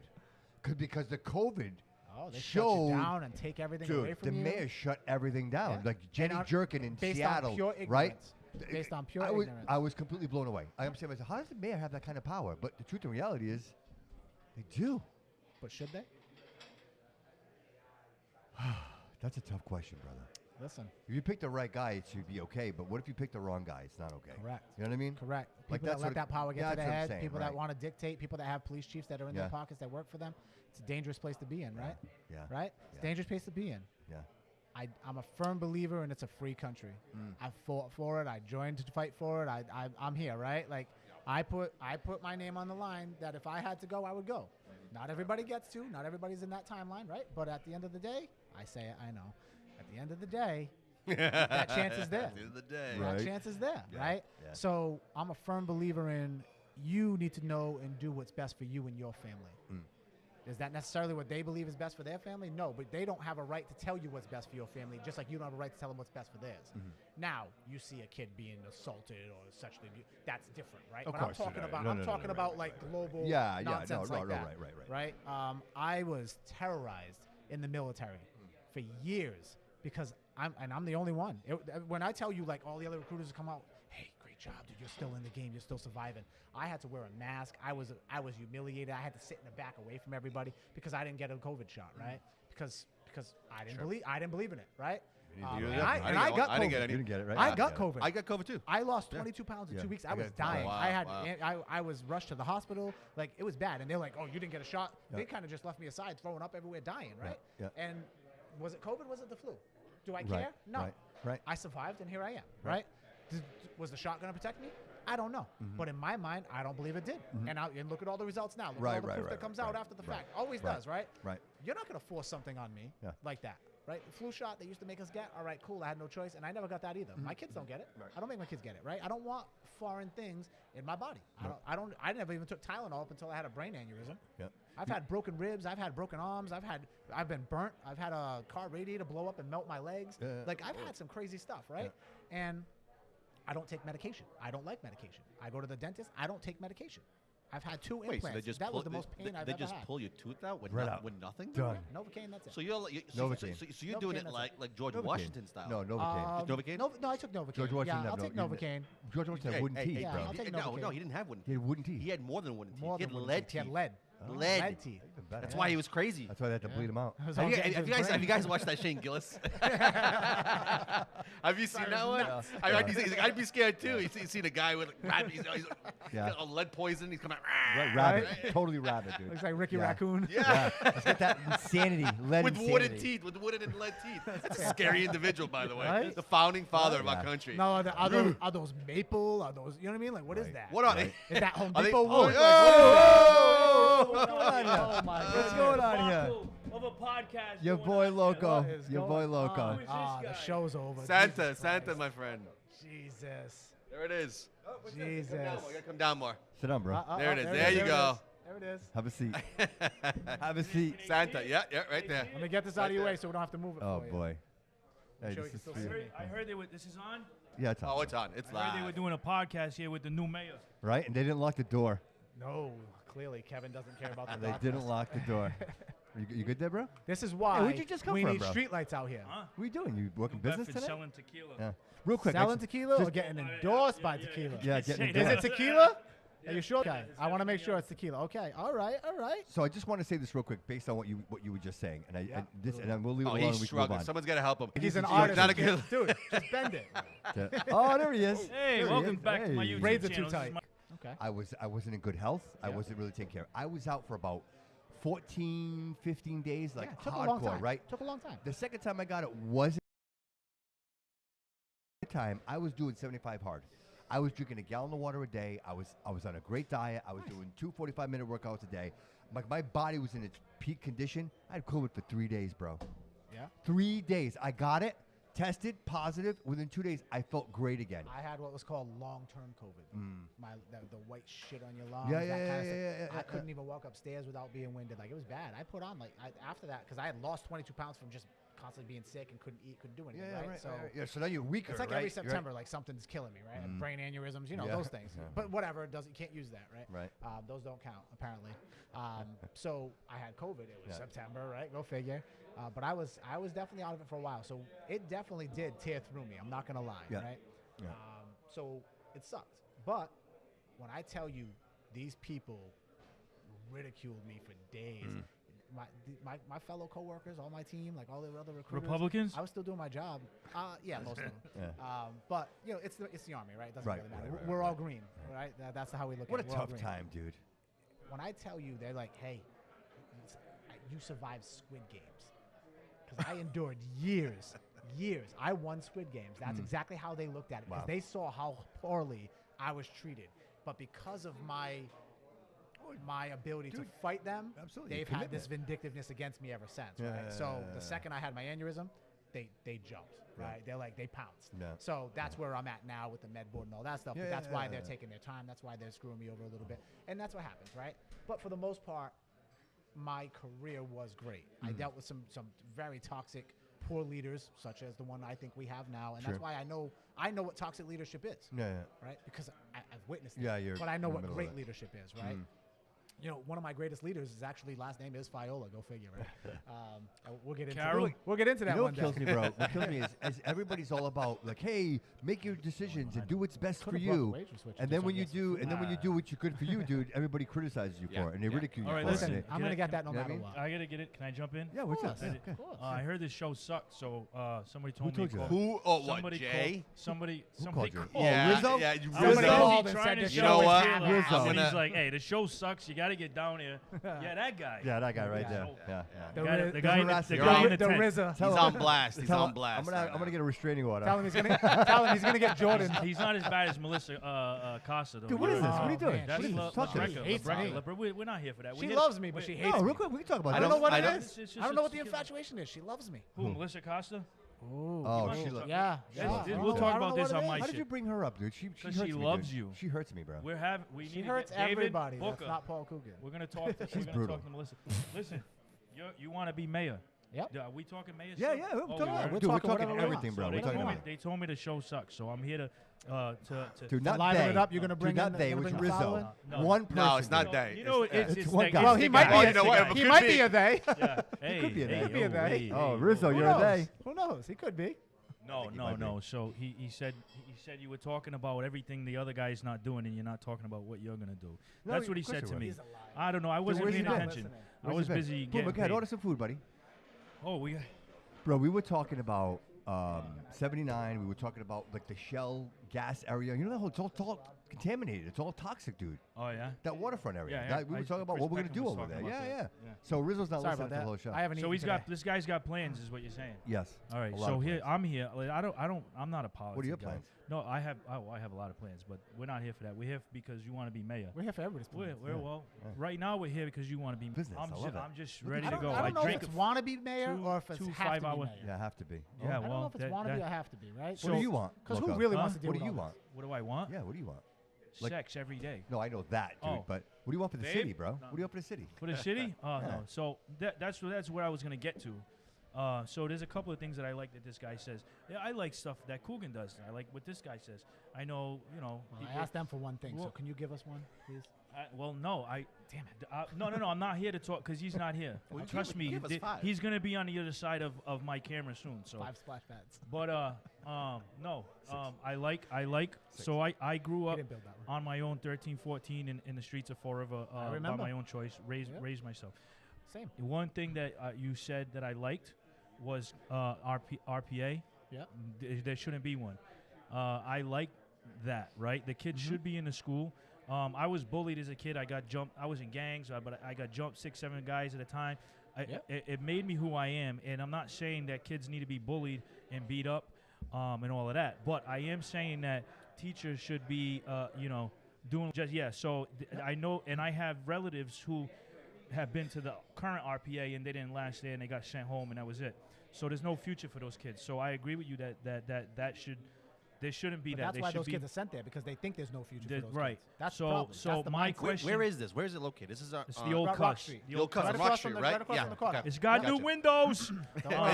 because the COVID Oh, they shut showed. you down and take everything away Dude, from the you. mayor shut everything down. Yeah. Like Jenny on- Jerkin in based Seattle, on pure right? ignorance. Based on pure I was, ignorance. I was completely blown away. I am saying to myself, how does the mayor have that kind of power? But the truth and reality is, they do. But should they? That's a tough question, brother. Listen, If you pick the right guy, it should be okay. But what if you pick the wrong guy? It's not okay. correct. You know what I mean? Correct. Like, People that's that let what- that power get yeah, to that's their what I'm head, saying, people right. that want to dictate, people that have police chiefs that are in their Yeah. pockets that work for them. It's a dangerous place to be in, right? Yeah. Right? It's Yeah. a dangerous place to be in. Yeah. I'm a firm believer, and it's a free country. I fought for it. I joined to fight for it. I'm here, right? Like I put my name on the line that if I had to go, I would go. Not everybody gets to. Not everybody's in that timeline, right? But at the end of the day, I say it. I know. At the end of the day, that chance is there. At the end of the day. Right. That chance is there, Yeah, right? yeah. So I'm a firm believer in you need to know and do what's best for you and your family. Is that necessarily what they believe is best for their family? No, but they don't have a right to tell you what's best for your family, just like you don't have a right to tell them what's best for theirs. Now, you see a kid being assaulted or sexually abused, that's different, right? Of but course, I'm talking no, about no, I'm no, talking no, about right, like right. global Yeah, nonsense no, like no, that. right. I was terrorized in the military for years because I'm the only one. When I tell you like all the other recruiters come out, hey, great job, dude, you're still in the game, you're still surviving. I had to wear a mask. I was humiliated. I had to sit in the back away from everybody because I didn't get a COVID shot, right? Because I didn't believe in it, right? You And didn't I, get and it. I got I didn't COVID. get any. You didn't get it, right? I got Yeah. COVID. I got COVID too. I lost 22 pounds in Yeah. 2 weeks. I I was got- dying. wow, I had wow. I was rushed to the hospital. Like it was bad. And they're like, "Oh, you didn't get a shot." Yeah. They kind of just left me aside, throwing up everywhere, dying. Right? Yeah. And was it COVID? Was it the flu? Do I Right, care? No. right. I survived, and here I am. Right. Right? Was the shot going to protect me? I don't know. But in my mind, I don't believe it did. And look at all the results now. Look at all the proof that comes out after the fact. Always does, right? Right. You're not going to force something on me like that. Right, the flu shot they used to make us get. All right, cool. I had no choice, and I never got that either. My kids don't get it. I don't make my kids get it. Right, I don't want foreign things in my body. I never even took Tylenol up until I had a brain aneurysm. Yeah. I've had broken ribs. I've had broken arms. I've been burnt. I've had a car radiator blow up and melt my legs. Like I've had some crazy stuff. Right, and I don't take medication. I don't like medication. I go to the dentist. I don't take medication. I've had 2 implants. So they just that was the most pain I've ever had. They just pull your tooth out with, with nothing? Done. Novocaine, that's it. So you're Novocaine. doing it Novocaine, like George Novocaine. Washington style. No, Novocaine. Novocaine? No, I took Novocaine. George Washington. Yeah, I'll take Novocaine. George Washington had wooden teeth, yeah, bro. I'll take no, Novocaine. he didn't have wooden He teeth. had wooden teeth. He had more than wooden teeth. More He had than wooden lead teeth. He had teeth. lead. Lead teeth. Even better. That's why he was crazy. That's why they had to bleed him out. It was all getting to his Have you brain. guys watched that Shane Gillis? Have you seen that one? nuts. I'd be scared too. You see the guy with he's got lead poison. He's coming out. Rabbit. Totally rabbit, dude. Looks like Ricky Yeah. Raccoon. Yeah. Let's get that insanity. Lead With insanity. wooden teeth, with wooden and lead teeth. That's a scary individual, by the way. Right? The founding father of Yeah. our country. No, are those maple? Are those, you know what I mean? Like, what is Right. that? What are they? Is that Home Are they- Depot oh, wood? oh, What's going on here? Oh, my What's goodness. going on here? Of a podcast. Your going boy on Loco. What is Your boy going Loco. on? Who is Ah, this the guy? show's over. Santa, Jesus Santa, Christ. my friend. Jesus. There it is. Jesus. Come down more. You gotta come down more. Sit down, bro. There it is. There you go. There it is. Have a seat. Have a seat. Santa, yeah, right there. Let me get this out of your way so we don't have to move it Oh for you. boy. Hey, sure this you is can for still you. see me. I heard they were. This is on. Yeah, it's on. Oh, it's on. It's I heard they were live. doing a podcast here with the new mayor. Right? And they didn't lock the door. No, clearly Kevin doesn't care about the They didn't lock the door. You good there, bro? This is why where'd you just come we from, need bro? streetlights out here. Huh? What are you doing? You working New business Bedford today? selling tequila. Yeah. Real quick. Selling actually- tequila or just- getting endorsed by tequila? Yeah, Say getting that. Is endorsed. it tequila? Are you sure? Okay. I want to make sure it's tequila. Okay. All right. So I just want to say this real quick, based on what you were just saying, and Yeah. and then we'll leave Oh, it alone. he's And we can move struggling. on. Someone's got to help him. He's an He's artist. not a You can't- good- Dude, just bend it. Oh, there he is. Hey, There he welcome is. back to my Hey. YouTube Braids are channel. too This is tight. my- Okay. I wasn't in good health. I Yeah. wasn't really taking care. I was out for about 14, 15 days, like Yeah, took a long hardcore, time. right? Took a long time. The second time I got it wasn't time. I was doing 75 hard. I was drinking a gallon of water a day. I was on a great diet. I was doing 2 45-minute workouts a day. My body was in its peak condition. I had COVID for 3 days, bro. Yeah. 3 days. I got it, tested positive. Within 2 days, I felt great again. I had what was called long-term COVID. The white shit on your lungs. Yeah, that yeah, kind yeah, of stuff. yeah, yeah, I couldn't even walk upstairs without being winded. Like, it was bad. I put on after that, because I had lost 22 pounds from just constantly being sick and couldn't eat, couldn't do anything. Yeah, right. So Yeah, so now you're weaker, it's like right? every You're right. September, like something's killing me, right? Like brain aneurysms, you know, Yeah. those things. Yeah. But whatever, you can't use that, right? Right. Those don't count apparently. So I had COVID. It was Yeah. September, right? Go figure. But I was definitely out of it for a while. So it definitely did tear through me. I'm not gonna lie, Yeah. right? Yeah. So it sucked. But when I tell you these people ridiculed me for days. My fellow coworkers, all my team, like all the other recruiters, Republicans? I was still doing my job. Yeah, most of them. Yeah. But you know, it's the army, right? It doesn't Right, really matter. right, We're right. all green, right? That's how we look What a at it. We're all tough green. time, dude. When I tell you, they're like, "Hey, you survived Squid Games," because I endured years. I won Squid Games. That's exactly how they looked at it, because Wow. they saw how poorly I was treated. But because of my ability to fight them, absolutely, they've had this vindictiveness against me ever since. Right? So the second I had my aneurysm, they jumped. Right? They pounced. Yeah. So that's where I'm at now with the med board and all that stuff. Yeah, but that's yeah, why yeah, they're yeah. taking their time. That's why they're screwing me over a little bit. And that's what happens, right? But for the most part, my career was great. I dealt with some very toxic, poor leaders, such as the one I think we have now. And Sure. that's why I know what toxic leadership is. Yeah. Right? Because I've witnessed Yeah, it. you're But I know in the what middle of great it. leadership is, right? You know, one of my greatest leaders is actually last name is Fiola. Go figure, right? We'll get into Carol? we'll get into that You know one what kills day. me, bro? What kills me is everybody's all about like, hey, make your decisions and do what's best for Could've brought the you. waitress with you And just then so when I you get do, some and then when you do what's good for you, dude, everybody criticizes you Yeah, for it and they yeah. ridicule you All right, for listen. it. Listen, I'm Can gonna I- get that no you know what I matter mean? what. I gotta get it. Can I jump in? Yeah, what's up? course. Yeah, Of course. I heard this show sucked, so somebody told told me. you that? Who? Oh, what? Somebody Jay? called. Somebody called you? called. Oh, Yeah, Rizzo? yeah. I was Somebody busy called and trying said to the show show it what? killer. Rizzo. And I'm he's gonna- like, "Hey, the show sucks. You got to get down here. Yeah, that guy. Yeah, that guy right there. So- Yeah. The yeah. guy, Riz- the guy, in the, harassing the you. guy in the the tent. RZA. He's Tell on him- blast. He's tell on him- blast. I'm gonna get a restraining order. Tell him he's gonna get Jordan. He's not as bad as Melissa Costa, though. Dude, what is this? Oh, What are you doing? man, That's What is she- this? Talk to me. hates me. We're not here for that. She We're here loves me, but she hates No, me. real quick, we can talk about I that. don't know what I it don't- is. It's I don't know what the just- infatuation is. She loves me. Who, Melissa Costa? Oh, might she talk- loves. Yeah. Yeah, yeah. dude, I we'll don't talk know about this what on it my is. How did you shit. bring her up, dude? She 'Cause hurts she me, loves dude. you. She hurts me, bro. We She need hurts to get David everybody. Booker. That's not Paul Coogan. We're gonna talk. She's we're gonna brutal. talk to Melissa. Listen, you want to be mayor? Yep. Yeah, are we talking mayor? Yeah, stuff? yeah. Oh, We're we talking, were? We're dude, we're talking talking whatever we everything, want. bro. So We're they talking told me about. they told me the show sucks, so I'm here to Dude, not liven they. it up, you're gonna Dude, bring not in- they. you're It was gonna bring a Rizzo. follower? No. One person. No, it's not dude. they. You know, It's it's one the- guy. it's Well, the he might guy. be. Well, It's you know the what, guy. it He could might be. be a they. Yeah. Hey, could be a hey, they. Could be a yo, they. hey, Oh, hey, Rizzo, yo. Who you're a knows? they. Who knows? He could be. No, he no, might be. no. So he said you were talking about everything the other guy's not doing, and you're not talking about what you're gonna do. No, That's of what he course said you to were. me. He's a liar. I don't know. I wasn't where's he paying been? attention. Listening. I Where's was he been? busy Boom, getting okay, paid. order some food, buddy. Oh, we. Bro, we were talking about 79. We were talking about like the Shell gas area. You know that whole, it's all contaminated. It's all toxic, dude. Oh yeah. That waterfront area. Yeah, yeah. That- we I were talking about what we're gonna respect do him was over there. talking Yeah, about yeah, that. So Rizzo's not Sorry listening about to the whole that. show. I haven't So eaten today. this guy's got plans, is what you're saying. Yes. All right. A lot So of here plans. I'm here. Like, I'm not a politics. What are your guy. plans? No, I have a lot of plans, but we're not here for that. We're here because you want to be mayor. We're here for everybody's plans. We're well. Right now we're here because you want to be. Business, I love it. I'm just Look ready I to don't, go. I don't know if drank it's a want to be mayor two- or if it's two have to be 5-hour mayor. Yeah, have to be. Yeah, I don't know well, if it's that- want to be that- or have to be, right? What do you want? Because who Loco? really Huh? wants to deal What with do you all want? this? What do I want? Yeah, what do you want? Like- Sex every day. No, I know that, dude. Oh. But what do you want for the Babe? city, bro? No. What do you want for the city? For the city? Oh Yeah. no. So that's where I was gonna get to. So there's a couple of things that I like that this guy says. Yeah, I like stuff that Coogan does. I like what this guy says. I know, Well, he- I asked them for one thing, so Well- can you give us one, please? well, no, damn it. No, I'm not here to talk because he's not here. Well, Trust me, give us 5. he's gonna be on the other side of my camera soon. So, 5 splash pads. but no, I like. So I grew He up didn't build that one. on my own, 13, 14, in the streets of Fall River by remember. my own choice. Yeah. Raised myself. Same. One thing that you said that I liked was RPA. Yeah. There shouldn't be one. I like that, right? The kids should be in the school. I was bullied as a kid. I got jumped. I was in gangs, but I got jumped 6, 7 guys at a time. It made me who I am, and I'm not saying that kids need to be bullied and beat up and all of that. But I am saying that teachers should be, doing So I know, and I have relatives who have been to the current RPA and they didn't last there and they got sent home and that was it. So there's no future for those kids. So I agree with you that there shouldn't be But that. that's They why should those be kids are sent there, because they think there's no future for the- those right. kids. That's So- the problem. so That's the my mindset. question- Where is this? Where is it located? This is It's the old Rock cuss. Street. The old cuss Right on across Rock from Street, the- right? right across Yeah. from the corner. Okay. It's got new Gotcha. windows.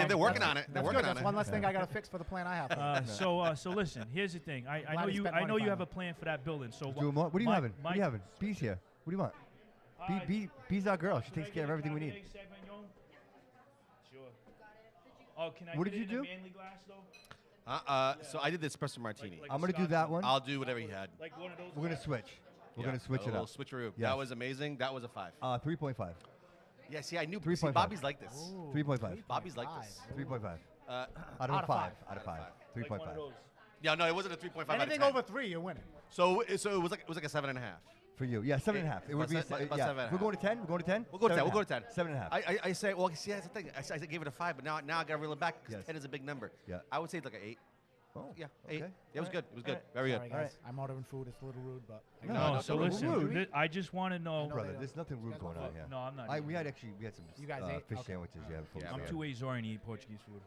They're working on it. They're That's working good. on That's it. one less thing I got to fix for the plan I have. So listen. Here's the thing. I Glad know he you. spent I know money you have a finally. plan for that building. So Doing what? What are you my- having? What are you my- having? B's here. What do you want? B's our girl. She takes care of everything we need. Sure. Oh, can I What get did it you in a do? manly glass though? So I did the espresso martini. Like I'm a gonna do Scotch that one? one. I'll do whatever he had. Like one of those. We're gonna glasses? switch. We're Yeah, gonna switch a it little up. switcheroo. Yes. That was amazing. That was a 5. 3.5. Yeah, see, I knew. 3.5. See, Bobby's like this. 3.5. Bobby's like this. 3.5. Uh, Out of Out a of 5. five. Out of 5. Like one of 3.5. those. yeah, no, it wasn't a 3.5 out of Anything 10. over 3, you're winning. So it was like a 7.5. For you. Yeah, 7.5. It would be. About se- about Yeah. 7.5. We're going to 10. We're going to 10. We'll go to 10. We'll go to 10. 7.5. I say, well, see, that's the thing. I gave it a 5, but now I got to reel it back because Yes. 10 is a big number. Yeah. I would say it's like an 8. Oh, Yeah, 8. okay. It was Alright. good. It was good. Alright. Very Sorry, good. guys. I'm ordering food. It's a little rude, but. No, No, no, so no, listen. rude. I just want to know. know Brother, they there's nothing rude guys going want on here. No, I'm not. We had some You guys ate? fish Okay. sandwiches. Yeah, before Yeah, we I'm got too here. Azorian to eat Portuguese food.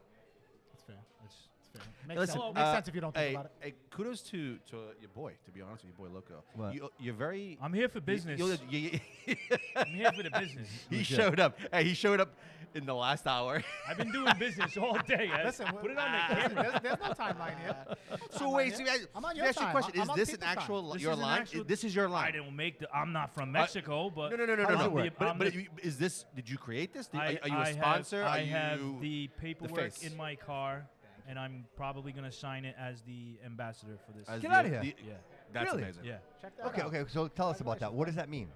It's fair. It's It's fair. Hey, Makes listen, sense. Makes sense if you don't think hey, about it. Hey, kudos to your boy, to be honest with you, boy Loco. What? You're very. I'm here for business. you- I'm here for the business. he Legit. showed up. Hey, he showed up in the last hour. I've been doing business all day. Listen, Put it on the listen, camera. there's no timeline here. So wait, so I'm on let your me ask you a time. question: I'm Is on this an people's time. actual This your is an line? actual- This is your I line. don't make the. I'm not from Mexico, but No. How does no. it work? But is this? Did you create this? Are you a I sponsor? Have, I Are have you the paperwork face? in my car, and I'm probably gonna sign it as the ambassador for this. as Get the- outta here. the- Yeah. That's Really? amazing. Yeah. Check that Okay, out. okay. So tell us about that. What does that mean?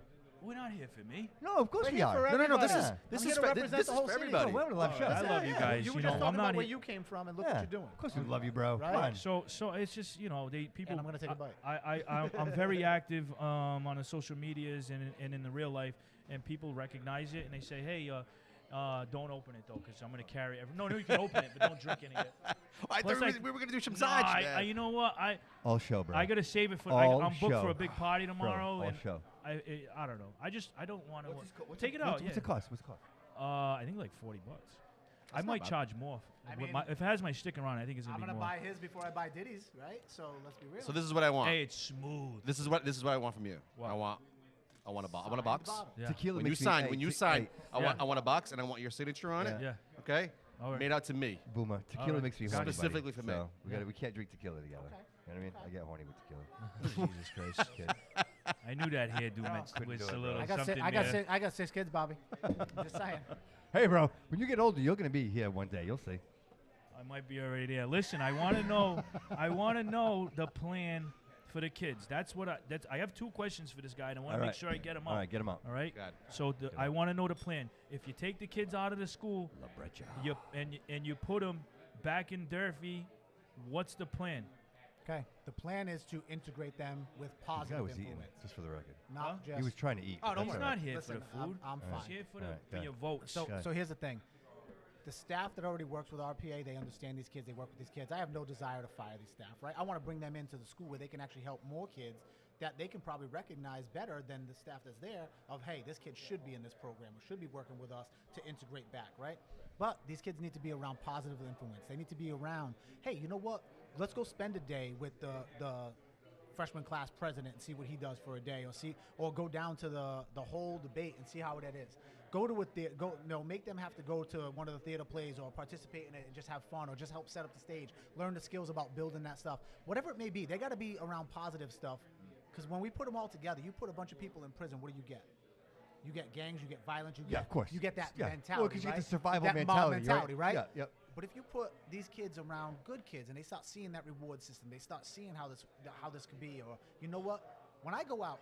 We're not here for me. No, of course We're we here are. for No, this everybody. is I'm this here is to for, represent this the is whole for city. everybody. We're the left show. I love you guys. You were You just know, talking I'm about not. where you came from and look Yeah. what you're doing. Of course we love you, bro. Right. Come on. So it's just people. And I'm gonna take a bite. I'm very active on the social medias and in the real life, and people recognize it and they say, hey, don't open it though, because I'm gonna carry. No, you can open it, but don't drink any of it. I Plus, thought we were gonna do some No, sides, man. you know what? All show, bro. I gotta save it for. All I'm booked show. for a big party tomorrow, all and show. I don't know. I don't want to Take take it out. What's Yeah. it cost? What's it cost? I think like $40. I might charge more. I mean- If it has my sticker on it, I think it's I'm gonna be gonna more. buy his before I buy Diddy's, right? So let's be real. So this is what I want. Hey, it's smooth. This is what I want from you. What? I want a box. I want a Signed box. bottle. Yeah. Tequila When you makes me- sign, hey, when you te- sign, hey, Yeah. I want a box and I want your signature on it. Yeah. Okay. All right. Made out to me. Boomer, tequila right. makes me horny, Specifically buddy. for me. So we can't drink tequila together. Okay. You know what I mean? I get horny with tequila. Jesus Christ. Kid. I knew that hairdo meant Couldn't was do it, a bro. little I got something six, there. I got 6 kids, Bobby. Just saying. Hey, bro, when you get older, you're gonna be here one day. You'll see. I might be already there. Listen, I want to know. I want to know the plan for the kids. I have 2 questions for this guy, and I want All to make right. sure I get them out. All right, get him out. All right. God. So I want to know the plan. If you take the kids out of the school, La brecha. you put them back in Durfee, what's the plan? Okay. The plan is to integrate them with This guy positive was eating, influence. just for the record. Not just. He was trying to eat. Oh, don't That's He's worry. all right. not here Listen, for the food. I'm All fine. He's here for All right, for go your votes. So here's the thing. The staff that already works with RPA, they understand these kids, they work with these kids. I have no desire to fire these staff, right? I want to bring them into the school where they can actually help more kids that they can probably recognize better than the staff that's there of, hey, this kid should be in this program or should be working with us to integrate back, right? But these kids need to be around positive influence. They need to be around, hey, you know what? Let's go spend a day with the freshman class president and see what he does for a day, or go down to the whole debate and see how that is. Go to make them have to go to one of the theater plays or participate in it and just have fun or just help set up the stage, learn the skills about building that stuff. Whatever it may be, they got to be around positive stuff, because when we put them all together, you put a bunch of people in prison, what do you get? You get gangs, you get violence, Yeah, of course. you get that Yeah. mentality, Well, 'cause you get right? the survival that mob mentality, mentality, right? Yeah, yep. But if you put these kids around good kids and they start seeing that reward system, they start seeing how this could be, or you know what? When I go out,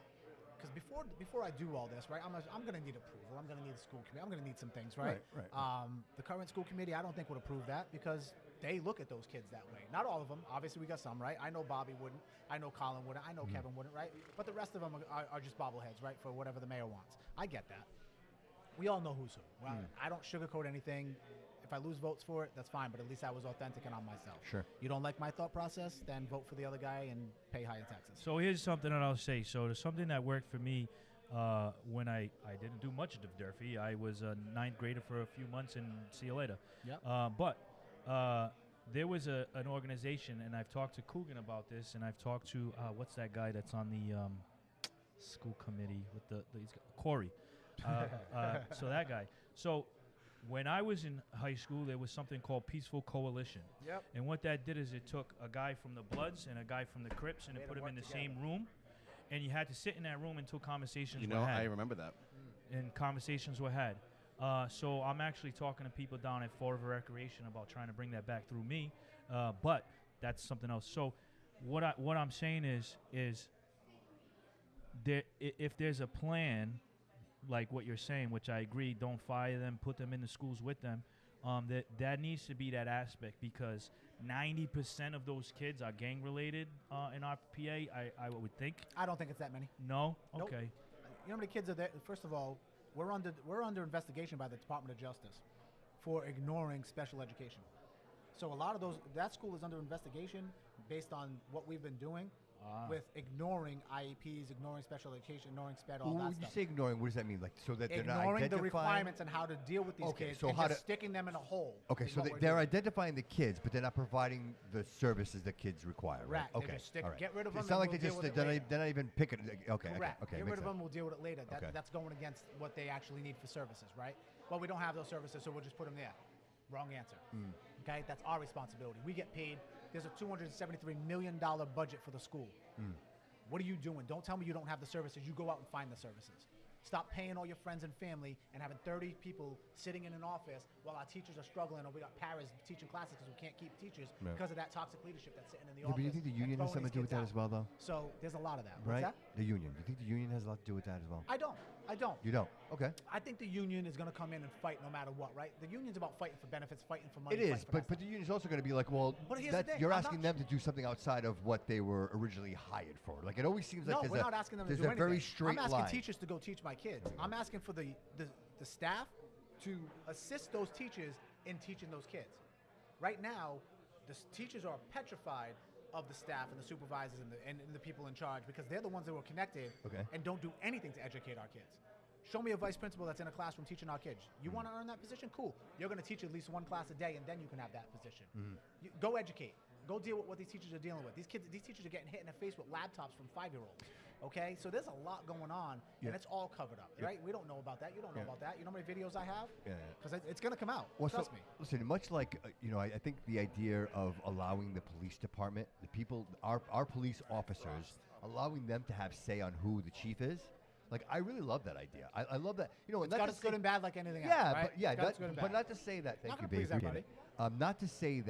because before I do all this, right, I'm going to need approval. I'm going to need the school committee. I'm going to need some things, right? Right. The current school committee, I don't think would approve that because they look at those kids that way. Not all of them. Obviously, we got some, right? I know Bobby wouldn't. I know Colin wouldn't. I know Kevin wouldn't, right? But the rest of them are just bobbleheads, right, for whatever the mayor wants. I get that. We all know who's who. Well, I don't sugarcoat anything. If I lose votes for it, that's fine, but at least I was authentic and on myself. Sure. You don't like my thought process, then vote for the other guy and pay higher taxes. So here's something that I'll say. So there's something that worked for me when I didn't do much of Durfee. I was a 9th grader for a few months and see you later. Yep. But there was an organization, and I've talked to Coogan about this, and I've talked to, what's that guy that's on the school committee with he's got Corey. So that guy. So when I was in high school, there was something called Peaceful Coalition. Yep. And what that did is it took a guy from the Bloods and a guy from the Crips and it Made put them them in work the same room. And you had to sit in that room until conversations You were know, had. I remember that. And conversations were had. So I'm actually talking to people down at Fall River Recreation about trying to bring that back through me. But that's something else. So what I'm saying is if there's a plan, like what you're saying, which I agree, don't fire them, put them in the schools with them. That needs to be that aspect because 90% of those kids are gang related in our PA. I would think. I don't think it's that many. No. Nope. Okay. You know how many kids are there? First of all, we're under investigation by the Department of Justice for ignoring special education. So a lot of that school is under investigation based on what we've been doing with ignoring IEPs, ignoring special education, ignoring SPED, all When that you stuff. say ignoring, what does that mean? Like, so that they're not Ignoring the identifying requirements and how to deal with these Okay, kids so and how just to- sticking them in a hole. Okay, is so what we're they're doing. identifying the kids, but they're not providing the services that kids require, right? Correct. They Okay, just stick- all right. get rid of It's them not and like we'll deal with it they're later. not even picking. Okay, Correct. okay, Get makes rid of sense. them, we'll deal with it later. Okay. That's going against what they actually need for services, right? Well, we don't have those services, so we'll just put them there. Wrong answer. Okay, that's our responsibility. We get paid. There's a $273 million budget for the school. What are you doing? Don't tell me you don't have the services. You go out and find the services. Stop paying all your friends and family and having 30 people sitting in an office while our teachers are struggling or we got paras teaching classes because we can't keep teachers Yeah. because of that toxic leadership that's sitting in the Yeah, office. but you think the and union has throwing something to do these with that kids as well, though? out. So there's a lot of that. Right? What's that? The union. You think the union has a lot to do with that as well? I don't. I don't. You don't. Okay. I think the union is going to come in and fight no matter what, right? The union's about fighting for benefits, fighting for money. It is, fighting for but that the union's also going to be like, well, But here's the thing, you're I'm asking not- them to do something outside of what they were originally hired for. Like it always seems like No, there's we're a, not asking them to there's do a anything. very straight I'm asking line. teachers to go teach my kids. I'm asking for the staff to assist those teachers in teaching those kids. Right now, teachers are petrified of the staff and the supervisors and the people in charge because they're the ones that were connected and don't do anything to educate our kids. Show me a vice principal that's in a classroom teaching our kids. You want to earn that position? Cool. You're going to teach at least one class a day, and then you can have that position. Go educate. Go deal with what these teachers are dealing with. These teachers are getting hit in the face with laptops from 5-year-olds. Okay, so there's a lot going on, and it's all covered up, right? We don't know about that. You don't know about that. You know how many videos I have? Because it's going to come out. Well, Trust me. Listen, much like I think the idea of allowing the police department, the people, our police officers, allowing them to have say on who the chief is. Like I really love that idea. I love that. And It's got its good and bad like anything else. Yeah, right? but yeah, It's got its good and but bad. not to say that. Thank Not you, gonna babe. please Appreciate it. everybody. Not to say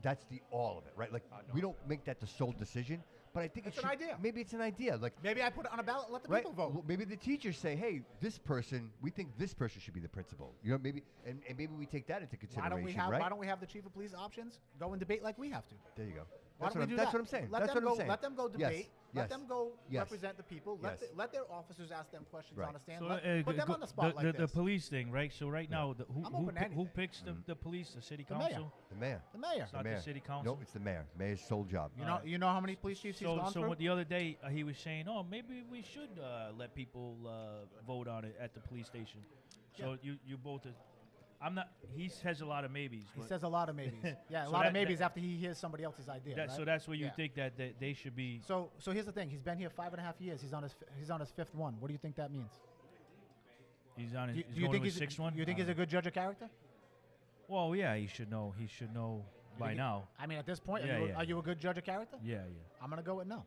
that's the all of it, right? Like we don't make that the sole decision. But I think It's it an should, idea. Maybe it's an idea. Like Maybe I put it on a ballot and let the right? people vote. Well, maybe the teachers say, "Hey, this person, we think this person should be the principal." You know, maybe and maybe we take that into consideration, right? Why don't we have the chief of police options go and debate like we have to? There you go. Why That's don't we do that's that? what I'm saying. Let That's them what go. I'm saying. Let them go debate. Let Yes. them go Yes. represent the people. Yes. Let their officers ask them questions Right. on the stand. So, Put them on the spot like the this. police thing, right? So right now, I'm open to who anything. picks the police? The city The mayor. council. The mayor. The mayor. It's not mayor. the city council. No, it's the mayor. Mayor's sole job. You know how many police chiefs he's gone So through? what the other day he was saying, oh, maybe we should let people vote on it at the police station. So you both. I'm not. He says a lot of maybes. He but says a lot of maybes. Yeah, a So lot of that- maybes after he hears somebody else's idea. that, right? so that's where you Yeah. think that they should be. So here's the thing. He's been here 5.5 years. He's on his fifth one. What do you think that means? He's on his. Do he's you going think to his sixth one. You think he's a good judge of character? Well, yeah, he should know. He should know by think he- now. I mean, at this point, Yeah, yeah. are you a good judge of character? Yeah, yeah. I'm gonna go with no.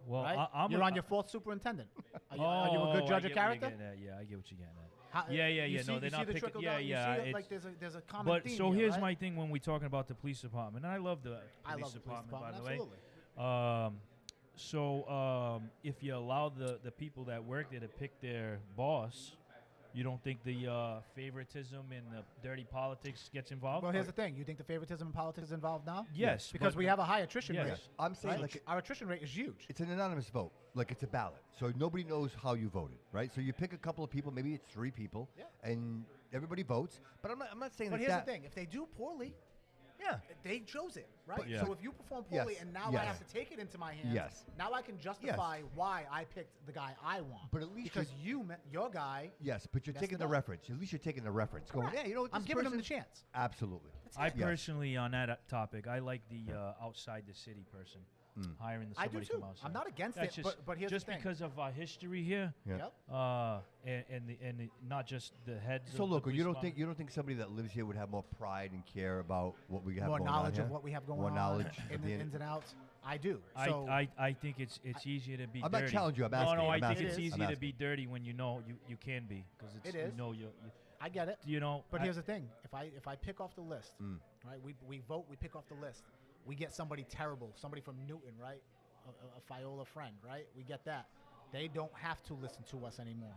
Well, Right? I'm You're on your fourth superintendent. Are you a Oh, good I judge get of what you're character? getting at. Yeah, I get what you're getting at. How- Yeah, you no, see- they're you not see the picking. trickle Yeah, down? You yeah. see it like it's- there's a common But theme so here, here's right? my thing when we talking about the police department, and I love the I police love the police department, by department. the way. Absolutely. If you allow the people that work there to pick their boss, you don't think the favoritism and the dirty politics gets involved? Well, here's the thing. You think the favoritism in politics is involved now? Yes, Because but- we have a high attrition Yes. rate. I'm saying Right? like Our attrition rate is huge. it's an anonymous vote. Like it's a ballot. So nobody knows how you voted, right? So you pick a couple of people, maybe it's 3 people, Yeah. and everybody votes. But I'm not saying But that here's that the thing. If they do poorly, Yeah. they chose it, right? But- Yeah. So if you perform poorly Yes. and now I Yes. have to take it into my hands, Yes. now I can justify why I picked the guy I want. But at least because your guy, Yes, but you're Messed taking it the up. reference. At least you're taking the reference. Going, Correct. yeah, you know what? I'm this giving him the person- chance. Absolutely. I Yes. personally, on that topic, I like the outside the city person, hiring I do somebody too. from outside. I'm not against That's it, just, but here's just the thing. because of our history here, Yeah. Yep. and not just the heads. So of the local, you police don't department. think somebody that lives here would have more pride and care about what we have More going on knowledge here? of what we have going More on, knowledge in of the the ins and outs. I do. I, So I think it's easier to be I'm not dirty. challenging you, I'm No, asking no, you, I I'm think asking it's you. I'm easier to asking. be dirty when you know you can be because It is. you know you I get it. you know. But I- here's the thing: if I pick off the list, right? We vote, we pick off the list. We get somebody terrible, somebody from Newton, right? A Fiola friend, right? We get that. They don't have to listen to us anymore.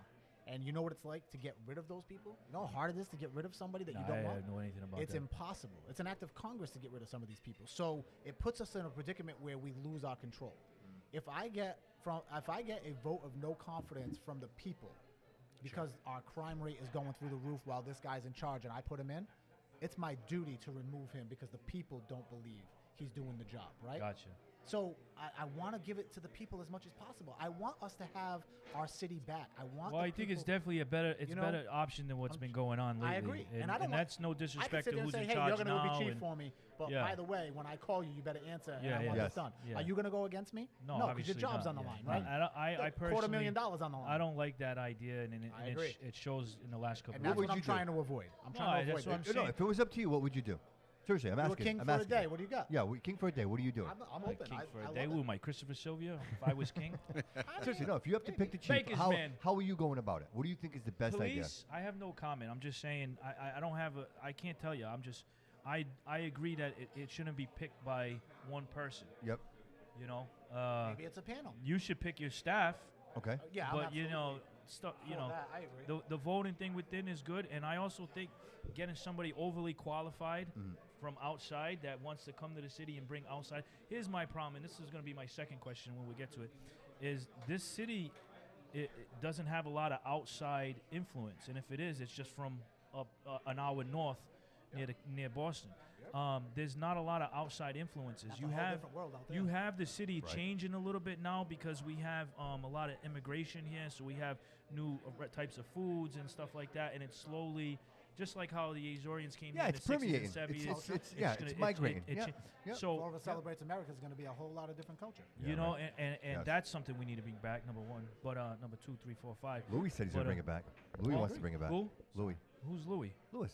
And you know what it's like to get rid of those people? You know how hard it is to get rid of somebody that you I don't want? don't know anything about It's that. impossible. It's an act of Congress to get rid of some of these people. So it puts us in a predicament where we lose our control. If I get a vote of no confidence from the people because our crime rate is going through the roof while this guy's in charge and I put him in, it's my duty to remove him because the people don't believe he's doing the job, right? Gotcha. So I want to give it to the people as much as possible. I want us to have our city back. I want. Well, the I think it's people- definitely a better you know, better option than what's been going on lately. I agree, and, I don't and want- that's no I can disrespect sit to there and who's say, in hey, charge you're going to now. be chief and- for me, but Yeah. by the way, when I call you, you better answer. And Yeah, I yeah. want Yes. this done. Yeah. Are you going to go against me? No, because obviously your job's not, on the yeah. line, right? I personally $250,000 on the line. I don't like that idea, and I agree. it shows in the last couple. And of that's would what I'm you do? trying to avoid. I'm No, trying to that's avoid what I'm that. No, saying. if it was up to you, what would you do? Seriously, I'm You're a asking. king I'm for a asking day. you. What do you got? Yeah, king for a day. What are you doing? I'm Like open. king I for a love day. it. Ooh, my Christopher Sylvia. If I was king, Seriously, no. If you have to pick the chief, Baker's man. how are you going about it? What do you think is the best idea? police. I have no comment. I'm just saying. I don't have a. I can't tell you. I'm just. I agree that it shouldn't be picked by one person. Yep. You know. Maybe it's a panel. You should pick your staff. Okay. Yeah, But you know, stuff. You For know, that, I agree. the voting thing within is good, and I also think getting somebody overly qualified from outside that wants to come to the city and bring outside. Here's my problem, and this is going to be my second question when we get to it, is this city it doesn't have a lot of outside influence, and if it is, it's just from an hour north near Boston. There's not a lot of outside influences. That's a whole different world out there. You have the city Right. changing a little bit now because we have a lot of immigration here, so we have new types of foods and stuff like that, and it's slowly, just like how the Azorians came Yeah, in it's the 60s and permeating. 70s. It's migrating. Yeah. Yeah. So Whoever celebrates America is going to be a whole lot of different culture. you Yeah, know, right. and Yes. that's something we need to bring back. Number one, but number 2, 3, 4, 5. Louis said he's going But, to bring it back. Louis oh, wants to bring it back. Who? Louis. Who's Louis? Louis.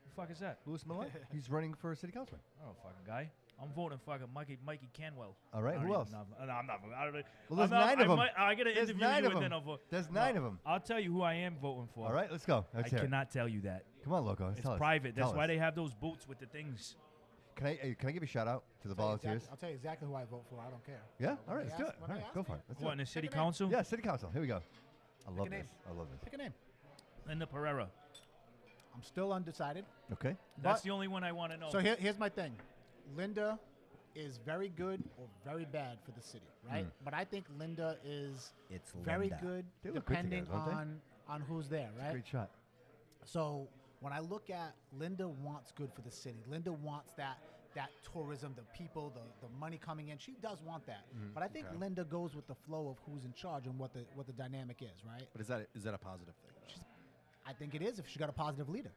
Who the fuck is that? Louis Millette. He's running for city councilman. I don't know, fucking guy. I'm voting fucking Mikey Canwell. All right, I don't who even else? know. No, I'm not. I don't, Well, I'm there's not- 9 of them. I got to There's interview 9 you of and them. then I'll vote. There's No, 9 of them. I'll tell you who I am voting for. All right, let's go. I Let's hear it. cannot tell you that. Come on, Loco. It's tell us. private. That's Tell why us. they have those boots with the things. Can I give a shout out to the volunteers? I'll tell you exactly who I vote for. I don't care. Yeah. All right, When let's they do it. ask- All when they right, ask go me, for it. Let's do What, it. in the city Pick a name. council? Yeah, city council. Here we go. I love a name. this. I love this. Pick a name. Linda Pereira. I'm still undecided. Okay. That's But- the only one I want to know. So here's my thing. Linda is very good or very bad for the city, right? But I think Linda is It's very Linda. good They look good depending together, don't they? on who's there, right? Great shot. So when I look at Linda wants good for the city. Linda wants that tourism, the people, the money coming in. She does want that. But I think Linda goes with the flow of who's in charge and what the dynamic is, right? But is that a positive thing? I think it is if she got a positive leader.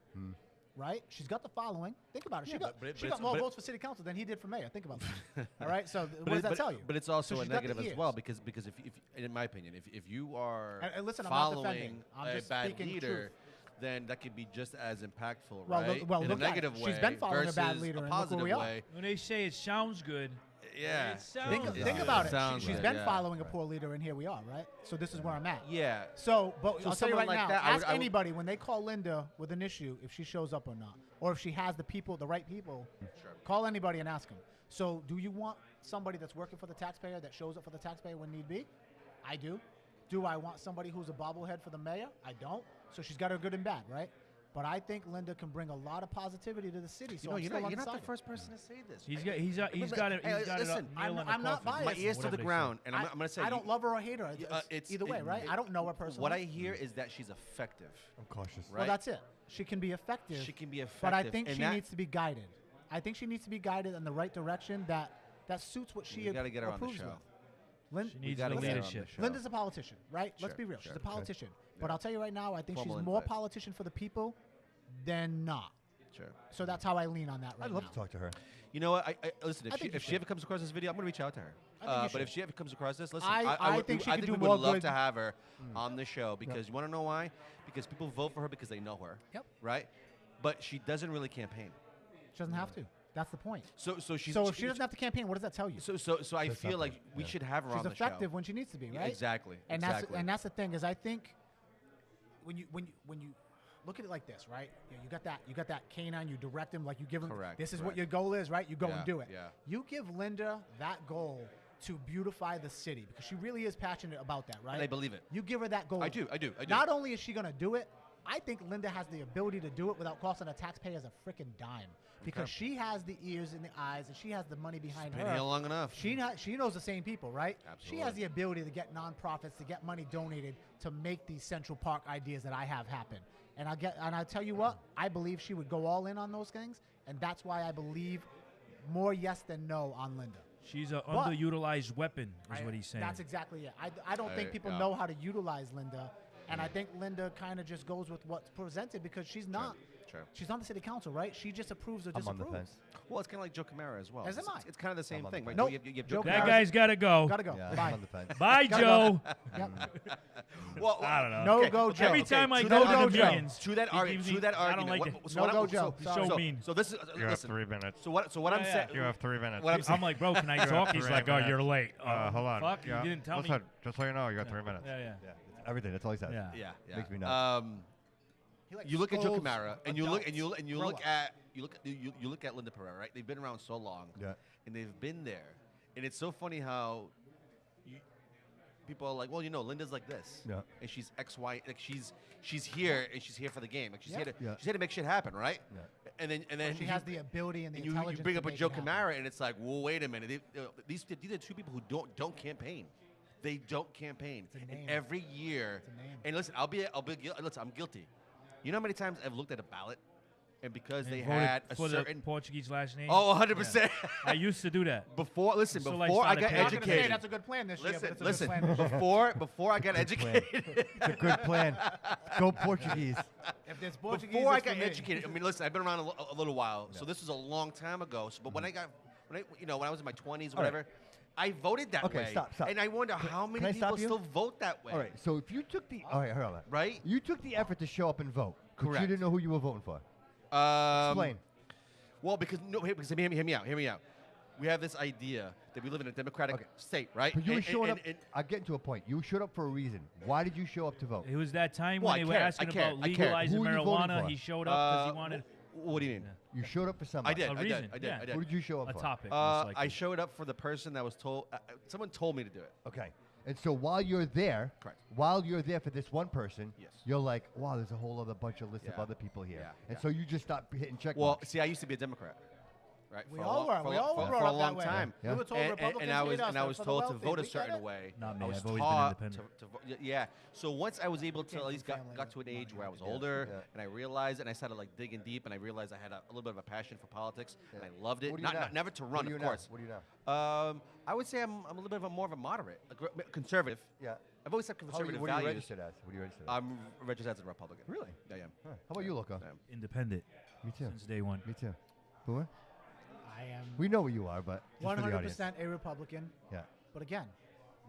Right? She's got the following. Think about it. Yeah, she got, but she it's- got more but- votes for city council than he did for mayor. Think about that. All right? So what But does it- that but- tell you? But it's also So a she's got the negative as ears. well because if in my opinion, if you are And listen, I'm not defending. following I'm a just bad speaking leader, truth. then that could be just as impactful, Well, right? look- well, in look a at it. negative way She's been following a versus bad leader, a and look where positive we are. way. when they say it sounds good, Yeah. it sounds Think, good. think Yeah. about it. Sounds She's good, been yeah. following a poor leader, and here we are, right? So this is where I'm at. Yeah. So, but So I'll tell you someone right like now, that, I would- ask I would- anybody when they call Linda with an issue if she shows up or not, or if she has the people, the right people. Sure. Call anybody and ask them. So, do you want somebody that's working for the taxpayer that shows up for the taxpayer when need be? I do. Do I want somebody who's a bobblehead for the mayor? I don't. So she's got her good and bad, right? But I think Linda can bring a lot of positivity to the city. So I'm you're still not the undecided. first person to say this. He's got it. He's got it. Hey, He's got listen, it. Nail on the I'm not coffin. biased. My ears to Whatever the they say. ground, and I'm going to say I don't love her or hate her. it's Either way, right? I don't know her personally. What I hear is that she's effective. I'm cautious. Right. Well, that's it. She can be effective. She can be effective. But I think and she that- needs to be guided. I think she needs to be guided in the right direction that suits what she We gotta get her on the approves show. with. Lin- She needs gotta the get her on the leadership. show. Linda's a politician, right? Let's Sure, be real. sure. She's a politician. But Yeah. I'll tell you right now, I think Formal she's more invite. politician for the people than not. Sure. So that's how I lean on that right I'd love now. to talk to her. You know what? I listen. I think you If she should. ever comes across this video, I'm going to reach out to her. I think you But if should. she ever comes across this, listen. I would- think she could do we more would love good. to have her on the show because you want to know why? Because people vote for her because they know her. Yep. Right. But she doesn't really campaign. She doesn't have to. That's the point. So she's. So if she doesn't have to campaign, what does that tell you? So I Says feel like something, we yeah. should have her She's on the effective show. when she needs to be, Yeah, right? exactly. And exactly. that's the thing is I think when you look at it like this, right? You got that canine. You direct him like you give him. Correct, This is what correct. your goal is, right? You go Yeah, and do it. yeah. You give Linda that goal to beautify the city because she really is passionate about that, right? And I believe it. You give her that goal. I do. Not only is she going to do it, I think Linda has the ability to do it without costing the taxpayers a freaking dime because she has the ears and the eyes and she has the money behind Been her. here long enough. She knows the same people, right? She has Absolutely. the ability to get nonprofits to get money donated to make these Central Park ideas that I have happen. And I tell you what, I believe she would go all in on those things, and that's why I believe more yes than no on Linda. She's an But- underutilized weapon, is what he's saying. That's exactly it. I don't think people yeah. know how to utilize Linda, and I think Linda kind of just goes with what's presented because she's not. Sure. She's on the city council, right? She just approves or I'm on disapproves. the fence. Well, it's kind of like Joe Camara as well. As am I. It's kind of the same on thing, the right? fence. You Nope. have Joe Joe that Camara- guy's got to go. Gotta go. Yeah, I'm Bye. on the fence. Bye, Gotta Joe. Yep. Well, I don't know. No go Joe. Every time I to go that to the argument- meetings, to that he argument, gives me- I don't argument, like what- it. so No what go I'm- Joe. He's so mean. So this is You have listen. 3 minutes. So what I'm Yeah, saying. You have 3 minutes. What I'm saying. I'm like, bro, can I You have talk? He's 3 like, oh, minutes. you're late. Hold on. Fuck, Yeah. you didn't tell Listen, me. just so you know, you got 3 minutes. Yeah, yeah. Yeah, it's everything. That's all he says. Yeah. Yeah. Makes me nuts. He, like, You look at Joe scolds Camara and you look adults. and you Grow look up. at you look at Linda Pereira, right? They've been around so long, Yeah. and they've been there, and it's so funny how people are like, well, Linda's like this, Yeah. and she's X, Y, like she's here and she's here for the game, like she's Yeah. she's here to make shit happen, right? Yeah. And then She has the ability and the and you intelligence. bring to up a make Joe it happen. Camara, and it's like, well, wait a minute, these are two people who don't campaign. They don't campaign. It's a And name. every year, It's a name. and listen, listen, I'm guilty. You know how many times I've looked at a ballot, and because And they voted had a for certain the Portuguese last name. 100%. I used to do that. Before So, like, I started got paying- I'm not gonna say educated. that's a good plan this year, but it's a Listen, good plan this year. before I got Good plan. educated. It's a good plan. Go Portuguese. If there's Portuguese, Before I it's for got me. educated, I mean, listen, I've been around a little while, so Yeah. this was a long time ago. So, but when I was in my 20s, All right. whatever, I voted that Okay, way. stop. And I wonder how can many I people stop you? still vote that way. All right. So if you took the all right, hold on. Right? You took the effort to show up and vote. But Correct. you didn't know who you were voting for. Explain. Explain. Well, because hear me out. Hear me out. We have this idea that we live in a democratic Okay. state, right? But you were And- showing up. and- I'm getting to a point. You showed up for a reason. Why did you show up to vote? It was that time Well, when I they were cared. asking I cared. about I cared. legalizing Who are you voting marijuana. for? He showed up because he Uh, wanted What do you mean? You showed up for somebody. I did. a I reason. did. I did. yeah. I did. Who did you show up a for? topic. most likely. I showed up for the person that was told. Someone told me to do it. Okay. And so while you're there, Correct. while you're there for this one person, Yes. you're like, wow, there's a whole other bunch of list of Yeah. other people here. Yeah. And Yeah. so you just stop hitting check Well, marks. see, I used to be a Democrat, right? We for all were. We all were for brought a up that long way. time. Yeah. We were told Republicans and I was hate us, and I they're was for the told to wealthy. vote a We get certain it. way. Not me. I was I've always been taught independent. to vote. Yeah. So once I was able to came at least from got family to an with age where I was money. older, Yeah. and I realized, and I started like digging deep, and I realized I had a little bit of a passion for politics, Yeah. and I loved it. What do you now? Never to What run, do you of now? course. What do you now? I would say I'm a little bit more of a moderate, a conservative. Yeah. I've always had What are conservative you values. registered as? What are you registered as? I'm registered as a Republican. Really? I am. Huh. How about you, Loco? I am. Independent Me too. since day one. Me too. Boomer? I am We know what you are, but just for the audience. 100% a Republican. Yeah. But again,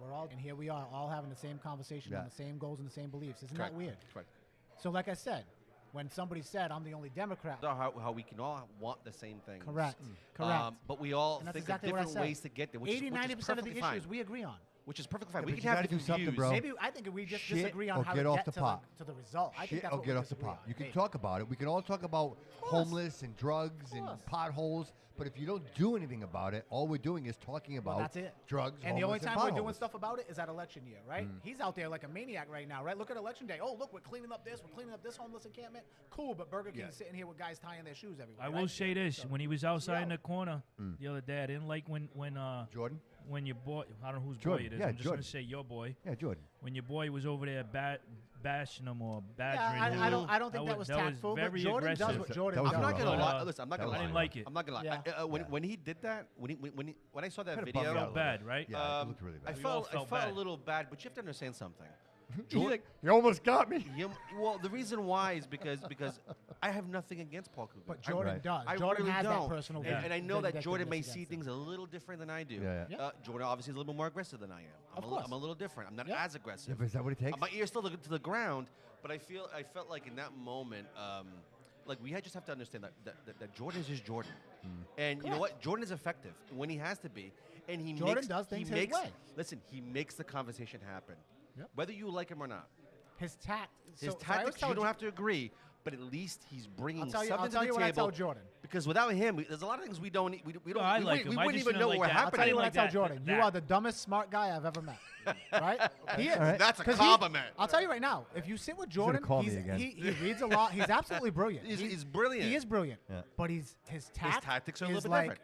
we're all, and here we are, all having the same conversation Yeah. on the same goals and the same beliefs. Isn't Correct. that weird? Correct. So, like I said, when somebody said I'm the only Democrat, How we can all want the same things. correct, correct. But we all And that's think exactly of what I different said. ways to get there, which 80, is 90% of the perfectly issues fine. we agree on. Which is perfectly fine. Yeah, We but can you have gotta do different something, views. bro. Maybe I think we just Shit disagree on or how get to off get the to pot. to the result. I think Shit that's or what get we off the disagree pot. on. You can Maybe. talk about it. We can all talk about homeless and drugs and course. potholes, but if you don't do anything about it, all we're doing is talking about Well, that's it. drugs, And the only homeless, time we're doing potholes. stuff about it is at election year, right? He's out there like a maniac right now, right? Look at election day. Oh, look, we're cleaning up this. We're cleaning up this homeless encampment. Cool, but Burger King's Yeah. sitting here with guys tying their shoes everywhere. I right? will say this: So- when he was outside in Yeah. the corner the other day, I didn't like Jordan? when your boy, I don't know whose Jordan, boy it is. yeah, I'm just Jordan. gonna say your boy. Yeah, Jordan. When your boy was over there bashing him or Yeah, badgering him. I don't think that was tactful, but very Jordan does aggressive. what That Jordan was does. I'm not wrong. gonna lie. Uh, Listen, I'm not that gonna was lie. I didn't like it. I'm not gonna lie. Yeah. When he did that, when I saw that Kinda video, bummed me out a Felt little bad, bit. right? Yeah, it looked really bad. I We all felt felt a bad. little bad, but you have to understand something. He's like, you almost got me. Well, the reason why is because I have nothing against Paul Cougar. But Jordan Right. does. I Jordan really has don't. that personal And I know that vindictiveness Jordan may against see him. things a little different than I do. Yeah, yeah. Jordan obviously is a little bit more aggressive than I am. Of course. I'm a little different. I'm not Yeah. as Yeah, aggressive. but is that what it takes? My ear's still to the ground, but I felt like in that moment, like we just have to understand that Jordan is just Jordan, and you know what? Jordan is effective when he has to be, and he Jordan makes, does he things his makes, way. Listen, he makes the conversation happen, Yep. whether you like him or not. His tact. His so I always tactics, tell you don't Jo- have to agree, but at least he's bringing I'll tell you something what to the I tell table. Jordan. Because without him, there's a lot of things we don't. We don't. I we like wouldn't- him. We I wouldn't just even didn't know like what that. I'll happened. tell you what I like tell that, Jordan. You that. are the dumbest smart guy I've ever met. Right? He is. All right. That's a 'Cause he- compliment. I'll tell you right now. If you sit with Jordan, called me he's, again. he reads a lot. He's absolutely brilliant. He's brilliant. He is brilliant. Yeah. But his tactics are a little is bit like, different.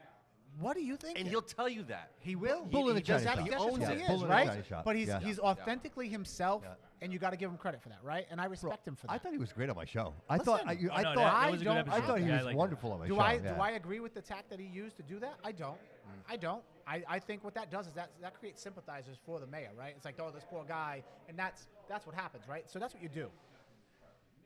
what do you think? And he'll tell you that. He will. Bull in he a does china that. shop. He He owns owns who it. he Bull is, in a right? china shop. But he's Yeah. he's authentically himself, Yeah. and you got to give him credit for that, right? And I respect him for that. I thought he was great on my show. I Listen. thought Oh, no, I that thought was a good don't- I episode. thought he Yeah, I was like that. wonderful on my Do show. I yeah. do I agree with the tact that he used to do that? I don't. I don't. I think what that does is that creates sympathizers for the mayor, right? It's like, oh, this poor guy, and that's what happens, right? So that's what you do.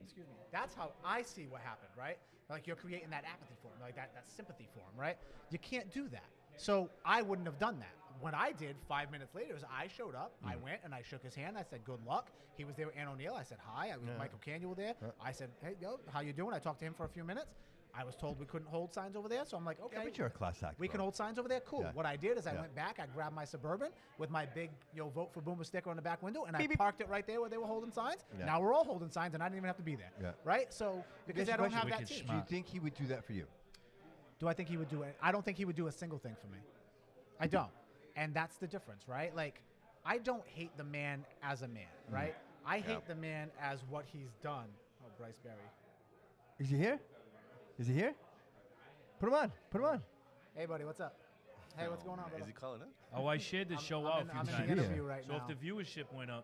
Excuse me. That's how I see what happened, right? Like you're creating that apathy for him, like that sympathy for him, right? You can't do that. So I wouldn't have done that. What I did 5 minutes later is I showed up, I went and I shook his hand. I said, good luck. He was there with Ann O'Neill. I said, hi. I was Michael Canuel there. I said, hey, yo, how you doing? I talked to him for a few minutes. I was told we couldn't hold signs over there. So I'm like, okay. Yeah, but you're a class act. We can hold signs over there? Cool. Yeah. What I did is I Yeah. went back, I grabbed my Suburban with my big, vote for Boomer sticker on the back window, and I parked it right there where they were holding signs. Yeah. Now we're all holding signs, and I didn't even have to be there. Yeah. Right? So, because Guess I don't your have question- that team. Do you think he would do that for you? Do I think he would do it? I don't think he would do a single thing for me. I don't. And that's the difference, right? Like, I don't hate the man as a man, right? I hate the man as what he's done. Oh, Bryce Berry. Is he here? Is he here? Put him on. Put him on. Hey, buddy, what's up? Hey, what's going on, brother? Is he calling up? Oh, I shared this show out a few I'm in times. the interview right So now. if the viewership went up,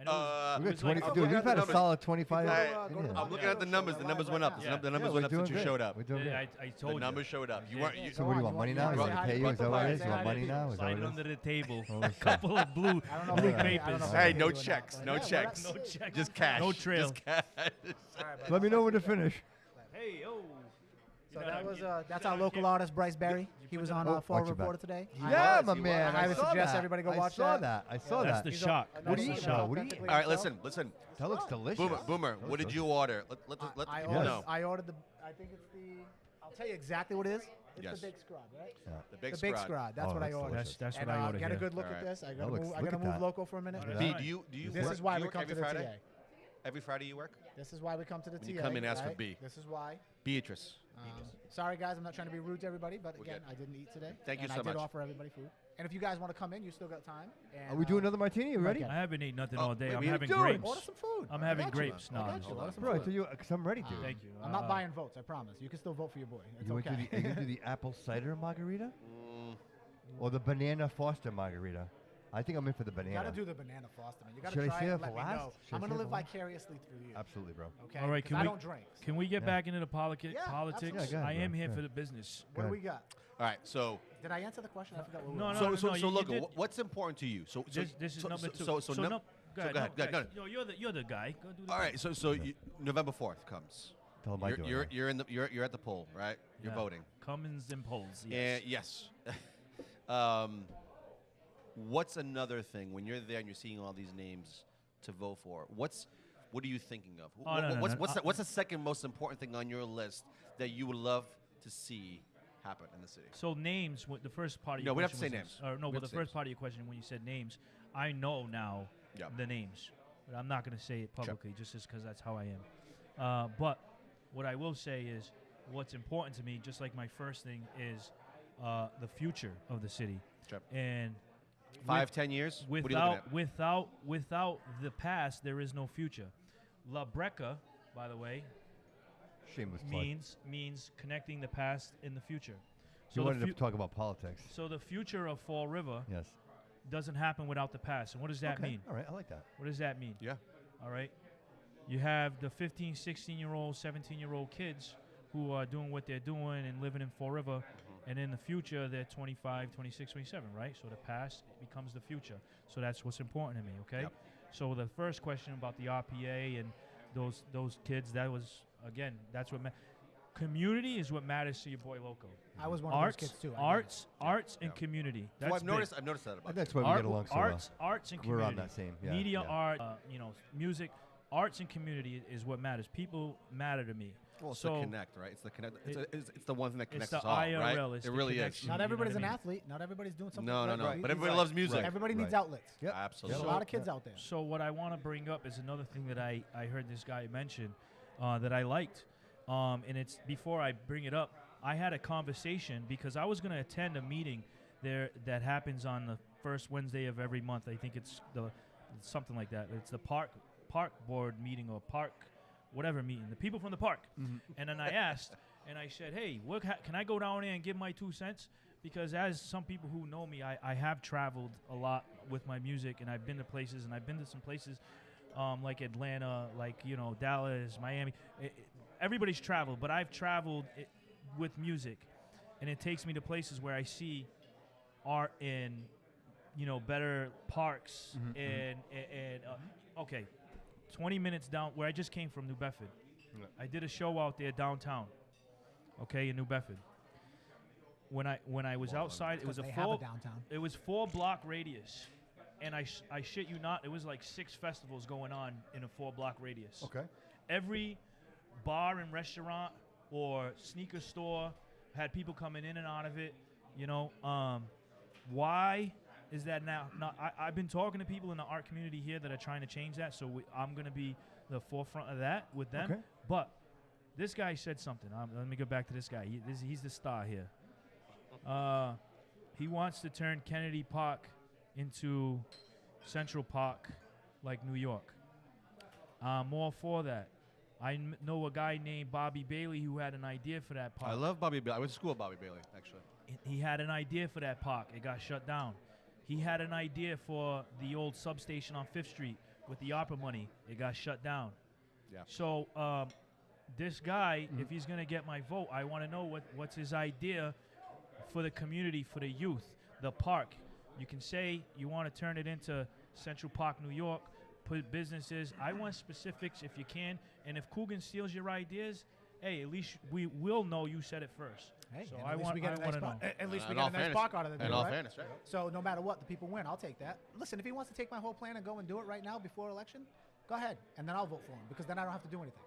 I know We it got was 20. like, Dude, okay, we've had a numbers. solid 25. Hey, go to the Yeah. I'm looking at the numbers. The numbers went up. Yeah. The numbers Yeah, went we're up doing since you great. showed up. We're doing yeah, great. I The told you. numbers showed up. You weren't. So what do you want? Money now? Is that what it is? Is that what it is? You want money now? Is that Slide what it it under is? the table. Oh, a couple of blue I don't know if blue they- I don't know papers. if Hey, they no do or not, checks. but No yeah, checks. No check. Just cash. No trail. Just cash. All right, brother. Let me know when to finish. Hey, yo. So that was that's our local artist, Bryce Berry. He was on Oh, Fall watch your Reporter back. today. Yeah, my he man. was. I I would saw suggest that. everybody go watch I saw that. that. I saw That's that. the He's shock. What do you eat, bro? What do you eat? All right, listen. That looks delicious. Boomer, what did you order? Let I people ordered, know. I ordered the. I think it's the. I'll tell you exactly what it is. It's Yes. the big scrod, right? The big The big scrod. scrod. That's Oh, what I that's ordered. delicious. That's And what I ordered get a here. good look at Alright. this. I That gotta looks- move. I look gotta at move that. local for a minute. Alright. B, do you This work? is why do you we work come every to the Friday? TA. Every Friday you work? This is why we come to the When TA. you come in, ask for right? B. This is why. Beatrice. Sorry, guys, I'm not trying to be rude to everybody, but We're again, good. I didn't eat today. Thank you and so I did much. offer everybody food. And if you guys want to come in, you still got time. And, Are we doing another martini? You ready? Okay. I haven't eaten nothing Oh, all day. wait, I'm we having doing? grapes. Order some food. I'm I having got you. grapes. I No, got no, you. hold Order on. some Bro, food. I tell you, because I'm ready, dude. Thank you. I'm not buying votes. I promise. You can still vote for your boy. It's You okay. want to do the, are you gonna do the apple cider margarita Mm, or the banana Foster margarita? I think I'm in for the You banana. gotta do the banana Foster, man. You gotta Should I try save it it and for let me last? know. Should I I'm gonna save it live for last? vicariously through you. Absolutely, bro. Okay. All right, 'Cause can I we- don't drink. Can we get Yeah. back into the Yeah, politics? absolutely. Yeah, go ahead, I am bro. here Yeah. for the business. What do Good. we got? all right, so Did I answer the question? I forgot what we No, were. no, so no, so no, so you look, did- what's important to you? So This is so, number so, two. So so, no, num- go so ahead. go ahead, no, go ahead. No, you're the guy. Go do the All thing. right, so November 4th comes. Tell them I do it. You're at the poll, right? You're Yeah. voting. Cummins and polls. And Yes. yes. What's another thing when you're there and you're seeing all these names to vote for? What are you thinking of? Oh, no, no, what's no. what's the second most important thing on your list that you would love to see happen in the city? So names. The first part of No, your we don't have question to say was- names. Or no, We but have the to say first names. part of your question when you said names, I know now Yeah. the names, but I'm not going to say it publicly just because that's how I am. But what I will say is, what's important to me, just like my first thing, is the future of the city. Sure. And 5-10 years? What are you looking without the past, there is no future. La Breca, by the way, Shameless plug. means connecting the past in the future. You So wanted the, to talk about politics. so the future of Fall River Yes. doesn't happen without the past. And what does that Okay. mean? All right, I like that. What does that mean? Yeah. All right. You have the 15, 16-year-old, 17-year-old kids who are doing what they're doing and living in Fall River. And in the future, they're 25, 26, 27, right? So the past becomes the future. So that's what's important to me, okay? Yep. So the first question about the RPA and those kids, that was, again, that's what community is what matters to your boy Loco. I was one of Arts, those kids too. I get it. arts, and Yeah. community. So That's I've big. noticed that about And that's why we get along so arts and well. We're community. on that same. Yeah, Media, yeah. art, music, arts and community is what matters. People matter to me. Well, it's so the connect, right? It's the connect. It- It's the one thing that it's connects the us all, IRL, right? it's It the really is. connection. Not You know everybody's what an I mean? athlete. Not everybody's doing something. No, no, right. no. Right. But everybody loves music. Right. Everybody needs Right. outlets. Yep. Absolutely. There's a lot of kids out there. So what I want to bring up is another thing that I heard this guy mention that I liked, and it's before I bring it up. I had a conversation because I was going to attend a meeting there that happens on the first Wednesday of every month. I think it's something like that. It's the park board meeting or park whatever meeting. The people from the park. And then I asked, and I said, hey, can I go down there and give my 2 cents? Because as some people who know me, I have traveled a lot with my music, and I've been to places, and I've been to some places like Atlanta, like, Dallas, Miami. Everybody's traveled, but I've traveled with music, and it takes me to places where I see art in, better parks and okay, 20 minutes down where I just came from, New Bedford. Yeah. I did a show out there downtown, okay, in New Bedford. When I was outside, it was a They have a full downtown. it was 4-block radius, and I shit you not, it was like 6 festivals going on in a 4-block radius. Okay. Every bar and restaurant or sneaker store had people coming in and out of it. Why is that now? I've been talking to people in the art community here that are trying to change that, so I'm going to be the forefront of that with them. Okay. But this guy said something. Let me go back to this guy. He's the star here. He wants to turn Kennedy Park into Central Park, like New York. I'm all for that. I know a guy named Bobby Bailey who had an idea for that park. I love Bobby Bailey. I went to school with Bobby Bailey, actually. He had an idea for that park. It got shut down. He had an idea for the old substation on 5th Street with the ARPA money. It got shut down. Yeah. So this guy, if he's going to get my vote, I want to know what's his idea for the community, for the youth, the park. You can say you want to turn it into Central Park, New York, put businesses. I want specifics if you can. And if Coogan steals your ideas, hey, at least we will know you said it first. Hey, so and I want to know. At least we In got all a nice fairness- park out of the deal, In all right? fairness, right? So no matter what, the people win. I'll take that. Listen, if he wants to take my whole plan and go and do it right now before election, go ahead, and then I'll vote for him because then I don't have to do anything.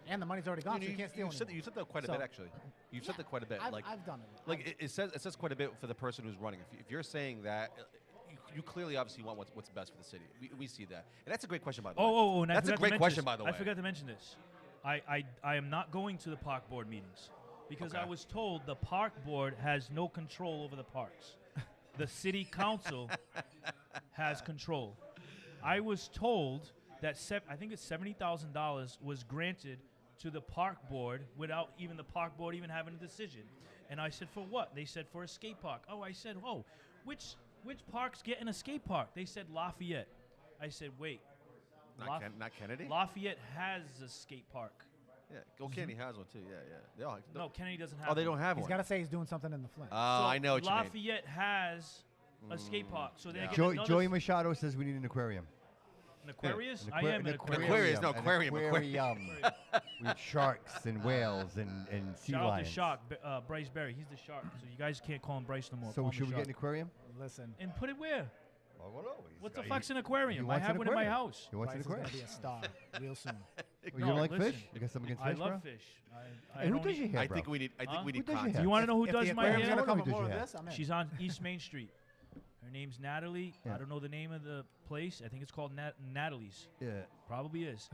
And the money's already gone, so you can't steal you said that quite a So- bit, actually. You've said that quite a bit. I've done it. Like it says quite a bit for the person who's running. If you're saying that, you clearly obviously want what's best for the city. We see that, and that's a great question by the way. And I That's a forgot to great mention question this. by the way. I forgot to mention this. I am not going to the park board meetings because Okay. I was told the park board has no control over the parks. The city council has control. I was told that I think it's $70,000 was granted to the park board without even the park board even having a decision. And I said, for what? They said for a skate park. Oh, I said, which park's getting a skate park? They said Lafayette. I said, wait. Not Kennedy. Lafayette has a skate park. Yeah, Kennedy has one too. Yeah. They all, No, Kennedy doesn't have Oh, they one. don't have He's one. got to say he's doing something in the Flint. Oh, I know what you mean. Lafayette has a skate park. So they yeah. get Joey Machado says we need an aquarium. an Aquarius? An I aqua- am an an aquarium. Aquarius. No, aquarium. With sharks and whales and sea Shout out lions. to Shark, Bryce Berry. He's the shark. So you guys can't call him Bryce no more. So Call him should the we get Shark. an aquarium? Listen, And put it where? I don't know. What the fuck's an aquarium? I wants have an one in my aquarium. house. He wants Bryce an is going aquarium. to be a star real soon. You No, don't like listen. fish? You got something against I fish, love bro? fish. I Hey, who don't does eat- your hair, I bro? think we need Huh? we Who need does your content. hair? You want to know who If does the my aquarium's hair? going to come Who does with more your of hair? this, I'm in. She's on East Main Street. Her name's Natalie. Yeah. I don't know the name of the place. I think it's called Natalie's. Yeah. Probably is.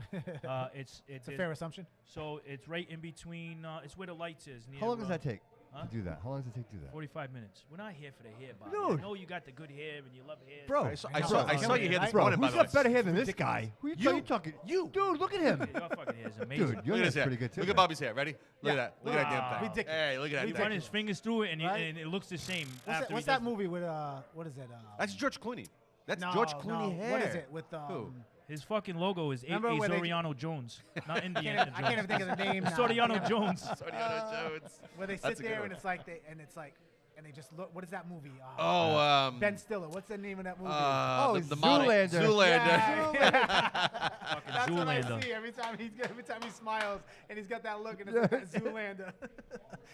It's It's a fair assumption. So it's right in between. It's where the lights is. Near, How long does that take Huh? to do that? How long does it take to do that? 45 minutes. We're not here for the hair, Bobby. Dude. I know you got the good hair and you love hair. Bro, I know. saw you here this Bro, morning, by who's the way. got better hair than this guy? Who you talking? You. Dude, look at him. Your fucking hair is amazing. Dude, your Look at hair's his hair. pretty good too. Look man. at Bobby's hair. Ready? Look at that. Look at that damn Wow. thing. Ridiculous. Hey, look at that He thing. run his fingers through it and, Right? and it looks the same. What's after that, he what's does that movie with, what is it? That's George Clooney. That's no, George Clooney no. hair. What is it with Who? His fucking logo is Remember where they- Soriano Jones, not Indiana I can't even think of the name now. Soriano Jones. Soriano Jones. Where they sit That's a good there one. and it's like and they just look. What is that movie? Ben Stiller. What's the name of that movie? Oh, the model. Zoolander. Zoolander. Fucking That's what I Zoolander. see every time he smiles and he's got that look and it's like that Zoolander.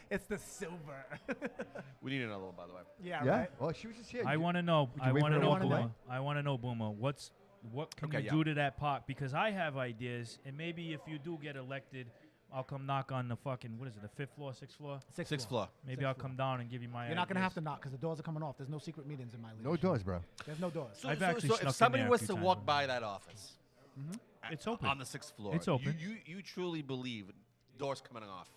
It's the silver. We need another one, by the way. yeah, Yeah. right. Well, she was just here. I You- want to know. Would you I wait want to for her know, to walk away? Boomer. I want to know, Boomer. What can Okay, you yeah. do to that park? Because I have ideas, and maybe if you do get elected, I'll come knock on the fucking the 5th floor, 6th floor. Sixth floor. Maybe Sixth I'll floor. come down and give you my. You're not gonna have to ideas. knock because the doors are coming off. There's no secret meetings in my leadership. No doors, bro. There's no doors. So, I've so, actually so snuck in if somebody there a was few to times walk with by my- that office It's open. on the 6th floor, It's open. You truly believe doors coming off?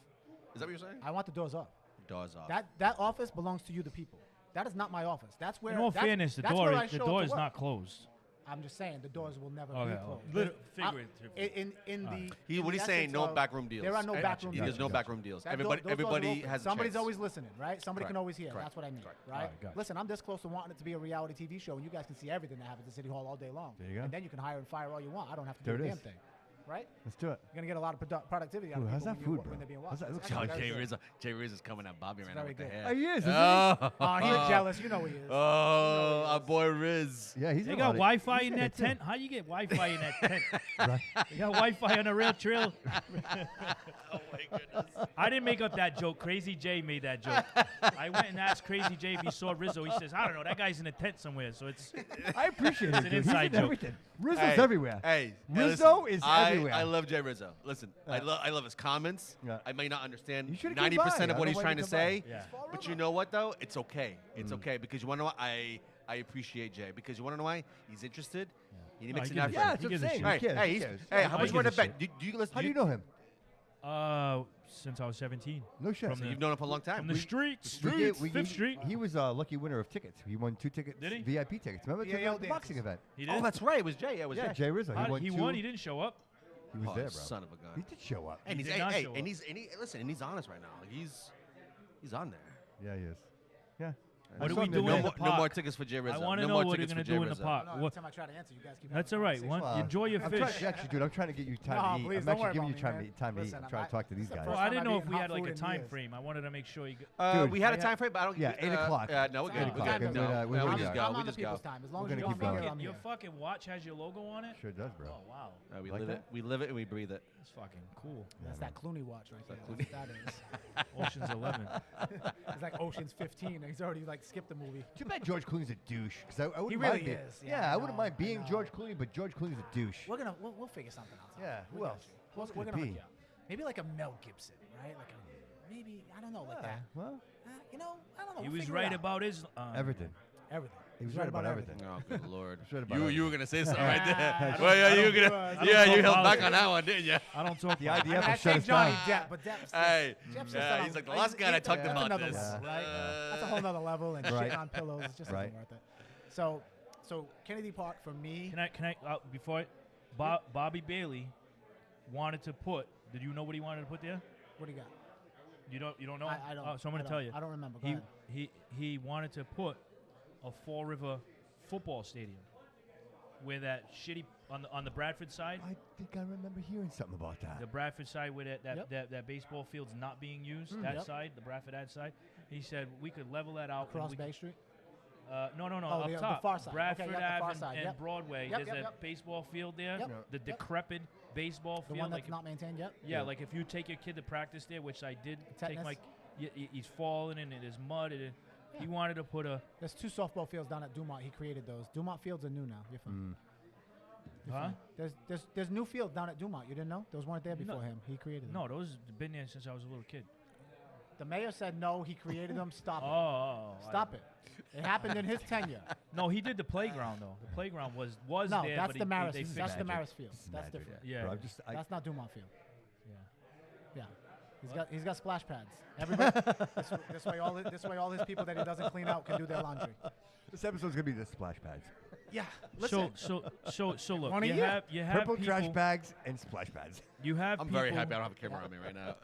Is that what you're saying? I want the doors up. Doors off. That office belongs to you, the people. That is not my office. That's where. In all that's- fairness, the that's door where I is, the show up door to is work. not closed. I'm just saying the doors will never Okay, be well, closed. lit- I- figuratively. in the Alright. What he's saying, essence no of backroom deals. There are no I backroom gotcha. There's deals. no backroom deals. Those Everybody, doors are everybody open. has a Somebody's chance. always listening, right? Somebody can Correct. always hear. Correct. That's what I mean, Correct. right? Alright, gotcha. Listen, I'm this close to wanting it to be a reality TV show, and you guys can see everything that happens at City Hall all day long. There you go. And then you can hire and fire all you want. I don't have to There do it a damn is. thing, right? Let's do it. You're gonna get a lot of productivity out Ooh, of how's people that food, when bro? they're being How's watched. that- looks It's actually like Jay very Rizzo. Jay Rizzo's coming at Bobby right now very with the good. hair. Oh, he is, isn't Oh, good. Oh, he's jealous. You know he is. Oh, our boy Riz. Yeah, he's They in got a lot of- Wi-Fi he's in in that it, too. tent. How you get Wi-Fi in that tent? Right. You got Wi-Fi on the rail trail. Oh my goodness. I didn't make up that joke. Crazy Jay made that joke. I went and asked Crazy Jay if he saw Rizzo. He says, I don't know. That guy's in a tent somewhere. So it's I appreciate it. an dude. He's inside in joke. everything. Rizzo's Hey, everywhere. Hey, Rizzo listen, is I, everywhere. I love Jay Rizzo. Listen, I love his comments. Yeah. I may not understand You should've came 90% by. I of don't what know he's why trying you to didn't come say. by. yeah. But you know what though? It's okay. It's okay because you want to know what? I appreciate Jay because you want to know why? He's interested. He No, makes he an gives effort. a Yeah, shit. that's He what I'm gives a saying. shit. Who Hey, cares? hey, Who cares? hey, Yeah, how he much you want to gives a bet? Do you listen? How do you know him? since I was 17. No shit. From So the- you've known him for a long time. From the streets. Fifth Street. He was a lucky winner of tickets. He won 2 tickets. Did he? VIP tickets. Remember VAL the boxing dances. event? He did. Oh, that's right. It was Jay. Yeah, it was Yeah, Jay. Jay Rizzo. How He won did he 2. won. He didn't show up. He was Oh, there, bro. son of a gun. He did show up. And He he's did not hey, show and up. listen, and he's honest right now. Like he's on there. Yeah, he is. Yeah. What I are saw we him doing there. in the No more park? tickets for Jay Rizzo. I want to no know more what you're tickets gonna for Jay do in the Rizzo. park. No, every What? time I try to answer, you guys keep. That's having all right. conversations. Enjoy your I'm fish. trying, actually, dude, I'm trying to get you time No, to eat. please, I'm don't actually worry giving you about me, time man. to eat. Time to eat. Listen, I'm trying to talk to these it's the guys. first Well, I time didn't I've know if eaten we hot had like food a in time years. frame. I wanted to make sure you. Dude, We had a I time frame, but I don't. Yeah, 8 o'clock. No, we're It's good. all We're right. good. Okay, No, we're we good. just Yeah. go. I'm We on the just go. people's time. As long We're as you gonna don't keep going. here, I'm Your here. fucking watch has your logo on it. Sure does, bro. Oh wow, We Like live that? it. We live it and we breathe it. that's fucking cool. That's that Clooney watch right there. Clooney. That's what that is. Ocean's 11. It's like Ocean's 15, and he's already like skipped the movie. Too bad George Clooney's a douche. Because I wouldn't He mind really being, is. Yeah, Yeah, I I wouldn't know, mind I being know. George Clooney, but George Clooney's a douche. We'll figure something out. Yeah, We who got else? you. Who else We're could gonna it hook be? you up. Maybe like a Mel Gibson, right? Like a maybe I don't know, like that. Well, You know, I don't know. He we'll was figure it right out. about his everything. everything. He was right about everything. Oh, good lord. That's right about everything. You were gonna say something right I there. don't- Well, yeah, I you don't were do, gonna. I Yeah, don't you held politics. back on that one, didn't you? I don't talk. The about it. IDF I will say shut us Johnny down. Depp, but Depp's Hey, Depp's yeah, just he's like the last guy that talked that's about another this. level, right? That's a whole nother level, and Right. shitting on pillows is just Right. nothing worth it. So Kennedy Park for me. Can I before Bobby Bailey wanted to put. Did you know what he wanted to put there? What do you got? You don't know? I don't. Oh, so I'm gonna I tell don't- you. I don't remember. Go He ahead. he wanted to put a Fall River football stadium where that shitty on the Bradford side. I think I remember hearing something about that. The Bradford side where Yep. that baseball field's not being used, that Yep. side, the Bradford ad side. He said we could level that out. and Across we Bay could- Street. No, Oh, up the top. far side. Bradford Okay, yep, the far Ave side, and yep. Broadway. Yep, There's yep, that yep. baseball field there, Yep. the Yep. decrepit baseball The field. one like that's not maintained yet. yeah, like if you take your kid to practice there, which I did take Tetanus? my, he's falling and there's mud. And he wanted to put a, There's 2 softball fields down at Dumont. He created those. Dumont fields are new now. You're fine. You're huh? fine. There's new fields down at Dumont. You didn't know? Those weren't there before him. He created them. No, those been there since I was a little kid. The mayor said no. He created them. Stop it. Oh, Stop it. It happened in his tenure. No, he did the playground though. The playground was No, there, that's but the Maris. they That's fixed the it. Maris field. It's That's magic. different. Yeah. Bro, Yeah. That's not Dumont field. Yeah. Yeah. He's got splash pads. Everybody this way all his people that he doesn't clean out can do their laundry. This episode's gonna be the splash pads. Yeah. Listen. So look, One a you year. have Purple people, trash bags and splash pads. You have I'm people, very happy I don't have a camera on me right now.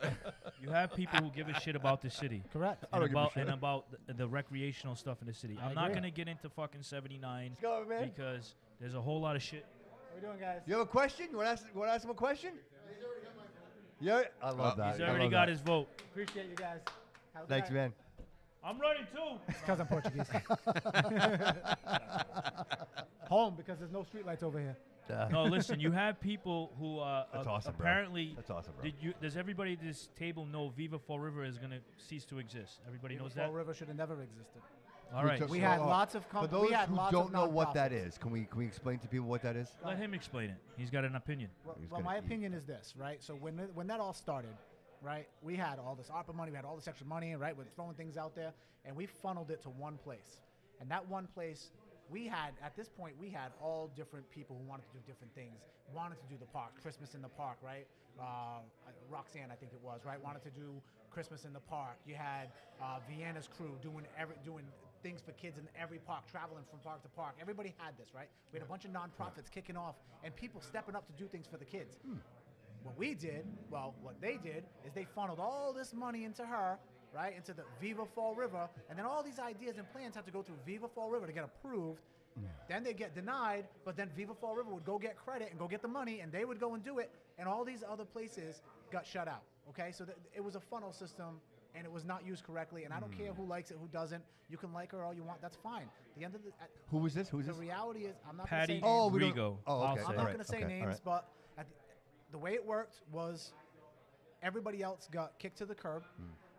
You have people who give a shit about the city. Correct. I don't give a shit. And about the recreational stuff in the city. I I'm not agree. gonna get into fucking 79 Let's go, man. because there's a whole lot of shit. What are we doing, guys? You have a question? You want to ask him a question? Yeah, I love that. He's I already love got that. his vote. Appreciate you guys. Have a good Thanks, night. man. I'm running too. Because I'm Portuguese. Home, because there's no streetlights over here. No, listen. You have people who That's awesome, bro. apparently. That's awesome, bro. Does everybody at this table know Viva Fall River is gonna cease to exist? Everybody knows that. Fall River should have never existed. All right. took- We had So, lots of For those we had who lots don't of know what that nonprofits. is, can we explain to people what that is? Let him explain it. He's got an opinion. Well, He's well, gonna my eat. opinion is this, right? So when that all started, right, we had all this ARPA money, we had all this extra money, right? We're throwing things out there, and we funneled it to one place. And that one place, we had, at this point, we had all different people who wanted to do different things, wanted to do the park, Christmas in the park, right? Roxanne, I think it was, right? Wanted to do Christmas in the park. You had Vienna's crew doing things for kids in every park, traveling from park to park. Everybody had this, right? We had a bunch of nonprofits kicking off and people stepping up to do things for the kids. What they did is they funneled all this money into her, right, into the Viva Fall River, and then all these ideas and plans have to go through Viva Fall River to get approved. Then they get denied, but then Viva Fall River would go get credit and go get the money, and they would go and do it, and all these other places got shut out, okay? So it was a funnel system, and it was not used correctly, and I don't care who likes it, who doesn't. You can like her all you want. That's fine. The end of Who was this? Who is the this? reality is, I'm not Patty going to say names. we don't- Rigo. oh, I'll okay. say. I'm All not right, going to say okay, all names, right. but the way it worked was everybody else got kicked to the curb.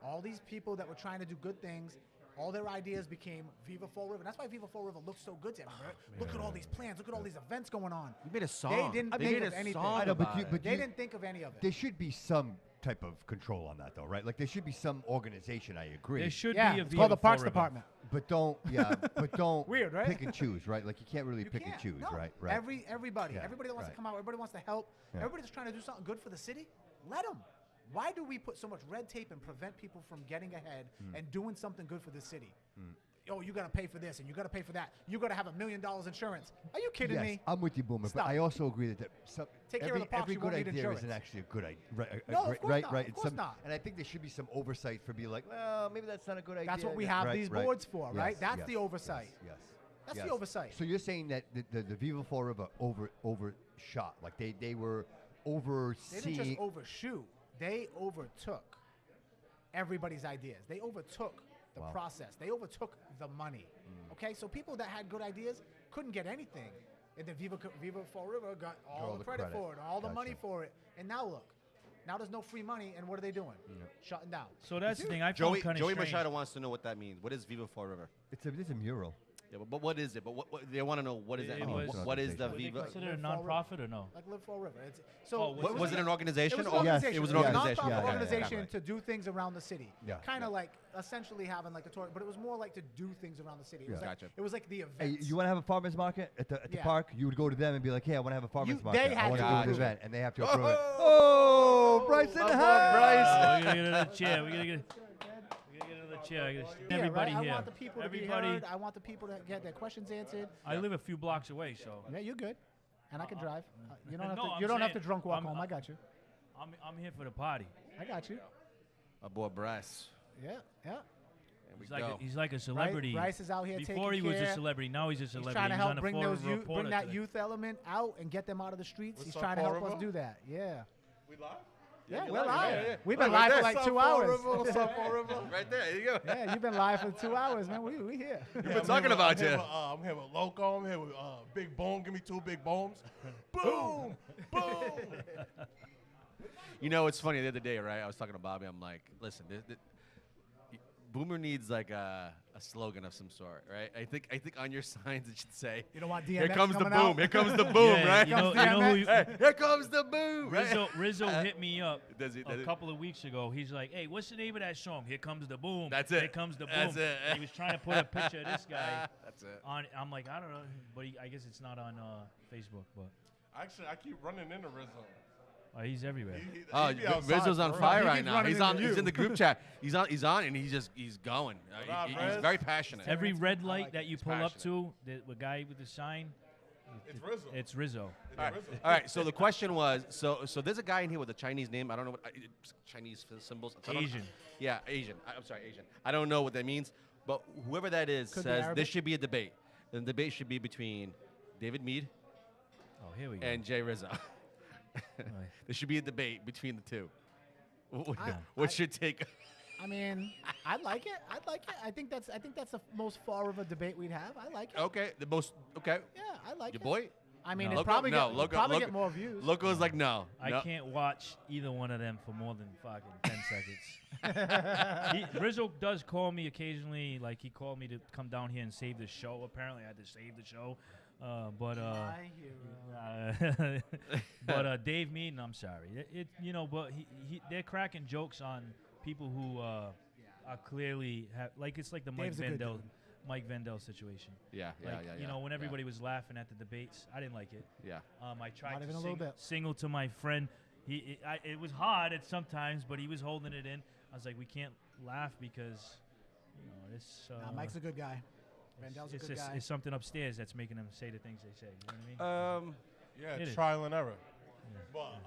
All these people that were trying to do good things, all their ideas became Viva Fall River. That's why Viva Fall River looks so good to everybody. Look at all these plans. Look at all these events going on. You made a song. They didn't think made of a anything. song I know, but about you- it. but They didn't think of any of it. There should be some type of control on that, though, right? Like there should be some organization. I agree. There should Yeah, be a it's Viva called the Fall Parks River. Department. but don't Weird, right? pick and choose, right? Like you can't really You pick and can't. choose, No. right? Right. Everybody Yeah, that wants right. to come out, everybody wants to help. Yeah. Everybody that's trying to do something good for the city, let them. Why do we put so much red tape and prevent people from getting ahead and doing something good for the city? Oh, you got to pay for this and you got to pay for that. You got to have $1 million insurance. Are you kidding Yes, me? I'm with you, Boomer. Stop. But I also agree that Take care of the parks, every you good won't need idea insurance. isn't actually a good idea. Right, No, of course not. right. Of course not. And I think there should be some oversight for being like, well, maybe that's not a good idea. That's what we Yeah, have right, these right. boards for, right? Yes, That's yes, the oversight. Yes. That's yes. the oversight. So you're saying that the Viva Fall River overshot, like they were overseeing. They didn't just overshoot. They overtook everybody's ideas. They overtook the process. They overtook the money. Okay, so people that had good ideas couldn't get anything. And then Viva Fall River got all the credit for it, all the money for it. And now look, now there's no free money, and what are they doing? Shutting down. So that's the thing. I Joey found kind of strange. Machado wants to know what that means. What is Viva Fall River? It's a mural. Yeah, but what is it? But what they want to know, what does that It mean? was- What is the Would they Viva? consider it a Live Fall non-profit or no? Like Live Fall River. Oh, Was it an organization? It was an or organization. It was an Yes. organization. A nonprofit Yeah, yeah, organization right. to do things around the city. Yeah. Kind of like essentially having like a tour, but it was more like to do things around the city. It was Yeah. like, Gotcha. it was like the Hey, events. you want to have a farmer's market at the Yeah. park? You would go to them and be like, hey, I want to have a farmer's market. they I had want to to do an approve it. event. And they have to approve it. Oh, Bryce in the My boy house. Bryce. Oh, we gotta get another chair. We gotta get another chair. I gotta Yeah, everybody right? here. I want the people to be heard. I want the people to get their questions answered. I live a few blocks away, so Yeah, you're good. And I can drive. You don't have no, to. I'm You don't have to saying drunk walk I'm- home. I got you. I'm here for the party. I got you. My boy Bryce. Yeah, yeah. There we He's like go. he's like a celebrity. Bryce is out here Before taking he was care. a celebrity, now he's a He's celebrity. trying to He's on help the bring Florida those youth, Reporter bring that today. youth element out and get them out of the streets. He's What's trying up, to help Fall us River? do that. Yeah. We live? Yeah, you're we're live. live. Yeah. We've been Right live for there, like South 2 Fall hours. River, what's up, Fall River? Right there. There you go. Yeah, you've been live for 2 hours, man. We here. Yeah, been talking about you. I'm here with Loco. I'm here with Big Boom. Give me 2 big booms. Boom! Boom! You know, it's funny. The other day, right? I was talking to Bobby. I'm like, listen, Boomer needs like a slogan of some sort, right? I think on your signs it should say, You don't want DMX "Here comes the coming boom! out? Here comes the boom!" Yeah, right? you know who you, Hey, here comes the boom! Right? Rizzo hit me up Does he- does a he? couple of weeks ago. He's like, "Hey, what's the name of that song? Here comes the boom. That's it. Here comes the boom." That's it. And he was trying to put a picture of this guy That's it. on. I'm like, I don't know, but I guess it's not on Facebook. But Actually, I keep running into Rizzo. he's everywhere. Oh, be outside Rizzo's on for real. fire He right keeps now. running He's on. into He's you. in the group chat. He's on, and he's going. up, He's Riz? very passionate. Every red I light like that you He's pull up passionate. to, the guy with the sign, It's Rizzo. it's Rizzo. All right. Rizzo. All right. So the question was, so there's a guy in here with a Chinese name. I don't know what Chinese symbols. I don't- Asian. Yeah, Asian. I'm sorry, Asian. I don't know what that means, but whoever that is Could be says Arabic. this should be a debate. And the debate should be between David Meade Oh, here we go. and Jay Rizzo. Right. There should be a debate between the two. I- What's your take? I mean, I'd like it. I'd like it. I think that's the most far of a debate we'd have. I like it. Okay, the most. Okay, Yeah, I like your it. boy. I mean, No. it's Loco? probably No, get, Loco- probably Loco- get more views. Loco's like no. I no. can't watch either one of them for more than fucking 10 seconds. Rizzo does call me occasionally. Like, he called me to come down here and save the show. Apparently, I had to save the show. My hero. But Dave Meaden, I'm sorry. But they're cracking jokes on people who are clearly it's like the Dave's a good dude. Mike Vendel situation. Yeah, yeah, Like, yeah. when everybody was laughing at the debates, I didn't like it. Yeah. I tried Not to even a little bit. single to my friend. It was hard at sometimes, but he was holding it in. I was like, we can't laugh because, this. Nah, Mike's a good guy. Vandel's a good guy. It's something upstairs that's making them say the things they say. You know what I mean? Yeah, It is. trial and error. But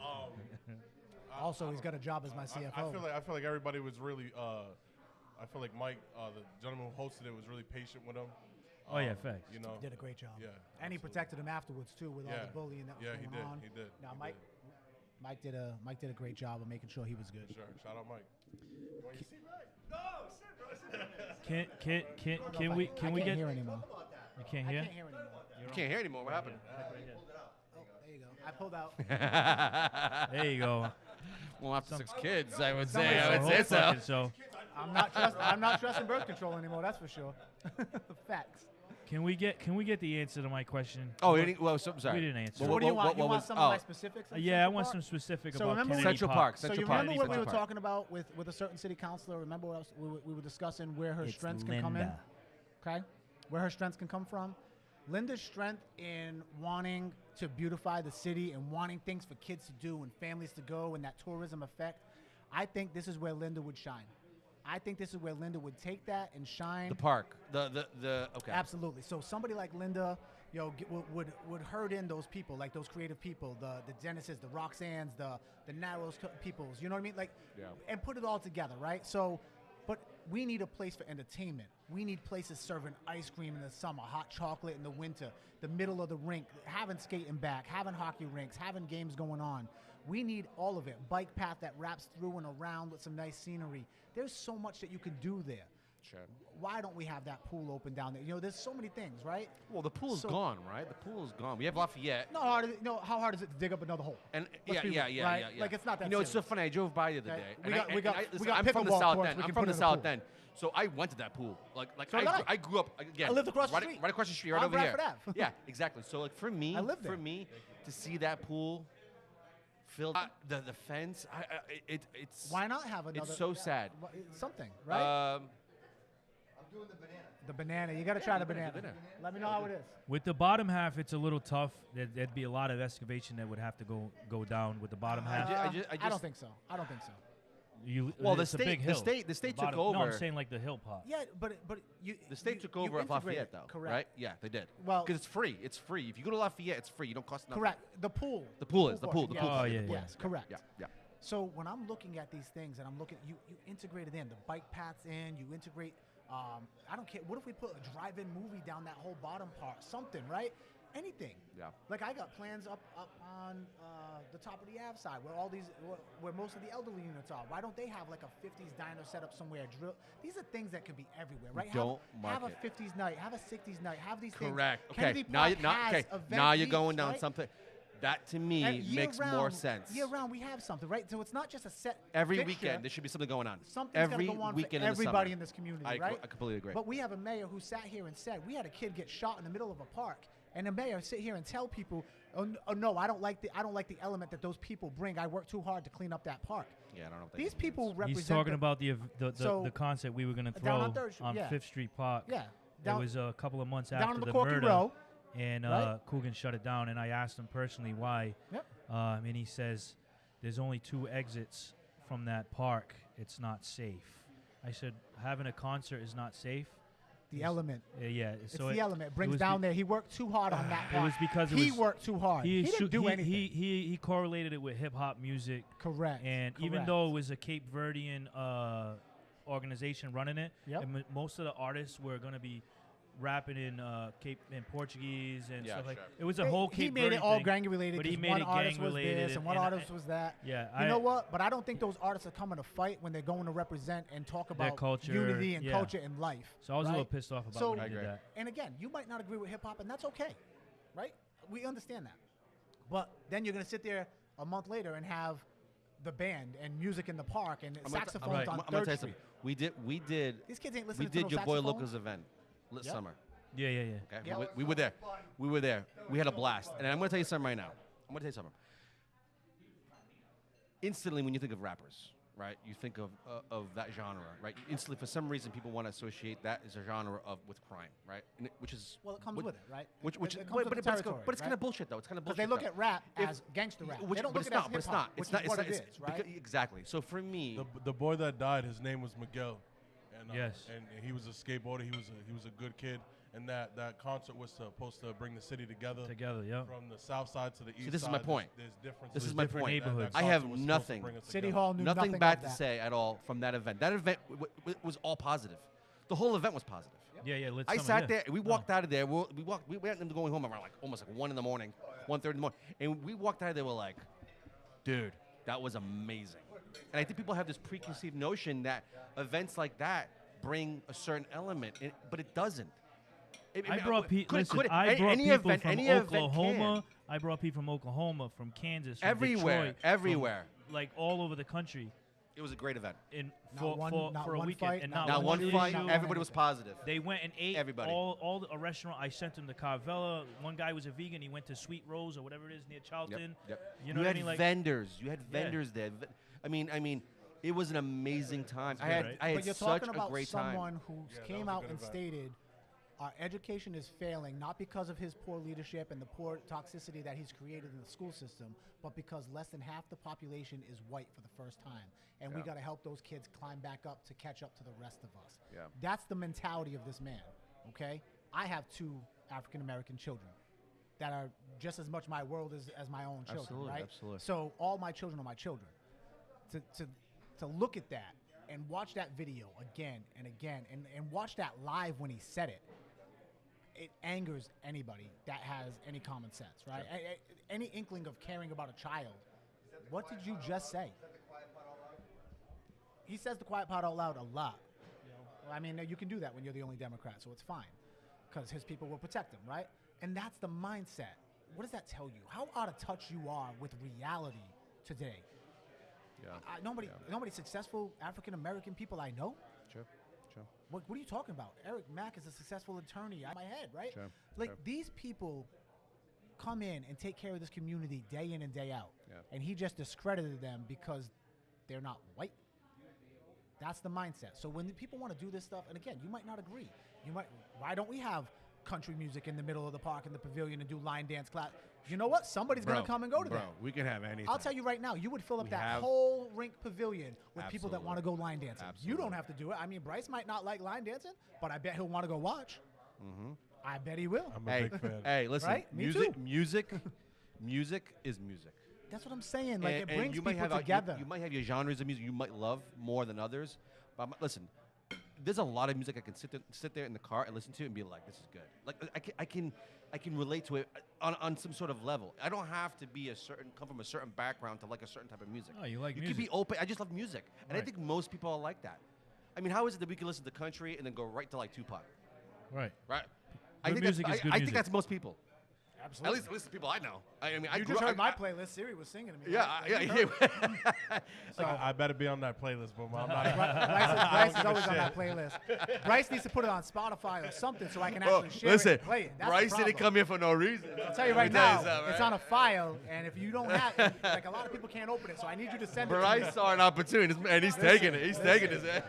Also, he's got a job as my I CFO. feel like everybody was really. I feel like Mike, the gentleman who hosted it, was really patient with him. Oh, yeah, facts. You know. Did a great job. Yeah, And he absolutely. protected him afterwards too, with all Yeah. the bullying that was Yeah, going he did. on. He did. Now, He Mike did a great job of making sure he was good. Sure. Shout out Mike. You want your seat back? Can we I can't get? hear anymore. You can't I hear? can't hear anymore. You can't hear anymore. What happened? Oh, there you go. I pulled out. There you go. Well, after 6 kids, I would Somebody say. I said would Whole say so. fucking so. I'm not trusting birth control anymore. That's for sure. Facts. Can we get the answer to my question? Oh, well, so, sorry. We didn't answer. So what do you want? You want was- some of my specifics? on Yeah, I Central want Park? some specific So about remember Kennedy Central Park. So Central you Park. remember what we were Central Park. talking about with a certain city councilor? Remember what else we were discussing where her It's strengths can come in? Linda. Okay, where her strengths can come from. Linda's strength in wanting to beautify the city and wanting things for kids to do and families to go and that tourism effect. I think this is where Linda would shine. I think this is where Linda would take that and shine. The park. The okay. Absolutely. So somebody like Linda, would herd in those people, like those creative people, the Dennises, the Roxannes, the Narrows peoples. You know what I mean? Like, and put it all together, right? So, but we need a place for entertainment. We need places serving ice cream in the summer, hot chocolate in the winter, the middle of the rink, having skating back, having hockey rinks, having games going on. We need all of it. Bike path that wraps through and around with some nice scenery. There's so much that you can do there. Sure. Why don't we have that pool open down there? There's so many things, right? Well, the pool's gone, right? The pool's gone. We have Lafayette. No, how hard is it to dig up another hole? And Let's be real, right? Like, it's not that it's so serious. funny. I drove by the other day. We got I'm from the pickleball South courts End. we I'm can from put the in the South pool. End. So I went to that pool. So did I. I grew up again. I lived across the right, street. right across the street, right On over here. Bradford Ave. Yeah, exactly. So like for me, I lived there. To see that pool filled, the fence, it's Why not have another? It's so sad. Something, right? I'm doing the banana. The banana. You got to try the banana. Let me know how it is. With the bottom half, it's a little tough. There'd be a lot of excavation that would have to go down with the bottom half. I don't think so. It's a big hill. The state bottom, took over. No, I'm saying like the hill part. Yeah, but The state took over at Lafayette, though, correct? right? Yeah, they did. Well, because it's free. It's free. If you go to Lafayette, it's free. You don't cost nothing. Correct. The pool. The pool is the pool. The Yes. pool. Oh, yeah, Yes, correct. Yeah. So when I'm looking at these things and I'm looking, you integrate it in the bike paths in. You integrate. I don't care. What if we put a drive-in movie down that whole bottom part? Something, right? Anything. Yeah. Like I got plans up on the top of the Ave side where most of the elderly units are. Why don't they have like a 50s diner set up somewhere? These are things that could be everywhere, right? Don't have market. a 50s night, have a 60s night, have these Correct. things. Okay. Kennedy Now Park has event Now you're weeks, going down right? something. That to me And makes more year-round- sense. Year-round, we have something, right? So it's not just a set Every fixture. weekend there should be something going on. Something's Every going to go on weekend for in the everybody summer. in this community, I right? completely agree. But we have a mayor who sat here and said, we had a kid get shot in the middle of a park, and the mayor sit here and tell people, oh no, I don't like the element that those people bring. I work too hard to clean up that park. Yeah, I don't know. What These people represent. He's talking about the So, concept we were going to down throw on Third Street, on yeah. Fifth Street Park. Yeah. It Down- was a couple of months down after on the McCorkey murder, Row, and right? Coogan shut it down. And I asked him personally why. Yep. And he says there's only 2 exits from that park. It's not safe. I said having a concert is not safe. The element. Yeah. It's So the element. It brings was down there. He worked too hard on that It part. was because he worked too hard. He didn't do anything. He correlated it with hip hop music. Correct. And even though it was a Cape Verdean organization running it, Yep. and most of the artists were going to be rapping in Portuguese and stuff like. sure. It was a whole Cape he made Verde it all thing, gang related. but he 'cause made one it artist was gang-related this and one and artist was that. Yeah, You know what? But I don't think those artists are coming to fight when they're going to represent and talk about culture, unity and yeah. culture and life. So I was a right? little pissed off about So- when I he did agree. that. And again, you might not agree with hip hop, and that's okay, right? We understand that. But then you're going to sit there a month later and have the band and music in the park and saxophones right. on I'm gonna Third tell you Street. something. We did. These kids ain't We listening to did no your boy saxophone. Luca's event this Yep. Yeah. summer. Okay, Yep. we were there. We were there. We had a blast. And I'm going to tell you something right now. Instantly, when you think of rappers, right, you think of that genre, right? Instantly, for some reason, people want to associate that as a genre with crime, right? Which is Well, it comes with it, right? Which It comes with but the it's territory, kind right? of bullshit, though. It's kind of Because bullshit. they look though. at rap If- as gangster rap. Which, They don't but look it's at it as not. But it's hip-hop, not. which It's not. is what It's it not. is, right? Exactly. So for me, The boy that died, his name was Miguel. And, Yes. And he was a skateboarder. He was a good kid. And that concert was supposed to bring the city together. Yeah. From the south side to the east side. this is my point. There's differences. This is my different point. neighborhoods. I have concert was supposed to nothing. bring us City together. Hall knew nothing nothing bad of to that. say at all from that event. That event was all positive. The whole event was positive. Yeah. Lit I summer, sat yeah. there. We walked out of there. We went into going home around like almost like 1 in the morning, 1:30 in the morning, and we walked out of there. We're like, dude, that was amazing. And I think people have this preconceived notion that events like that bring a certain element, but it doesn't. I brought people. Could it- I brought any people event- from any event Oklahoma. can. I brought people from Oklahoma, from Kansas, from Everywhere, Detroit, everywhere. from, like all over the country. It was a great event. Not one For a fight, weekend, and not not Not one issue. fight. not one Everybody was positive. They went and ate Everybody. a restaurant. I sent them to Carvella. One guy was a vegan. He went to Sweet Rose or whatever it is near Charlton. Yep. You know you what I had mean? Like, vendors. You had vendors there. I mean, it was an amazing time. I good, had right? I had But you're such talking a about great time. someone who that came was a out good and event. stated, Our education is failing, not because of his poor leadership and the poor toxicity that he's created in the school system, but because less than half the population is white for the first time. And we got to help those kids climb back up to catch up to the rest of us. Yeah. That's the mentality of this man, okay? I have 2 African-American children that are just as much my world as my own children, Absolutely, right? absolutely. So all my children are my children. To look at that and watch that video again and again and watch that live when he said it, it angers anybody that has any common sense, right? Any inkling of caring about a child. What did you just say? He says the quiet part out loud a lot. Well, I mean, you can do that when you're the only Democrat, so it's fine, because his people will protect him, right? And that's the mindset. What does that tell you? How out of touch you are with reality today? Yeah. Nobody successful African-American people I know. Sure. What are you talking about? Eric Mack is a successful attorney. In my head, right? Sure. Like, Sure. these people come in and take care of this community day in and day out. Yeah. And he just discredited them because they're not white. That's the mindset. So when people want to do this stuff, and again, you might not agree. Why don't we have country music in the middle of the park in the pavilion and do line dance class? You know what? Somebody's going to come and go to that. We can have anything. I'll tell you right now, you would fill up We that have- whole rink pavilion with people that Absolutely. want to go line dancing. You Absolutely. don't have to do it. I mean, Bryce might not like line dancing, but I bet he'll want to go watch. I bet he will. I'm a Hey, big fan. hey, listen. Right? Me Music, too. music is music. That's what I'm saying. Like, it And brings you might people have together. You might have your genres of music you might love more than others. But listen, there's a lot of music I can sit there in the car and listen to and be like, this is good. Like I can relate to it on some sort of level. I don't have to come from a certain background to like a certain type of music. Oh, you like You music. can be open. I just love music, and I Right. think most people are like that. I mean, how is it that we can listen to country and then go right to like Tupac, Right. right? Good music is good I music. think that's most people. Absolutely. At least the people I know. I mean, I You grew just up- heard my playlist. Siri was singing to me. Yeah, right? yeah, Like, you heard yeah. So, I better be on that playlist, but I'm not. Bryce is give a always on shit. that playlist. Bryce needs to put it on Spotify or something so I can Well, actually share it listen, and play it. That's the Bryce didn't problem. come here for no reason. I'll tell you Let right me tell now, you something, it's right? on a file, and if you don't have it, like a lot of people can't open it, so I need you to send it to me. Bryce saw an opportunity, and he's taking it. He's taking it.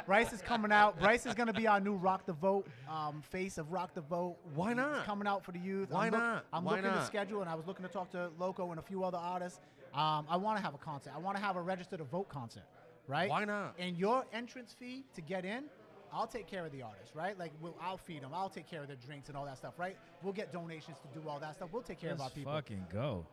Bryce is coming out. Bryce is going to be our new Rock the Vote face of Rock the Vote. Why not? He's coming out for the youth. Why not? I'm Why looking at the not? schedule, and I was looking to talk to Loco and a few other artists. I want to have a concert. I want to have a register to vote concert, right? Why not? And your entrance fee to get in, I'll take care of the artists, right? Like, I'll feed them. I'll take care of their drinks and all that stuff, right? We'll get donations to do all that stuff. We'll take care of our Let's people. fucking go.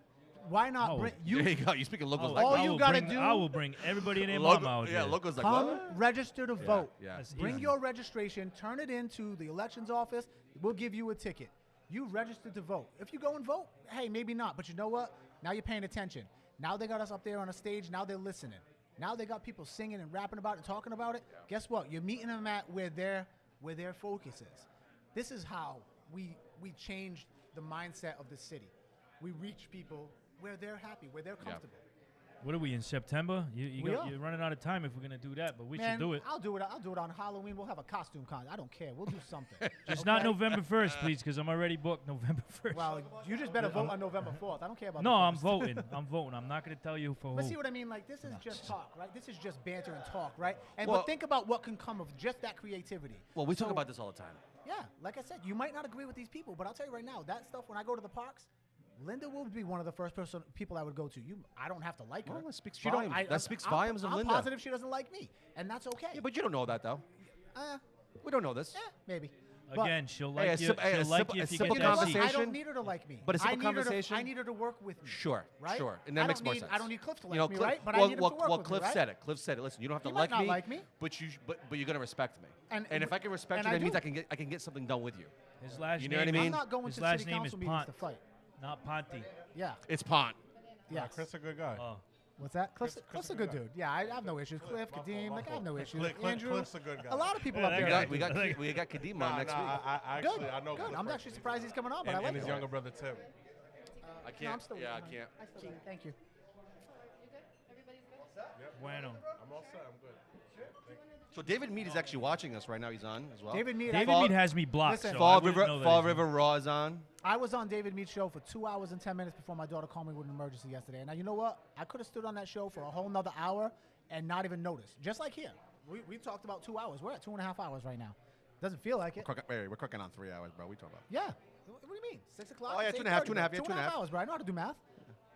Why not Oh, bring There you? you go. You speaking locals Oh, like All I you will gotta bring- do- I will bring everybody and their Logo- mom out yeah, here. locals like Come what? register to vote. yeah. That's Bring easy. your registration, turn it into the elections office. We'll give you a ticket. You registered to vote. If you go and vote, hey, maybe not. But you know what? Now you're paying attention. Now they got us up there on a stage. Now they're listening. Now they got people singing and rapping about it and talking about it. Guess what? You're meeting them at where their focus is. This is how we changed the mindset of the city. We reach people where they're happy, where they're comfortable. What are we in September? We You're are. running out of time if we're gonna do that, but we Man, should do it. I'll do it. I'll do it on Halloween. We'll have a costume con. I don't care. We'll do something. Just not okay? November 1st, please, because I'm already booked November 1st. Well, you just better vote on November 4th. I don't care about. no, the I'm 1st. voting. I'm voting. I'm not gonna tell you for But who. see what I mean? Like, this is just talk, right? This is just banter and talk, right? And Well- but think about what can come of just that creativity. Well, we talk So, about this all the time. Yeah, like I said, you might not agree with these people, but I'll tell you right now, that stuff when I go to the parks, Linda will be one of the first people I would go to. I don't have to like her. Well, that speaks She don't- volumes. That speaks volumes of I'm Linda. positive she doesn't like me, and that's okay. Yeah, but you don't know that though. Uh, We don't know this. maybe. But Again, she'll Hey, like a you. sim- hey, She'll a like simple- you a if you simple get you know that what? seat. I conversation- don't need her to like me. But a simple I need her conversation- I need her to work with me. Sure, Right? sure, and that I makes don't more need- sense. I don't need Cliff to like You know, me, Cliff, right? But I well, need him to well, work well, with me, Cliff right? said it. Cliff said it. Listen, you don't have to He might like not me, like me. but you're gonna respect me. And- And if I can respect and you, I that means do. I can get something done with you. His last You name. know what I mean? I'm not going His to last city name council is meetings Pont, to fight. not Ponty. Yeah. It's Pont. Nah, Yes. Chris a good guy. Oh, What's that? Cliff's Chris a a good good guy. dude. Yeah, I have no issues. Cliff, my fault, Kadeem, my like I have no fault. issues. Cliff- Andrew, Cliff's a good guy. a lot of people Yeah, up that there. guy- We got Kadeem Nah, on next nah, week. I actually, Good, I know good. Cliff I'm personally. actually surprised he's coming on, but I and, like and his it. younger brother Tim. I No, can't. I'm still Yeah, I working on it. can't. I still- Thank you. bueno. I'm all set. I'm good. So David Mead is actually watching us right now. He's on as well. David Mead. David Fall- Mead has me blocked. Listen, so I Fall wouldn't River, know that Fall he's- River Raw is on. I was on David Mead's show for 2 hours and 10 minutes before my daughter called me with an emergency yesterday. And now, you know what? I could have stood on that show for a whole nother hour and not even noticed. Just like here. We talked about 2 hours. We're at 2.5 hours right now. Doesn't feel like it. We're cooking on 3 hours, bro. We talking about? Yeah. What do you mean? 6 o'clock? Oh, yeah, It's 2.5, 8:30, 2.5, yeah, bro. 2.5 hours, bro. I know how to do math.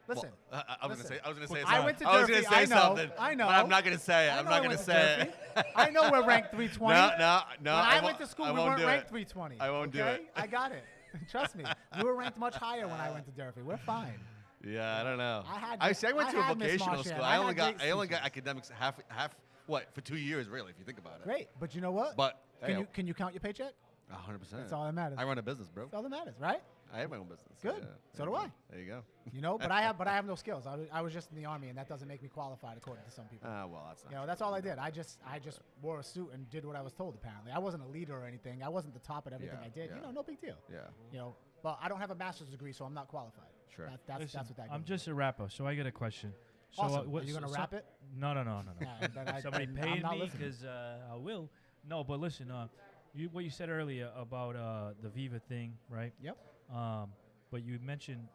Listen. Well, I was listen. gonna say I something. went to I was gonna Durfee. say I know. something. I know. But I'm not gonna say it. I I'm know not I gonna went to say it. Durfee. I know we're ranked 320. No. When I I won't- went to school, I we won't weren't do ranked it. 320. I won't do okay? it. I got it. Trust me. We were ranked much higher when I went to Durfee. We're fine. Yeah, I don't know. I went to a had Miss vocational Marchand. school. I I only had great got teachers. academics half for 2 years, really, if you think about it. Great. But you know what? But hey, Can you count your paycheck? 100%. That's all that matters. I run a business, bro. That's all that matters, right? I have my own business. Good. Yeah. So do I. There you go. You know, but I have no skills. I was just in the army, and that doesn't make me qualified according to some people. Well, that's not. You know, that's all I did. I just wore a suit and did what I was told. Apparently, I wasn't a leader or anything. I wasn't the top at everything Yeah, I did. yeah. You know, no big deal. Yeah. You know, but I don't have a master's degree, so I'm not qualified. Sure. That's Listen, what that. I'm means. just a rapper, so I got a question. So, Awesome. what, Are you gonna so- rap it? No. Then Somebody I'm paid not me listening. because I will. No, but listen, what you said earlier about the Viva thing, right? Yep. But you mentioned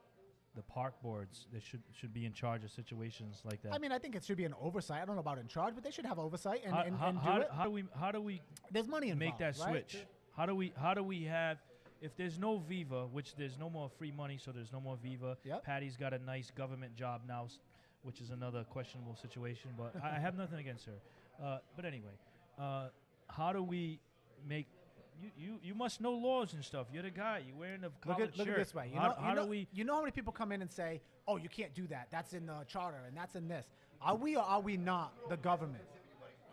the park boards that should be in charge of situations like that. I mean, I think it should be an oversight. I don't know about in charge, but they should have oversight and, how, do it. how do we There's money involved. make that right? switch? How do we have, if there's no Viva, which there's no more free money, so there's no more Viva. Yep. Patty's got a nice government job now, which is another questionable situation, but I have nothing against her. But anyway, how do we make you must know laws and stuff. You're the guy. You're wearing the collared Look shirt. at this way. You know how many people come in and say, "Oh, you can't do that. That's in the charter and that's in this." Are we or are we not the government?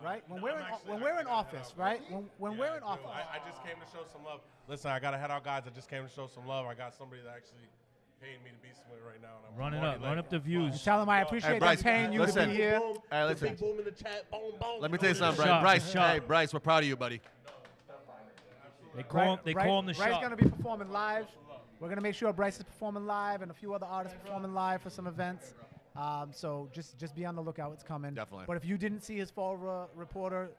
Right? When we're in office, right? When we're in office. I just came to show some love. Listen, I gotta head out, guys. I just came to show some love. I got somebody that actually paid me to be somewhere right now. And I'm Run up the views. Tell them I appreciate them Bryce, paying you listen. to be here. Hey, listen. Big boom in the chat. Boom, boom. Let me tell you something, Shot, Bryce. shot. Hey, Bryce, we're proud of you, buddy. They call him the Bryce's shot. going to be performing live. We're going to make sure Bryce is performing live and a few other artists performing live for some events. So just be on the lookout. It's coming. Definitely. But if you didn't see his fall reporter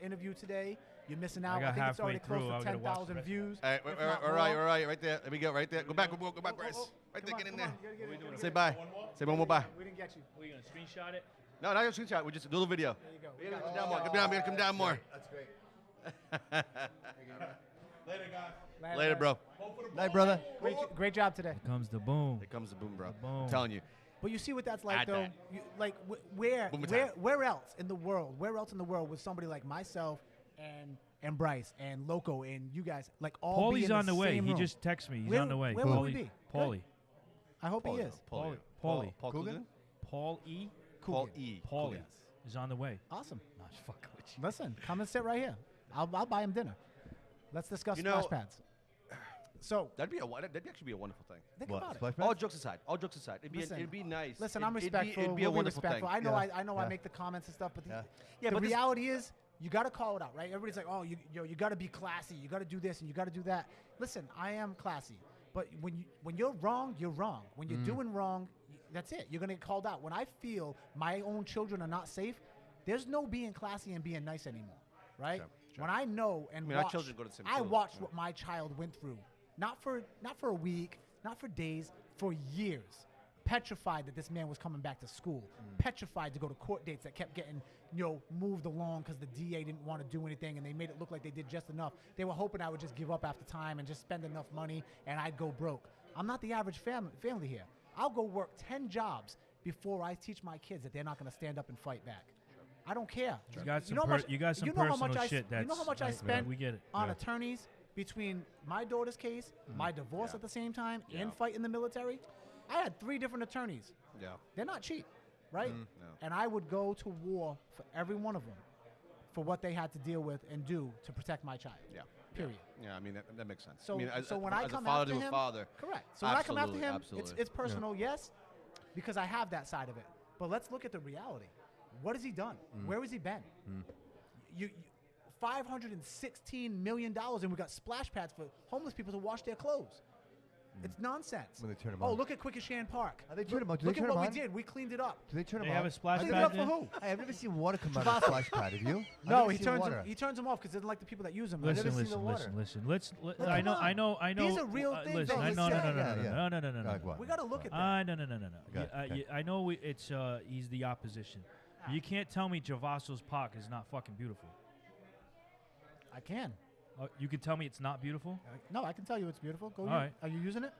interview today, you're missing out. I got think it's already halfway close through. I to gotta watch the 10,000 rest. views. Hey, if all not right, more. right there. There we go, right there. Go back, go back, Bryce. Right there, Come get in on, there. come on. You gotta get it. Say bye. Say one more bye. We didn't get you. We're gonna screenshot it. No, not your screenshot. We just do a little video. There you go. We gotta come down more. Come down more. That's great. Later, guys. Later, bro. Night, brother. Great job today. Here comes the boom. Here comes the boom, bro. boom. I'm telling you. But you see what that's like, Add though. that. You, like where Boom time. where else in the world? Where else in the world would somebody like myself and Bryce and Loco and you guys like all be Paulie's in on the way. same He room? just texted me. He's Where- on the way. where will we be? Paulie. I hope he is. Paulie. Paul Coogan? Paul E. Paul Coogan. E. Paulie Coogan. is on the way. Awesome. Nah, just fucking with you. Listen, come and sit right here. I'll buy him dinner. Let's discuss You know- splash pads. So That'd actually be a wonderful thing. think What, about it. splash All pads? jokes aside, Listen, it'd be nice. Listen, It'd- I'm it'd be- respectful. It'd be a we'll wonderful respectful. thing. I know. Yeah. I know. I Yeah. make the comments and stuff, but Yeah. Yeah, the but this- reality is, you got to call it out, right? Everybody's like, "Oh, you got to be classy. You got to do this and you got to do that." Listen, I am classy, but when you're wrong, you're wrong. When you're doing wrong, that's it. You're gonna get called out. When I feel my own children are not safe, there's no being classy and being nice anymore, right? Sure. When I know and I mean, our watch, children go to the same I school. watched Yeah. what my child went through, not for a week, not for days, for years. Petrified that this man was coming back to school. Petrified to go to court dates that kept getting, moved along because the DA didn't want to do anything and they made it look like they did just enough. They were hoping I would just give up after time and just spend enough money and I'd go broke. I'm not the average family here. I'll go work 10 jobs before I teach my kids that they're not going to stand up and fight back. I don't care. You got some know how much- you got some you know how much personal I, shit You know how much I that's- spent we get it. on Yeah. attorneys between my daughter's case, my divorce Yeah. at the same time, Yeah. and fight in the military? I had 3 different attorneys. Yeah. They're not cheap, right? No. And I would go to war for every one of them for what they had to deal with and do to protect my child. Yeah. Period. Yeah, I mean, that makes sense. So, I mean, as, so when as I a come father after to him, a father, correct. So when I come after him, absolutely. it's personal, yes, because I have that side of it. But let's look at the reality. What has he done? Where has he been? You $516 million, and we got splash pads for homeless people to wash their clothes. It's nonsense. When they turn 'em oh, on. look at Quikasham Park. They turn 'em on. Do Look they at turn what 'em we on? did. We cleaned it up. Do they turn They them have on? a splash Cleaned it pad up for there? who? Hey, I've never seen water come out of a splash pad. Have you? I've No, never he seen turns water. them. He turns them off because they don't like the people that use them. never Listen, seen the water. listen. But I come on. know. These are real things Listen, that I we know, say. no. Like what? We got to look at that. No. Okay, okay. I know it's he's the opposition. You can't tell me Javasso's park is not fucking beautiful. I can. You can tell me it's not beautiful? No, I can tell you it's beautiful. Go. All right. Are you using it?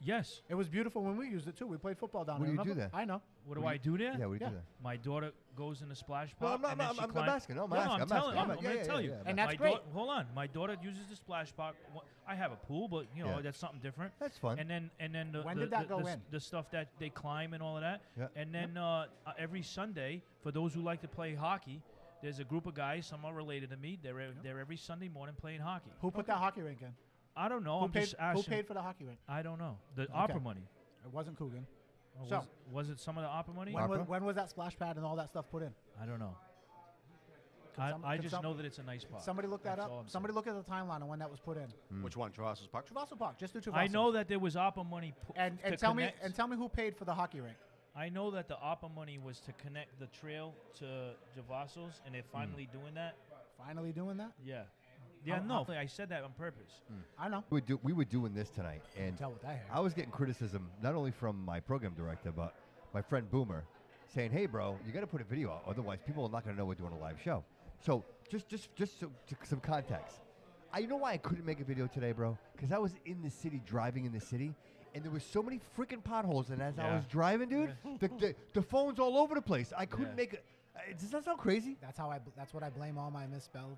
Yes. It was beautiful when we used it too. We played football down What there. do you do remember? there? I know. What do I do there? Yeah, what do you do Yeah. there? My daughter goes in the splash No, pad. I'm not- and then I'm- she I'm climbs. asking. No, I'm No, asking. I'm I'm telling. asking. I'm Yeah, going yeah, to tell yeah, you. yeah. And that's My great. Hold on. My daughter uses the splash pad. I have a pool, but Yeah. that's something different. That's fun. And then When did that go in? the stuff that they climb and all of that. Yeah. And then every Sunday, for those who like to play hockey, there's a group of guys. Some are related to me. They're every Sunday morning playing hockey. Who put that hockey rink in? I don't know. Who I'm paid, just asking. who paid for the hockey rink? I don't know. The opera money. It wasn't Coogan. Or So- was it some of the opera money? When was that splash pad and all that stuff put in? I don't know. some- I can just some- know that it's a nice park. Somebody look that That's all up. I'm Somebody look at the timeline on when that was put in. Which one? Travassos Park? Travasso Park, just do Travasso. I know that there was opera money And to tell me connect. tell me who paid for the hockey rink. I know that the opera money was to connect the trail to Javassos, and they're finally doing that. Finally doing that? Yeah. Yeah, How- no, I said that on purpose. I know. We were doing this tonight, and Tell what I heard. I was getting criticism not only from my program director, but my friend Boomer, saying, "Hey, bro, you got to put a video out, otherwise people are not going to know we're doing a live show." So some context. You know why I couldn't make a video today, bro? Because I was in the city, driving in the city, and there was so many freaking potholes. And as I Yeah. was driving, dude, the phone's all over the place. I couldn't Yeah. make it. Does that sound crazy? That's what I blame all my misspelled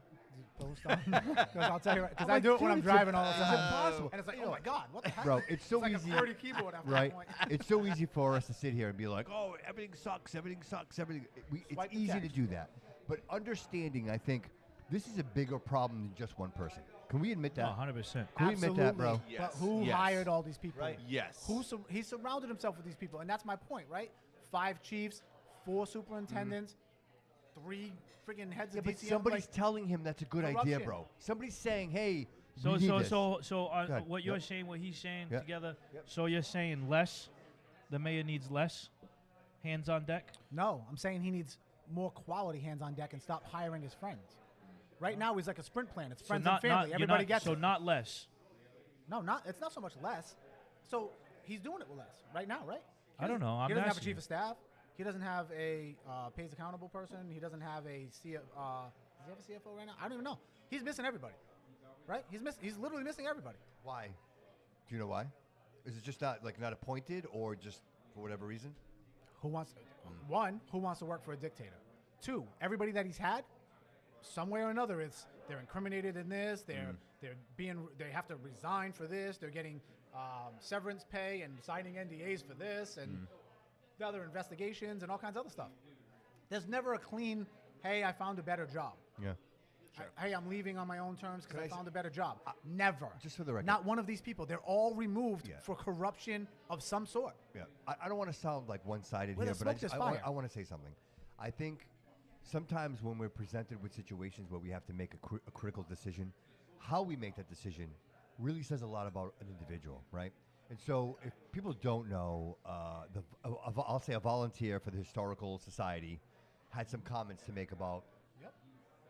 posts on. Because I'll tell you, because I'm I like, do it when dude, I'm it's driving all the it's time. impossible. And it's like, You oh know, my God, what the heck? Bro, it's so like easy. a QWERTY keyboard after Right? that point. It's so easy for us to sit here and be like, "Oh, everything sucks, everything sucks, everything." It's Swipe the easy to text. do that, but understanding, I think, this is a bigger problem than just one person. Can we admit that? 100%. Can we admit that, bro? Absolutely. But Yes. who Yes. hired all these people? Right. Yes. He surrounded himself with these people, and that's my point, right? 5 chiefs, 4 superintendents, 3 freaking heads Yeah, of but DCM. somebody's telling him that's a good idea, corruption. bro. Somebody's saying, "Hey, So we need this." so Go ahead. what you're Yep. saying, what he's saying Yep. together. Yep. So you're saying less. The mayor needs less hands on deck. No, I'm saying he needs more quality hands on deck and stop hiring his friends. Right now, he's like a sprint plan. It's friends so and family. you're Everybody not, gets so it. not less. No, it's not so much less. So he's doing it with less right now, right? I don't know. He I'm doesn't have a asking chief you. of staff. He doesn't have a pays accountable person. He doesn't have a does he have a CFO right now? I don't even know. He's missing everybody, right? He's literally missing everybody. Why? Do you know why? Is it just not appointed, or just for whatever reason? Who wants who wants to work for a dictator? 2, everybody that he's had, somewhere or another, they're incriminated in this. They have to resign for this. They're getting severance pay and signing NDAs for this and the other investigations and all kinds of other stuff. There's never a clean, hey, I found a better job. Yeah. Hey, I'm leaving on my own terms because Can I I found a better job. Never. Just for the record. Not one of these people. They're all removed Yeah. for corruption of some sort. Yeah, I don't want to sound like one-sided Where here, the but smoke, there's I fire. want to say something. I think sometimes when we're presented with situations where we have to make a critical decision, how we make that decision really says a lot about an individual, right? And so if people don't know, I'll say a volunteer for the Historical Society had some comments to make about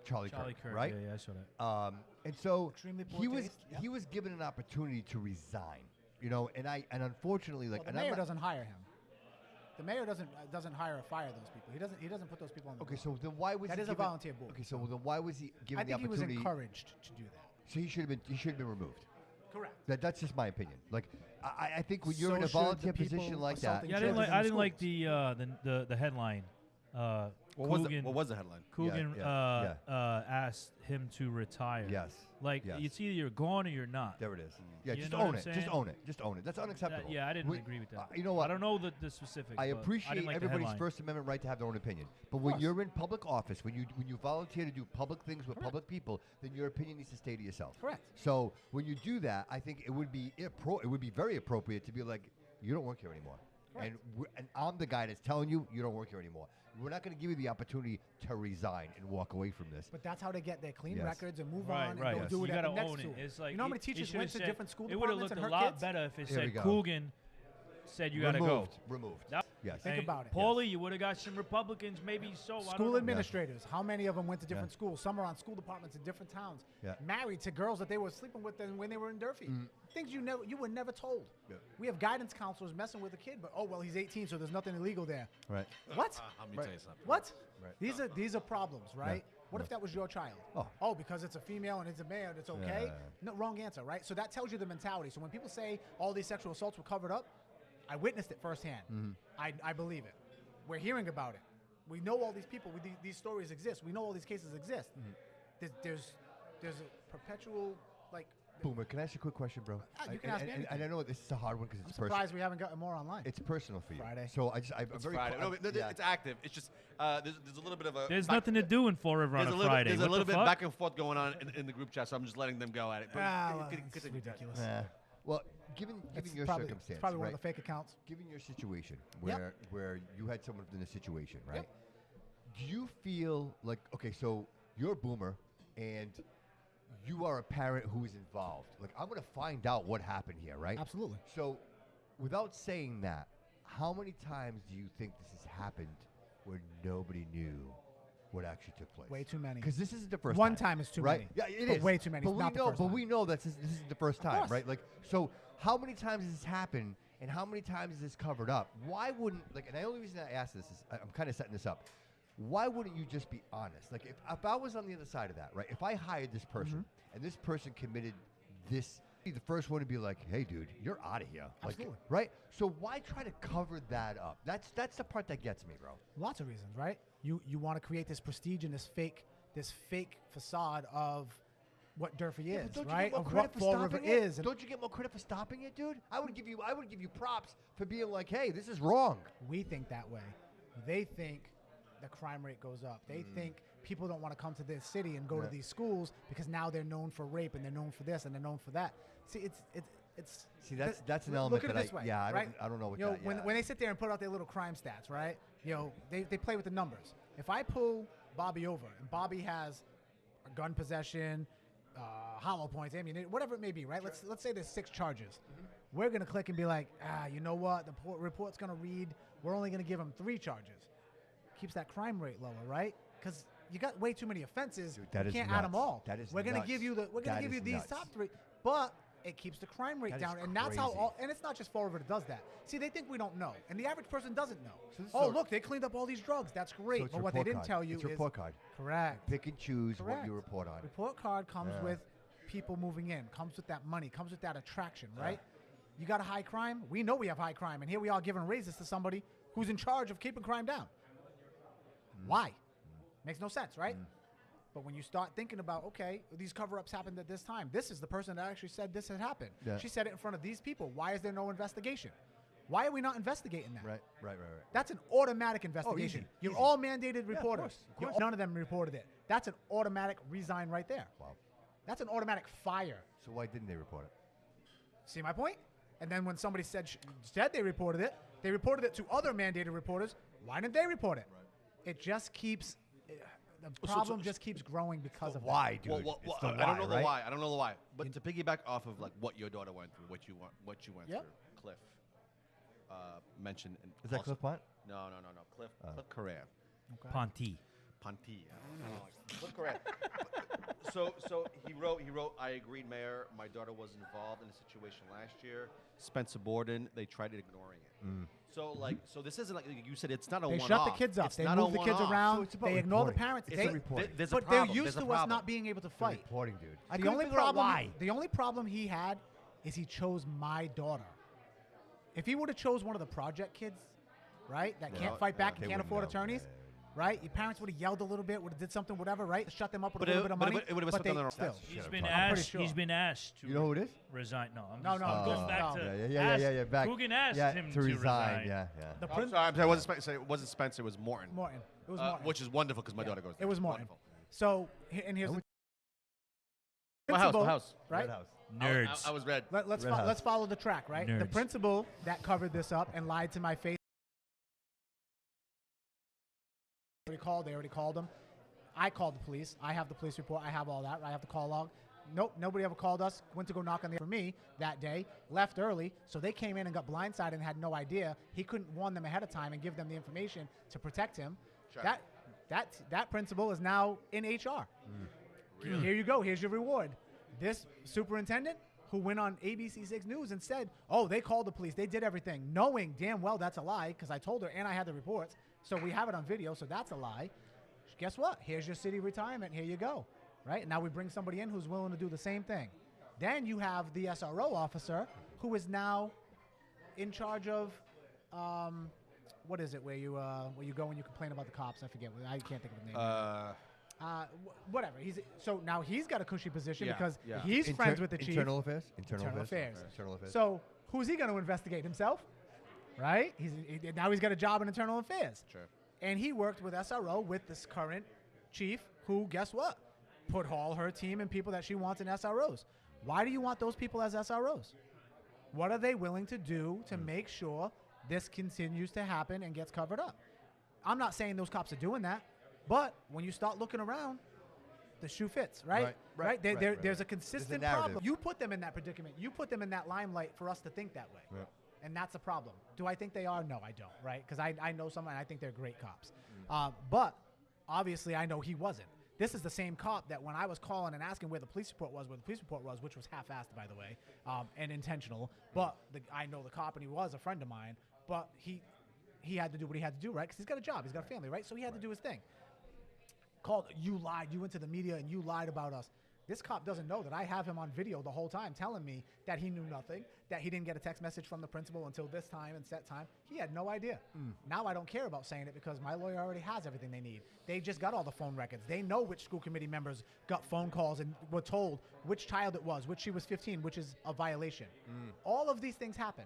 Charlie Kirk, right? Yeah, I saw that. And so Extremely poor he was taste, yep. he was given an opportunity to resign, and unfortunately, Well, the and mayor doesn't hire him. The mayor doesn't hire or fire those people. He doesn't put those people on the Okay, board. so then why was That he is a given, volunteer board. Okay, so then why was he given I the think he was opportunity? encouraged to do that. So he should have been removed. Correct. That's just my opinion. Like I think when you're So in a should the volunteer people position like that, assaulting Yeah, I children in didn't like schools. the headline. What was Coogan, the headline? Coogan yeah. asked him to retire. yes, Like yes. it's either you're gone or you're not. there it is. Yeah, You just know what own I'm it. Just saying? own it. Just own it. That's unacceptable. Yeah, I didn't We- agree with that. You know what? I don't know the specifics. I but appreciate didn't like the everybody's headline. First Amendment right to have their own opinion. But when course. you're in public office, when you volunteer to do public things with public people, then your opinion needs to stay to yourself. Correct. So when you do that, I think it would be very appropriate to be like, you don't work here anymore. Correct. And I'm the guy that's telling you don't work here anymore. We're not going to give you the opportunity to resign and walk away from this. But that's how they get their clean Yes. records and move Right, on right. and go Yes. do You it at gotta the next own it. school. It's like You know how many he teachers should've went to said- different school It would have departments looked and a hurt lot kids? better if it Here we said go. Coogan said you got to go. Removed. That- Yes. Think Hey, about it. Paulie, you would have got some Republicans, maybe so. I don't School know. administrators, how many of them went to different Yeah. schools? Some are on school departments in different towns. Yeah. Married to girls that they were sleeping with when they were in Durfee. Things you were never told. Yeah. We have guidance counselors messing with a kid, but he's 18, so there's nothing illegal there. Right. What? Let me Right. tell you something. What? Right. These are problems, right? What if that was your child? Oh. Because it's a female and it's a male, it's okay? Yeah. No, wrong answer, right? So that tells you the mentality. So when people say all these sexual assaults were covered up, I witnessed it firsthand. I believe it. We're hearing about it. We know all these people. These stories exist. We know all these cases exist. There's a perpetual, like... Boomer, can I ask you a quick question, bro? You can ask me anything. And I know this is a hard one because it's I'm surprised we haven't gotten more online. It's personal for you. Friday. So I'm It's very Friday. co- No, yeah. it's active. It's just there's a little bit of a. There's back- nothing to do in Fall River on There's a a little, Friday. there's a What little the bit fuck? back and forth going on in the group chat, so I'm just letting them go at it. But It's ridiculous. Well, given your circumstance, it's probably one right? of the fake accounts. Given your situation, Yep. where you had someone in a situation, right? Yep. Do you feel like, okay, so you're a boomer and you are a parent who is involved. Like, I'm going to find out what happened here, right? Absolutely. So, without saying that, how many times do you think this has happened where nobody knew what actually took place? Way too many. Because this isn't the first One time. time is too right? many. Yeah, it But is. way too many. But It's we not the know, first but time. we know that this isn't the first time, course. right? Like, so how many times has this happened, and how many times is this covered up? Why wouldn't, like, and the only reason I ask this is I'm kind of setting this up. Why wouldn't you just be honest? Like, if I was on the other side of that, right? If I hired this person and this person committed this, be the first one to be like, "Hey, dude, you're out of here." Like, Absolutely. right? So why try to cover that up? That's the part that gets me, bro. Lots of reasons, right? You want to create this prestige and this fake facade of what Durfee Yeah, is, but don't you right? get more Of credit what for Fall River stopping it? is. And Don't you get more credit for stopping it, dude? I would give you props for being like, "Hey, this is wrong." we think that way. They think the crime rate goes up. They think people don't want to come to this city and go to these schools because now they're known for rape and they're known for this and they're known for that. See, it's See, that's an look element at it that this way, I right? don't know what You know, that. when they sit there and put out their little crime stats, right? You know, they play with the numbers. If I pull Bobby over and Bobby has a gun possession, hollow points, ammunition, whatever it may be, right? Let's say there's 6 charges. We're gonna click and be like, you know what? The report's gonna read. We're only gonna give him 3 charges. Keeps that crime rate lower, right? Because you got way too many offenses. Dude, that you is can't add them nuts. all. That is We're gonna nuts. give you That is these nuts. top 3, but it keeps the crime rate That is down, and that's how crazy. and it's not just Fall River that does that. See, they think we don't know, and the average person doesn't know. So this is Oh, a- look, they cleaned up all these drugs. That's great. So it's But what they report didn't card. tell you It's is report card. correct. Pick and choose what Correct. you report on. Report card comes Yeah. with people moving in, comes with that money, comes with that attraction, right? You got a high crime. We know we have high crime, and here we are giving raises to somebody who's in charge of keeping crime down. Why? Makes no sense, right? But when you start thinking about, okay, these cover-ups happened at this time. This is the person that actually said this had happened. Yeah. She said it in front of these people. Why is there no investigation? Why are we not investigating that? Right. That's an automatic investigation. You're easy. all mandated reporters. of course. None of them reported it. That's an automatic resign right there. Wow. That's an automatic fire. So why didn't they report it? See my point? And then when somebody said they reported it to other mandated reporters. Why didn't they report it? It just keeps the problem just keeps growing because of Why, dude? Well, It's the I don't know right? the why. I don't know the why. But to piggyback off of like what your daughter went through, what you went Yep. through, Cliff mentioned. And Is that also- Cliff Pont? No. Cliff Correa. Ponty. Ponti. Cliff Correa. So he wrote. I agreed, Mayor. My daughter was involved in a situation last year. Spencer Borden. They tried ignoring it. So this isn't like you said. It's not a They one-off. shut the kids up. It's They not move a the kids one-off. around. So it's about They ignore the reporting. parents. It's They, a reporting. There's a but problem. they're used There's a to us problem. not being able to The fight. reporting, dude. The only problem he had is he chose my daughter. If he would have chose one of the project kids, right, that can't fight back and they can't wouldn't afford know. attorneys, right? Your parents would have yelled a little bit, would have did something, whatever, right? Shut them up with But a little bit of money. it would have been but something on their still. Shut He's up, been Tom. I'm pretty asked. sure. He's been asked to You know who it is? resign. No, I'm No, just, no, it goes no. back No. to Yeah. Back. Coogan asked him to resign. Yeah. The I'm prin- sorry, it wasn't Spencer. It wasn't Spencer. It was Morton. Morton. It was Morton. Which is wonderful because my daughter goes there. It was Morton. Wonderful. So, and here's the My house. principal, right? Red House. nerds. I was red. Let's Red House. let's follow the track, right? The Nerds. principal that covered this up and lied to my face. They already called him. I called the police. I have the police report. I have all that. I have the call log. Nope, nobody ever called us. Went to go knock on the door for me that day. Left early, so they came in and got blindsided and had no idea. He couldn't warn them ahead of time and give them the information to protect him. Sure. That principal is now in HR. Here you go. Here's your reward. This superintendent who went on ABC6 News and said, "Oh, they called the police. They did everything," knowing damn well that's a lie because I told her and I had the reports. So we have it on video. So that's a lie. guess what? Here's your city retirement. Here you go, right? And now we bring somebody in who's willing to do the same thing. Then you have the SRO officer who is now in charge of, what is it, where you go and you complain about the cops? I forget. I can't think of the name. Whatever. So now he's got a cushy position because he's friends with the chief. Internal affairs. So who's he going to investigate himself? Right? Now he's got a job in internal affairs. Sure. And he worked with SRO with this current chief who, guess what? Put all her team and people that she wants in SROs. Why do you want those people as SROs? What are they willing to do to make sure this continues to happen and gets covered up? I'm not saying those cops are doing that, but when you start looking around, the shoe fits, right? There's a consistent problem. You put them in that predicament. You put them in that limelight for us to think that way. Yep. And that's a problem. Do I think they are? No, I don't, right? Because I know someone, and I think they're great cops. But obviously I know he wasn't. This is the same cop that when I was calling and asking where the police report was, which was half-assed, by the way, and intentional. But I know the cop, and he was a friend of mine. But he had to do what he had to do, right? Because he's got a job. He's got a family, right? So he had to do his thing. Called, you lied. You went to the media, and you lied about us. This cop doesn't know that I have him on video the whole time telling me that he knew nothing, that he didn't get a text message from the principal until this time and set time. He had no idea. Now I don't care about saying it because my lawyer already has everything they need. They just got all the phone records. They know which school committee members got phone calls and were told which child it was, which she was 15, which is a violation. All of these things happen,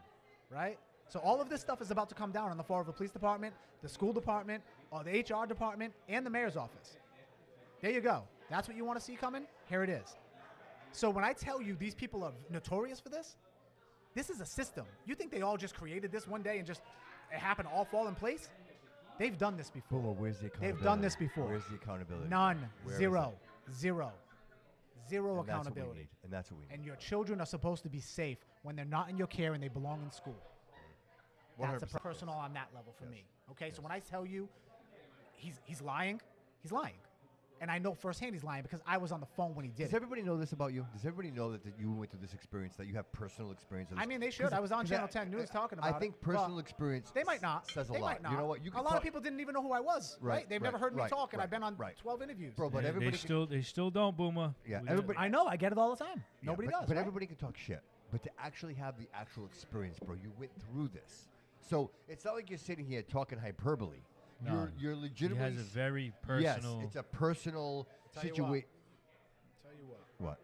right? So all of this stuff is about to come down on the floor of the police department, the school department, or the HR department, and the mayor's office. There you go. That's what you want to see coming? Here it is. So when I tell you these people are notorious for this is a system. You think they all just created this one day and just it happened all fall in place? They've done this before. Well, where's the accountability? They've done this before. Where's the accountability? None. Where Zero. is Zero. Zero and accountability. That's what we need. And your children are supposed to be safe when they're not in your care and they belong in school. That's a 100%. personal on that level for me. Okay, so when I tell you he's lying, he's lying. And I know firsthand he's lying because I was on the phone when he did Does everybody know this about you? Does everybody know that you went through this experience, that you have personal experience? I mean, they should. I was on Channel 10 News talking about it. I think personal experience They might not. says a They lot. might not. You know what? You a lot of people didn't even know who I was, right? They've never heard me talk, and I've been on 12 interviews. Bro, but everybody they still don't, Boomer. Yeah, We- everybody. I know. I get it all the time. Yeah, Nobody does, But right? everybody can talk shit. But to actually have the actual experience, bro, you went through this. So it's not like you're sitting here talking hyperbole. No, You're he legitimately. has a very personal. Yes, it's a personal Tell you situation. Tell you what. What?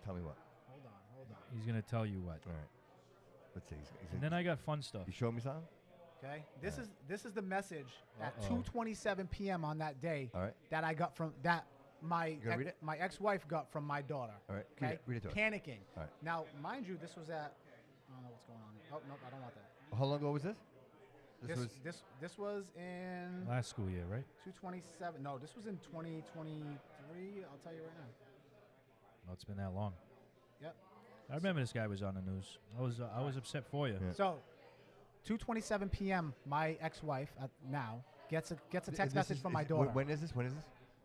Tell me what. Hold on. He's gonna tell you what. All right. Let's see. And then I got fun stuff. You show me something? Okay. This is the message at Uh-oh. 2:27 p.m. on that day All right. that I got from that gonna read it? my ex-wife got from my daughter. All right. Okay. Read it to us. Panicking. All right. Now, mind you, this was at. I don't know what's going on here. Oh no, I don't want that. How long ago was this? This was in Last school year, right? 227. No, this was in 2023. I'll tell you right now. Oh, it's been that long. Yep. I remember this guy was on the news. I was upset for you. Yeah. So, 2:27 p.m. My ex-wife now gets a text message from my daughter. When is this?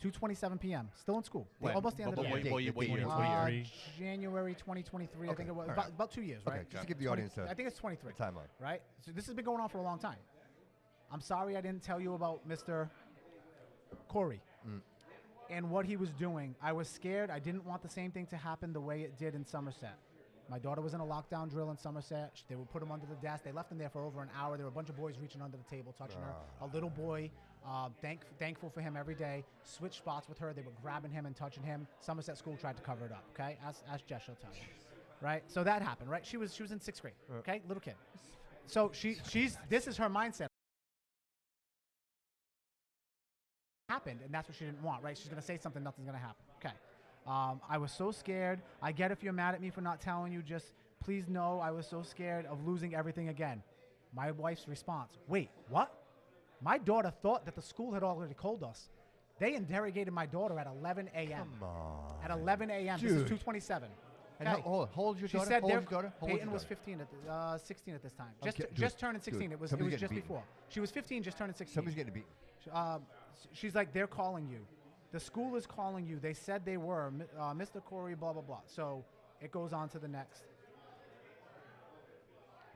2:27 p.m. Still in school. When? Almost the end of the What year. year? What year? 2023. January 2023. I think it was all right. about 2 years, right? Okay, just to give the audience a I think it's 23. timeline. Right? So this has been going on for a long time. I'm sorry I didn't tell you about Mr. Corey and what he was doing. I was scared. I didn't want the same thing to happen the way it did in Somerset. My daughter was in a lockdown drill in Somerset. They would put him under the desk. They left him there for over an hour. There were a bunch of boys reaching under the table, touching her. A little boy, thankful for him every day, switched spots with her. They were grabbing him and touching him. Somerset School tried to cover it up, okay? Ask Jess, she'll tell you. Right? So that happened, right? She was in 6th grade, okay? Little kid. So this is her mindset. Happened, and that's what she didn't want, right? She's going to say something, nothing's going to happen. Okay. I was so scared. I get if you're mad at me for not telling you, just please know I was so scared of losing everything again. My wife's response, wait, what? My daughter thought that the school had already called us. They interrogated my daughter at 11 a.m. Come on. At 11 a.m. Dude. This is 227. And how old is your She daughter? said How old is your daughter? How old is Peyton your was daughter? 15 16 at this time. Dude, Just turning 16. dude, It was somebody's getting just beaten. before. She was 15, just turning 16. Somebody's getting beaten. She's like, they're calling you. The school is calling you. They said they were. Mr. Corey, blah, blah, blah. So it goes on to the next.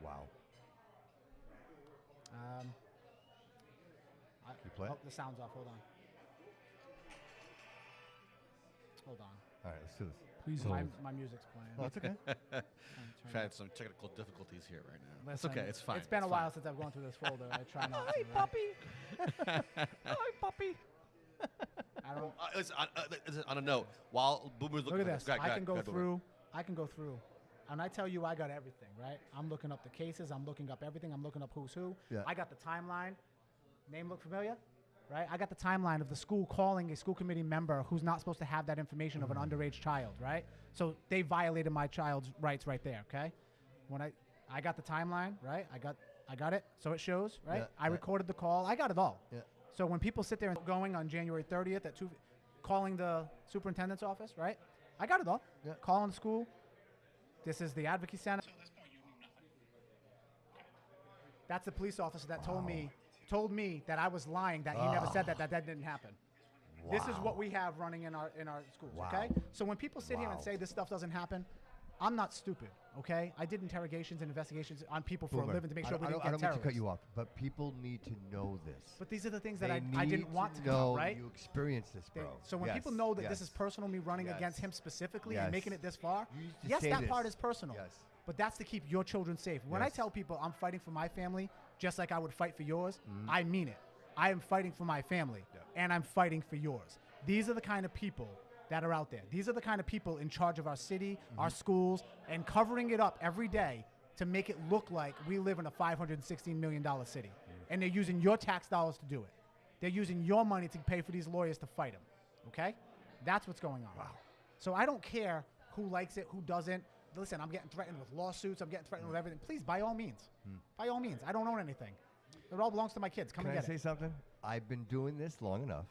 Wow. You play? Oh, the sound's off. Hold on. Hold on. All right, let's do this. Please My, hold. my music's playing. Oh, it's okay. Turn Trying it- some technical difficulties here right now. Listen, It's okay. It's fine. It's been a It's while fine. since I've gone through this folder. I try not to. Hi, right? puppy. Hi, puppy. I don't. Listen, on a note, while Boomer's Look looking at for this. Go ahead, I go can ahead, go go ahead, Boomer. through. I can go through. And I tell you, I got everything, right? I'm looking up the cases. I'm looking up everything. I'm looking up who's who. Yeah. I got the timeline. Name look familiar? Right? I got the timeline of the school calling a school committee member who's not supposed to have that information of an underage child, right? So they violated my child's rights right there, okay? When I got the timeline, right? I got it. So it shows, right? Yeah, I yeah. recorded the call. I got it all. Yeah. So when people sit there and going on January 30th at 2, calling the superintendent's office, right? I got it all. Yeah. Calling the school. This is the advocacy center. That's the police officer that told me that I was lying, that he never said that didn't happen. This is what we have running in our schools, Wow. okay? So when people sit here and Wow. say this stuff doesn't happen, I'm not stupid, okay? I did interrogations and investigations on people for Boomer, a living to make sure we didn't I get don't mean to terrorists. cut you off, but people need to know this. But these are the things that They I didn't need want to know know, right? You experienced this, They- bro. So when Yes, people know that this yes. is personal, me running Yes. against him specifically Yes. and making it this far, You used to yes, say that this. part is personal. Yes. But that's to keep your children safe. When I Yes. tell people I'm fighting for my family, just like I would fight for yours, Mm-hmm. I mean it. I am fighting for my family, and I'm fighting for yours. These are the kind of people that are out there. These are the kind of people in charge of our city, our Mm-hmm. schools, and covering it up every day to make it look like we live in a $516 million city. Mm-hmm. And they're using your tax dollars to do it. They're using your money to pay for these lawyers to fight them. Okay? That's what's going on. Wow. So I don't care who likes it, who doesn't. Listen, I'm getting threatened with lawsuits. I'm getting threatened with everything. Please, by all means. By all means. I don't own anything. It all belongs to my kids. Come Can and I get say it. something? I've been doing this long enough.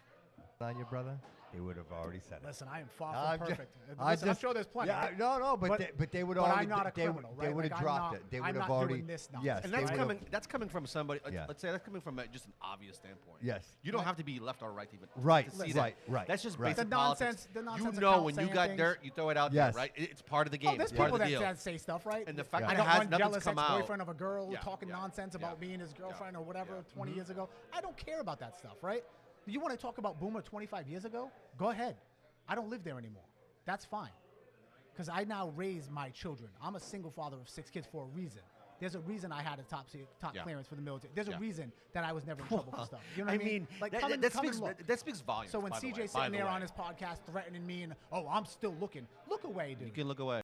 On your brother, they would have already said it. Listen, I am far I'm from ju- perfect. Listen, I'm sure there's plenty. Yeah, no, but they would but already. I'm not a they, criminal, they right? would Like, have I'm dropped not- it. They I'm would have not already. doing this nonsense. Yes, And they that's would've- coming from somebody. Yeah. Let's say that's coming from just an obvious standpoint. Yes. You don't have to be left or right to even Right, to see listen. that. right. That's just right. basic The nonsense- politics. the nonsense You know account when you saying got things. dirt, you throw it out Yes. there, right? It's part of the game. Oh, there's it's part people of the deal. that say stuff, right? And the fact I that got it has one nothing's jealous come out. ex-boyfriend of a girl Yeah, talking yeah, nonsense about yeah, me and his girlfriend or whatever yeah. 20 years ago. I don't care about that stuff, right? You want to talk about Boomer 25 years ago? Go ahead. I don't live there anymore. That's fine. Because I now raise my children. I'm a single father of 6 kids for a reason. There's a reason I had a top Yeah. clearance for the military. There's a Yeah. reason that I was never in trouble for stuff. You know what I mean? Like, that, come and that come and speaks look. that speaks volumes. So when by the way, CJ's by sitting the there way. on his podcast threatening me and, oh, I'm still looking. Look away, dude. You can look away.